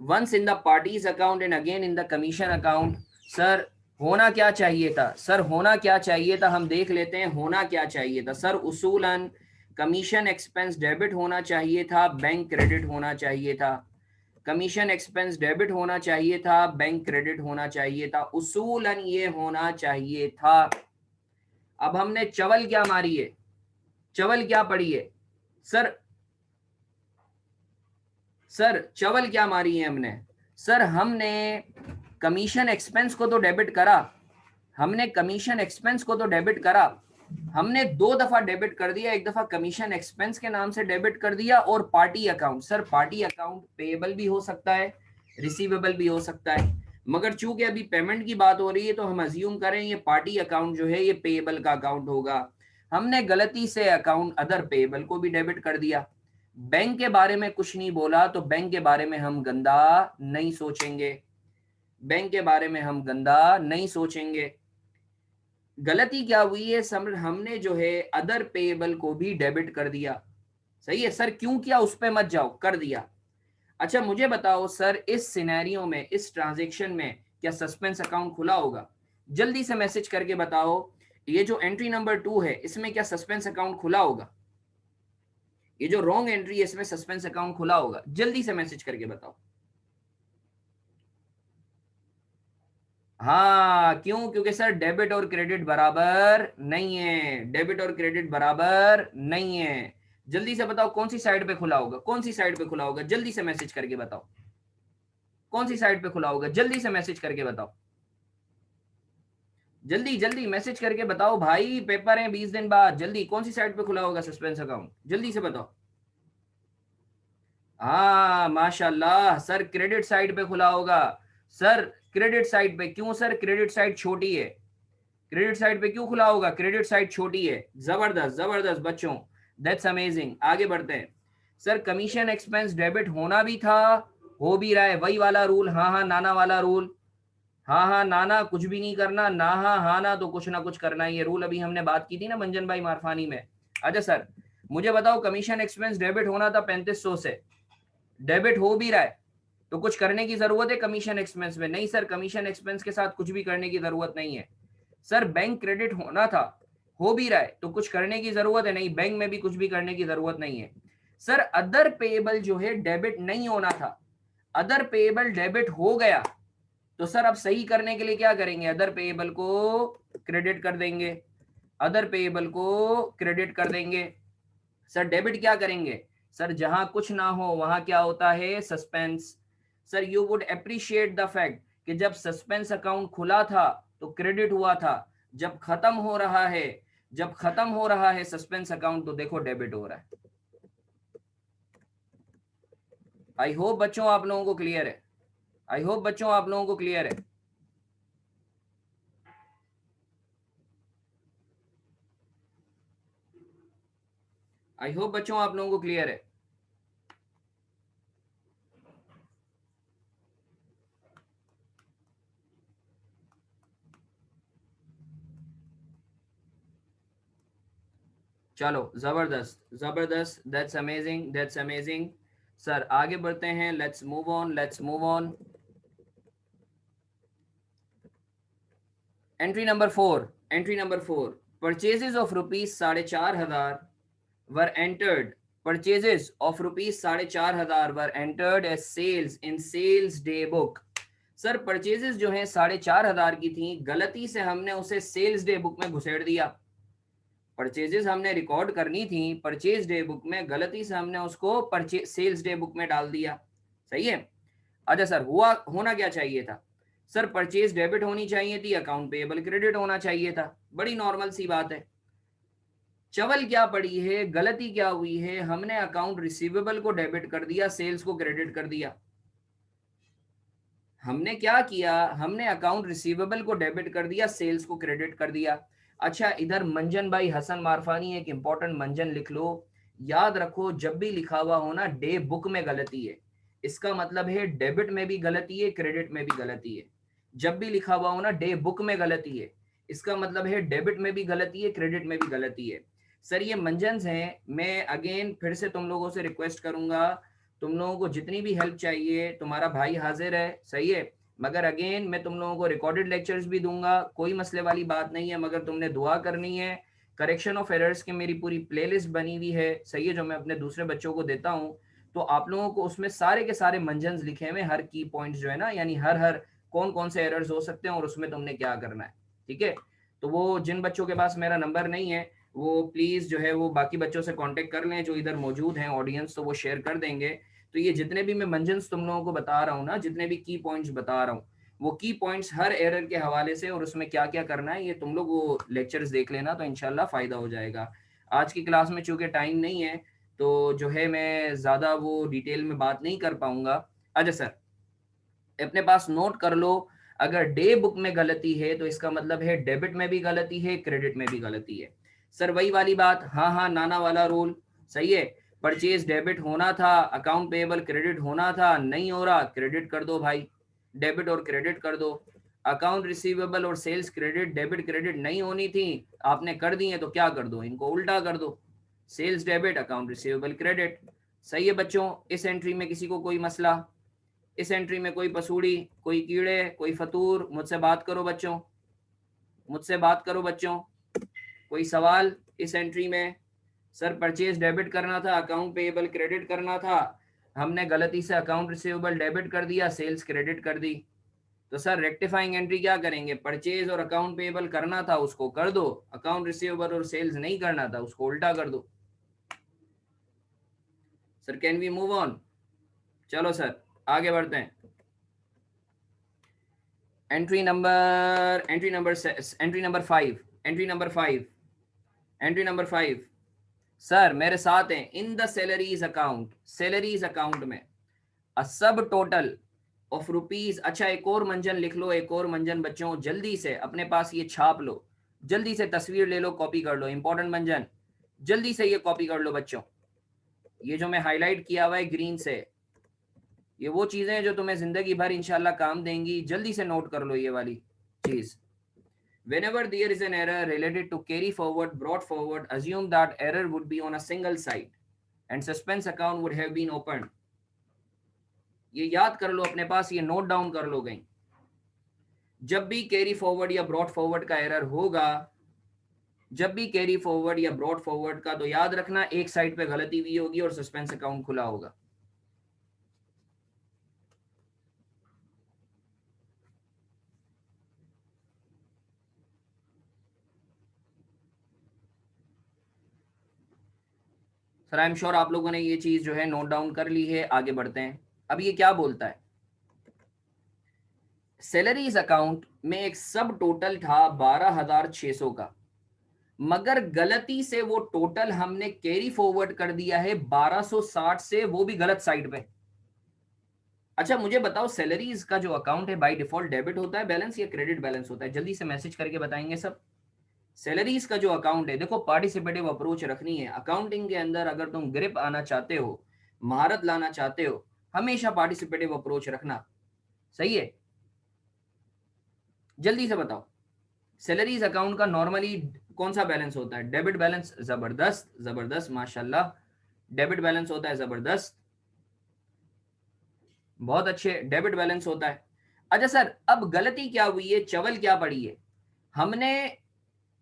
once in the party's account and again in the commission account। Sir होना क्या चाहिए था? सर होना क्या चाहिए था, हम देख लेते हैं होना क्या चाहिए था। सर उसूलन कमीशन एक्सपेंस डेबिट होना चाहिए था, बैंक क्रेडिट होना चाहिए था। कमीशन एक्सपेंस डेबिट होना चाहिए था, बैंक क्रेडिट होना चाहिए था, उसूलन ये होना चाहिए था। अब हमने चवल क्या मारी है, चवल क्या पड़ी है? सर सर चवल क्या मारी है हमने? सर हमने कमीशन एक्सपेंस को तो डेबिट करा, हमने कमीशन एक्सपेंस को तो डेबिट करा, हमने 2 दफा डेबिट कर दिया। एक दफा कमीशन एक्सपेंस के नाम से डेबिट कर दिया और party account. Sir party account payable भी हो सकता है, रिसीवेबल भी हो सकता है, मगर चूंकि अभी पेमेंट की बात हो रही है तो हम अज्यूम करें ये पार्टी अकाउंट जो है ये पेएबल का अकाउंट होगा। हमने गलती से अकाउंट अदर पेएबल को भी डेबिट कर दिया। बैंक के बारे में कुछ नहीं बोला तो बैंक के बारे में हम गंदा नहीं सोचेंगे, बैंक के बारे में हम गंदा नहीं सोचेंगे। गलती क्या हुई है, हमने जो है अदर पेएबल को भी डेबिट कर दिया। सही है सर, क्यों किया उस पे मत जाओ, कर दिया। अच्छा मुझे बताओ सर, इस सिनेरियो में, इस ट्रांजेक्शन में क्या सस्पेंस अकाउंट खुला होगा? जल्दी से मैसेज करके बताओ, ये जो एंट्री नंबर 2 है इसमें क्या सस्पेंस अकाउंट खुला होगा? ये जो रॉन्ग एंट्री है इसमें सस्पेंस अकाउंट खुला होगा? जल्दी से मैसेज करके बताओ। हाँ क्यों? क्योंकि सर डेबिट और क्रेडिट बराबर नहीं है, डेबिट और क्रेडिट बराबर नहीं है। जल्दी से बताओ कौन सी साइड पे खुला होगा, कौन सी साइड पे खुला होगा? जल्दी से मैसेज करके बताओ कौन सी साइड पे खुला होगा, जल्दी से मैसेज करके बताओ। जल्दी जल्दी मैसेज करके बताओ भाई, पेपर है 20 दिन बाद, जल्दी कौन सी साइड पे खुला होगा सस्पेंस अकाउंट, जल्दी से बताओ। हाँ माशाल्लाह सर, क्रेडिट साइड पे खुला होगा। सर क्रेडिट साइड पे क्यों? सर क्रेडिट साइड छोटी है, क्रेडिट साइड पे क्यों खुला होगा? क्रेडिट साइड छोटी है। जबरदस्त जबरदस्त बच्चों, दैट्स अमेजिंग। आगे बढ़ते हैं। सर कमीशन एक्सपेंस डेबिट होना भी था, हो भी रहा है, वही वाला रूल, हाँ हाँ नाना वाला रूल। हाँ हाँ नाना कुछ भी नहीं करना, ना हाँ हाँ ना तो कुछ ना कुछ करना, ये रूल अभी हमने बात की थी ना मंजन भाई मारफानी में। अच्छा सर मुझे बताओ, कमीशन एक्सपेंस डेबिट होना था 3500 से, डेबिट हो भी रहा है, तो कुछ करने की जरूरत है कमीशन एक्सपेंस में? नहीं सर, कमीशन एक्सपेंस के साथ कुछ भी करने की जरूरत नहीं है। सर बैंक क्रेडिट होना था, हो भी रहा है, तो कुछ करने की जरूरत है? नहीं, बैंक में भी कुछ भी करने की जरूरत नहीं है। सर अदर पेएबल जो है डेबिट नहीं होना था, अदर पेएबल डेबिट हो गया, तो सर अब सही करने के लिए क्या करेंगे? अदर पेएबल को क्रेडिट कर देंगे, अदर पेएबल को क्रेडिट कर देंगे। सर डेबिट क्या करेंगे? सर जहां कुछ ना हो वहां क्या होता है? Suspense. Sir you would appreciate the fact कि जब सस्पेंस अकाउंट खुला था तो क्रेडिट हुआ था। जब खत्म हो रहा है, जब खत्म हो रहा है सस्पेंस अकाउंट, तो देखो डेबिट हो रहा है। आई होप बच्चों आप लोगों को क्लियर है। आई होप बच्चों आप लोगों को क्लियर है। आई होप बच्चों आप लोगों को क्लियर है। चलो जबरदस्त जबरदस्त, that's amazing that's amazing. Sir आगे बढ़ते हैं, let's move on let's move on. Entry number 4, entry number 4, purchases of rupees 4,500 were entered, purchases of rupees 4,500 were entered as sales in sales day book. Sir purchases जो है 4,500 की थी, गलती से हमने उसे सेल्स डे बुक में घुसेड़ दिया। परचेजेस हमने रिकॉर्ड करनी थी परचेज डे बुक में, गलती से हमने उसको परचेज सेल्स डे बुक में डाल दिया। सही है। अच्छा सर, हुआ होना क्या चाहिए था? सर परचेज डेबिट होनी चाहिए थी, अकाउंट पेएबल क्रेडिट होना चाहिए था। बड़ी नॉर्मल सी बात है। चवल क्या पड़ी है, गलती क्या हुई है, हमने अकाउंट रिसीवेबल को डेबिट कर दिया, सेल्स को क्रेडिट कर दिया। हमने क्या किया, हमने अकाउंट रिसीवेबल को डेबिट कर दिया, सेल्स को क्रेडिट कर दिया। अच्छा इधर मंजन भाई हसन मारफानी एक इंपॉर्टेंट मंजन लिख लो, याद रखो जब भी लिखा हुआ हो ना डे बुक में गलती है, इसका मतलब है डेबिट में भी गलती है, क्रेडिट में भी गलती है। जब भी लिखा हुआ हो ना डे बुक में गलती है, इसका मतलब है डेबिट में भी गलती है, क्रेडिट में भी गलती है। सर ये मंजन्स हैं, मैं अगेन फिर से तुम लोगों से रिक्वेस्ट करूंगा, तुम लोगों को जितनी भी हेल्प चाहिए तुम्हारा भाई हाजिर है। सही है। मगर अगेन मैं तुम लोगों को रिकॉर्डेड लेक्चर्स भी दूंगा, कोई मसले वाली बात नहीं है, मगर तुमने दुआ करनी है। करेक्शन ऑफ एरर्स की मेरी पूरी प्लेलिस्ट बनी हुई है, सही है, जो मैं अपने दूसरे बच्चों को देता हूँ। तो आप लोगों को उसमें सारे के सारे मंजन्स लिखे हुए, हर की पॉइंट्स जो है ना, यानी हर हर कौन कौन से एरर्स हो सकते हैं और उसमें तुमने क्या करना है। ठीक है। तो वो जिन बच्चों के पास मेरा नंबर नहीं है, वो प्लीज जो है वो बाकी बच्चों से कांटेक्ट कर लें जो इधर मौजूद हैं ऑडियंस, तो वो शेयर कर देंगे। तो ये जितने भी मैं मंजन्स तुम लोगों को बता रहा हूँ ना, जितने भी की पॉइंट्स बता रहा हूँ, वो की पॉइंट्स हर एरर के हवाले से और उसमें क्या क्या करना है, ये तुम लोग वो लेक्चर्स देख लेना, तो इंशाल्लाह फायदा हो जाएगा। आज की क्लास में चूंकि टाइम नहीं है, तो जो है मैं ज्यादा वो डिटेल में बात नहीं कर पाऊंगा। अच्छा सर, अपने पास नोट कर लो, अगर डे बुक में गलती है तो इसका मतलब है डेबिट में भी गलती है, क्रेडिट में भी गलती है। सर वही वाली बात, हाँ हाँ नाना वाला रूल। सही है। परचेज डेबिट होना था, अकाउंट पेएबल क्रेडिट होना था, नहीं हो रहा, क्रेडिट कर दो भाई, डेबिट और क्रेडिट कर दो। अकाउंट रिसीवेबल और सेल्स क्रेडिट, डेबिट क्रेडिट नहीं होनी थी, आपने कर दी है, तो क्या कर दो, इनको उल्टा कर दो, sales debit account receivable credit. सही है बच्चों, इस एंट्री में किसी को कोई मसला? इस एंट्री में कोई पसूड़ी, कोई कीड़े, कोई फतूर? मुझसे बात करो बच्चों, मुझसे बात करो बच्चों, कोई सवाल इस एंट्री में? सर परचेज डेबिट करना था, अकाउंट पेएबल क्रेडिट करना था, हमने गलती से अकाउंट रिसीवेबल डेबिट कर दिया, सेल्स क्रेडिट कर दी। तो सर रेक्टिफाइंग एंट्री क्या करेंगे, परचेज और अकाउंट पेएबल करना था उसको कर दो, अकाउंट रिसीवेबल और सेल्स नहीं करना था उसको उल्टा कर दो। Sir can we move on? चलो सर आगे बढ़ते हैं। Entry number 5, entry number 5 sir मेरे साथ हैं, in the salaries account, salaries account में अ सब टोटल ऑफ रुपीज। अच्छा एक और मंजन लिख लो, एक और मंजन बच्चों, जल्दी से अपने पास ये छाप लो, जल्दी से तस्वीर ले लो, कॉपी कर लो, इंपॉर्टेंट मंजन, जल्दी से ये कॉपी कर लो बच्चों। ये जो मैं हाईलाइट किया हुआ है ग्रीन से, ये वो चीजें हैं जो तुम्हें जिंदगी भर इंशाल्लाह काम देंगी, जल्दी से नोट कर लो ये वाली चीज। Whenever there is an error related to carry forward, brought forward, assume that error would be on a single side and suspense account would have been opened. ये याद कर लो अपने पास, ये नोट डाउन कर लो कहीं। जब भी कैरी फॉरवर्ड या ब्रॉट फॉरवर्ड का एरर होगा, जब भी कैरी फॉरवर्ड या ब्रॉट फॉरवर्ड का, तो याद रखना एक साइड पे गलती हुई होगी और सस्पेंस अकाउंट खुला होगा। सर आई एम श्योर आप लोगों ने ये चीज जो है नोट डाउन कर ली है। आगे बढ़ते हैं। अब ये क्या बोलता है, सैलरीज अकाउंट में एक सब टोटल था 12,600 का, मगर गलती से वो टोटल हमने कैरी फॉरवर्ड कर दिया है 1260 से, वो भी गलत साइड पे। अच्छा मुझे बताओ, सैलरीज का जो अकाउंट है बाय डिफॉल्ट डेबिट होता है बैलेंस या क्रेडिट बैलेंस होता है? जल्दी से मैसेज करके बताएंगे सब। सैलरीज का जो अकाउंट है, देखो पार्टिसिपेटिव अप्रोच रखनी है अकाउंटिंग के अंदर। अगर तुम ग्रिप आना चाहते हो, महारत लाना चाहते हो, हमेशा पार्टिसिपेटिव अप्रोच रखना। सही है? जल्दी से बताओ, सैलरीज अकाउंट का नॉर्मली कौन सा बैलेंस होता है? Debit balance. जबरदस्त जबरदस्त माशाल्लाह, डेबिट बैलेंस होता है, जबरदस्त, बहुत अच्छे, डेबिट बैलेंस होता है। अच्छा सर, अब गलती क्या हुई है, चवल क्या पड़ी है? हमने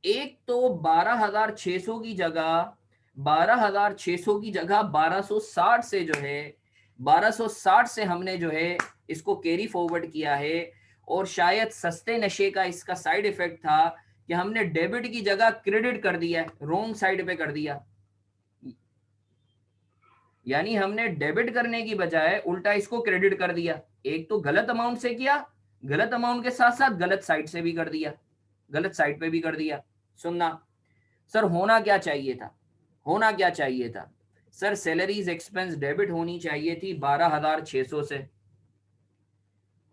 एक तो 12,600 की जगह, 12,600 की जगह 1260 से जो है, 1260 से हमने जो है इसको कैरी फॉरवर्ड किया है। और शायद सस्ते नशे का इसका साइड इफेक्ट था कि हमने डेबिट की जगह क्रेडिट कर दिया है, रोंग साइड पे कर दिया। यानी हमने डेबिट करने की बजाय उल्टा इसको क्रेडिट कर दिया। एक तो गलत अमाउंट से किया, गलत अमाउंट के साथ साथ गलत साइड से भी कर दिया, गलत साइड पे भी कर दिया। सुनना सर, होना क्या चाहिए था? होना क्या चाहिए था सर? सैलरीज एक्सपेंस डेबिट होनी चाहिए थी 12,600 से।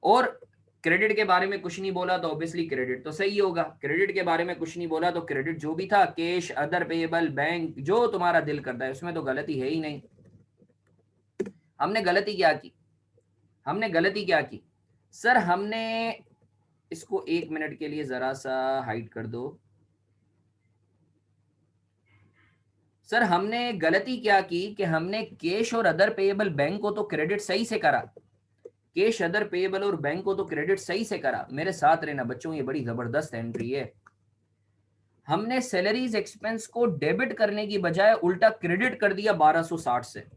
और क्रेडिट के बारे में कुछ नहीं बोला तो ऑब्वियसली क्रेडिट तो सही होगा। क्रेडिट के बारे में कुछ नहीं बोला तो क्रेडिट जो भी था, कैश, अदर पेएबल, बैंक, जो तुम्हारा दिल करता है, उसमें तो गलती है ही नहीं। हमने गलती क्या की? हमने गलती क्या की सर? हमने इसको 1 मिनट के लिए जरा सा हाइड कर दो। सर हमने गलती क्या की कि हमने कैश और अदर पेएबल बैंक को तो क्रेडिट सही से करा, कैश, अदर पेएबल और बैंक को तो क्रेडिट सही से करा। मेरे साथ रहना बच्चों, ये बड़ी जबरदस्त एंट्री है। हमने सैलरीज एक्सपेंस को डेबिट करने की बजाय उल्टा क्रेडिट कर दिया 1260 से।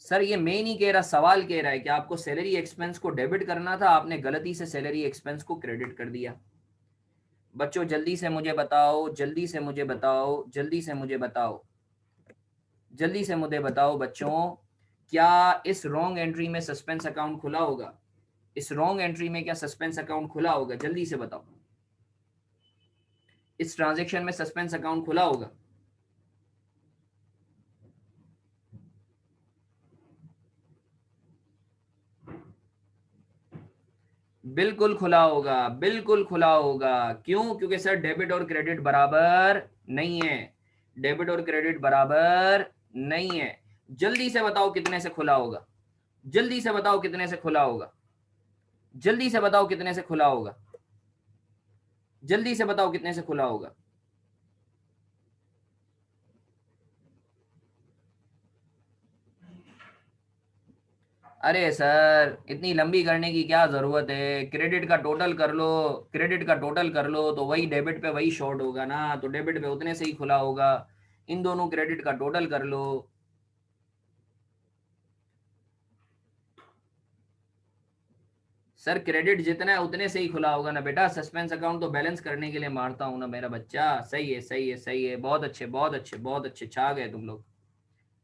सर ये मैं नहीं कह रहा, सवाल कह रहा है कि आपको सैलरी एक्सपेंस को डेबिट करना था, आपने गलती से सैलरी एक्सपेंस को क्रेडिट कर दिया। बच्चों जल्दी से मुझे बताओ, जल्दी से मुझे बताओ, जल्दी से मुझे बताओ, जल्दी से मुझे बताओ बच्चों, क्या इस रॉन्ग एंट्री में सस्पेंस अकाउंट खुला होगा? इस रॉन्ग एंट्री में क्या सस्पेंस अकाउंट खुला होगा? जल्दी से बताओ, इस ट्रांजैक्शन में सस्पेंस अकाउंट खुला होगा? बिल्कुल खुला होगा, बिल्कुल खुला होगा। क्यों? क्योंकि सर डेबिट और क्रेडिट बराबर नहीं है, डेबिट और क्रेडिट बराबर नहीं है। जल्दी से बताओ कितने से खुला होगा? जल्दी से बताओ कितने से खुला होगा? जल्दी से बताओ कितने से खुला होगा? जल्दी से बताओ कितने से खुला होगा? अरे सर, इतनी लंबी करने की क्या जरूरत है? क्रेडिट का टोटल कर लो, क्रेडिट का टोटल कर लो तो वही डेबिट पे वही शॉर्ट होगा ना, तो डेबिट पे उतने से ही खुला होगा। इन दोनों क्रेडिट का टोटल कर लो। सर क्रेडिट जितना है उतने से ही खुला होगा ना बेटा, सस्पेंस अकाउंट तो बैलेंस करने के लिए मारता हूं ना मेरा बच्चा। सही है, सही है, सही है, बहुत अच्छे, बहुत अच्छे, बहुत अच्छे, छा गए तुम लोग।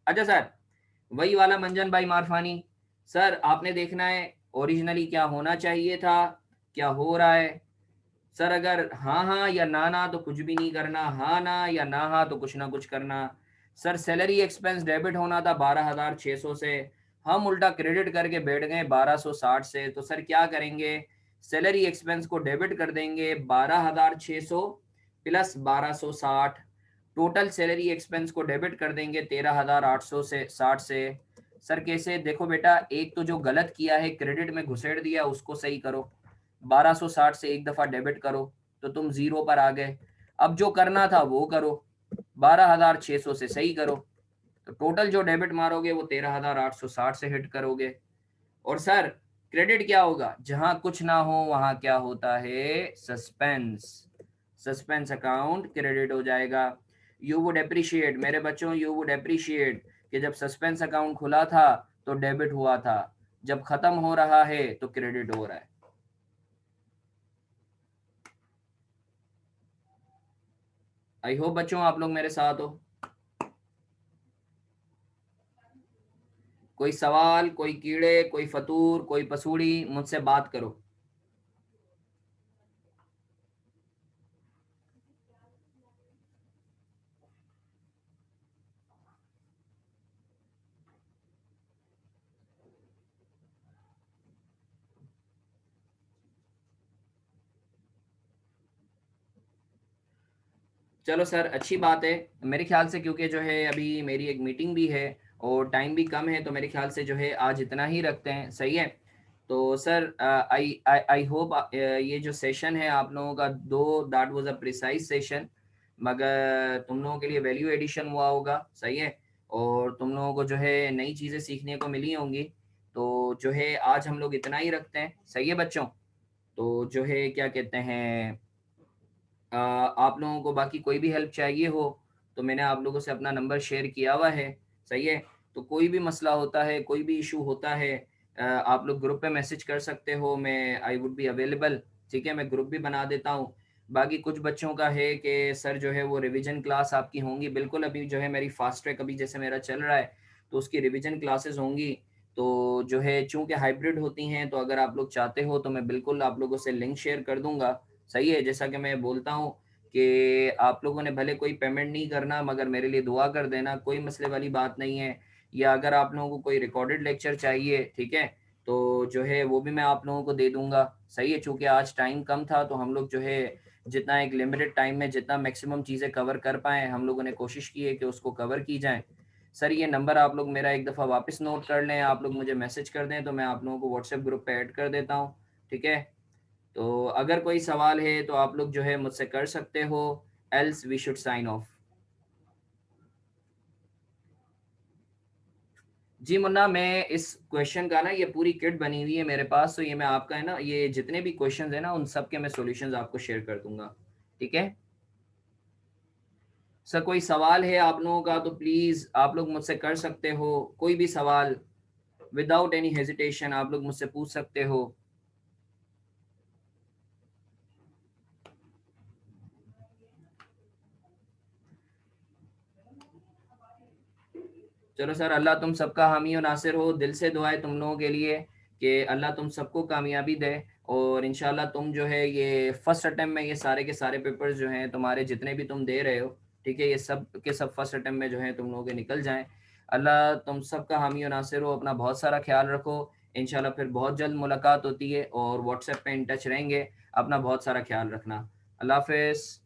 अच्छा सर, वही वाला मंजन भाई मारफानी, सर आपने देखना है ओरिजिनली क्या होना चाहिए था, क्या हो रहा है। सर अगर हाँ हाँ या ना ना तो कुछ भी नहीं करना, हाँ ना या ना हाँ तो कुछ ना कुछ करना। सर सैलरी एक्सपेंस डेबिट होना था 12,600 से, हम उल्टा क्रेडिट करके बैठ गए 1260 से। तो सर क्या करेंगे? सैलरी एक्सपेंस को डेबिट कर देंगे 12,600 प्लस 1260, टोटल सैलरी एक्सपेंस को डेबिट कर देंगे 13,800 से 60 से। सर कैसे? देखो बेटा, एक तो जो गलत किया है क्रेडिट में घुसेड़ दिया उसको सही करो, 1260 से एक दफा डेबिट करो तो तुम जीरो पर आ गए। अब जो करना था वो करो, 12,600 से सही करो, तो टोटल जो डेबिट मारोगे वो 13,860 से हिट करोगे। और सर क्रेडिट क्या होगा? जहां कुछ ना हो वहां क्या होता है? सस्पेंस। सस्पेंस अकाउंट क्रेडिट हो जाएगा। यू वुड अप्रिशिएट मेरे बच्चों, यू वुड अप्रिशिएट कि जब सस्पेंस अकाउंट खुला था तो डेबिट हुआ था, जब खत्म हो रहा है तो क्रेडिट हो रहा है। आई होप बच्चों आप लोग मेरे साथ हो। कोई सवाल, कोई कीड़े, कोई फतूर, कोई पसूड़ी, मुझसे बात करो। चलो सर, अच्छी बात है। मेरे ख्याल से क्योंकि जो है अभी मेरी एक मीटिंग भी है और टाइम भी कम है, तो मेरे ख्याल से जो है आज इतना ही रखते हैं, सही है। तो sir I I I hope ये जो सेशन है आप लोगों का, दो that was a precise session, मगर तुम लोगों के लिए वैल्यू एडिशन हुआ होगा, सही है। और तुम लोगों को जो है नई चीज़ें सीखने को मिली होंगी। तो जो है आज हम लोग इतना ही रखते हैं, सही है बच्चों। तो जो है क्या कहते हैं, आप लोगों को बाकी कोई भी हेल्प चाहिए हो तो मैंने आप लोगों से अपना नंबर शेयर किया हुआ है, सही है। तो कोई भी मसला होता है, कोई भी इशू होता है, आप लोग ग्रुप पे मैसेज कर सकते हो, मैं आई वुड बी अवेलेबल, ठीक है। मैं ग्रुप भी बना देता हूँ। बाकी कुछ बच्चों का है कि सर जो है वो रिवीजन क्लास आपकी होंगी, बिल्कुल। अभी जो है मेरी फास्ट ट्रैक अभी जैसे मेरा चल रहा है, तो उसकी रिवीजन क्लासेस होंगी। तो जो है चूंकि हाइब्रिड होती हैं, तो अगर आप लोग चाहते हो तो मैं बिल्कुल आप लोगों से लिंक शेयर कर दूंगा, सही है। जैसा कि मैं बोलता हूँ कि आप लोगों ने भले कोई पेमेंट नहीं करना, मगर मेरे लिए दुआ कर देना, कोई मसले वाली बात नहीं है। या अगर आप लोगों को कोई रिकॉर्डेड लेक्चर चाहिए, ठीक है, तो जो है वो भी मैं आप लोगों को दे दूंगा, सही है। चूंकि आज टाइम कम था, तो हम लोग जो है जितना एक लिमिटेड टाइम में जितना मैक्सिमम चीज़ें कवर कर पाए, हम लोगों ने कोशिश की है कि उसको कवर की जाए। सर ये नंबर आप लोग मेरा एक दफ़ा वापस नोट कर लें, आप लोग मुझे मैसेज कर दें तो मैं आप लोगों को व्हाट्सएप ग्रुप पे ऐड कर देता हूँ, ठीक है। तो अगर कोई सवाल है तो आप लोग जो है मुझसे कर सकते हो, else we should sign off. जी मुन्ना, मैं इस क्वेश्चन का ना, ये पूरी किट बनी हुई है मेरे पास, तो ये मैं आपका है ना, ये जितने भी क्वेश्चंस है ना, उन सब के मैं सॉल्यूशंस आपको शेयर कर दूंगा, ठीक है। सर कोई सवाल है आप लोगों का तो प्लीज़ आप लोग मुझसे कर सकते हो, कोई भी सवाल, विदाउट एनी हेजिटेशन आप लोग मुझसे पूछ सकते हो। चलो सर, अल्लाह तुम सबका हामी और नासिर हो। दिल से दुआएं तुम लोगों के लिए कि अल्लाह तुम सबको कामयाबी दे। और इंशाल्लाह तुम जो है ये फर्स्ट अटेम्प्ट में ये सारे के सारे पेपर्स जो हैं तुम्हारे जितने भी तुम दे रहे हो, ठीक है, ये सब के सब फर्स्ट अटेम्प्ट में जो है तुम लोगों के निकल जाएं। अल्लाह तुम सबका हामी और नासिर हो। अपना बहुत सारा ख्याल रखो। इंशाल्लाह फिर बहुत जल्द मुलाकात होती है और व्हाट्सएप पे इन टच रहेंगे। अपना बहुत सारा ख्याल रखना। अल्लाह हाफिज़।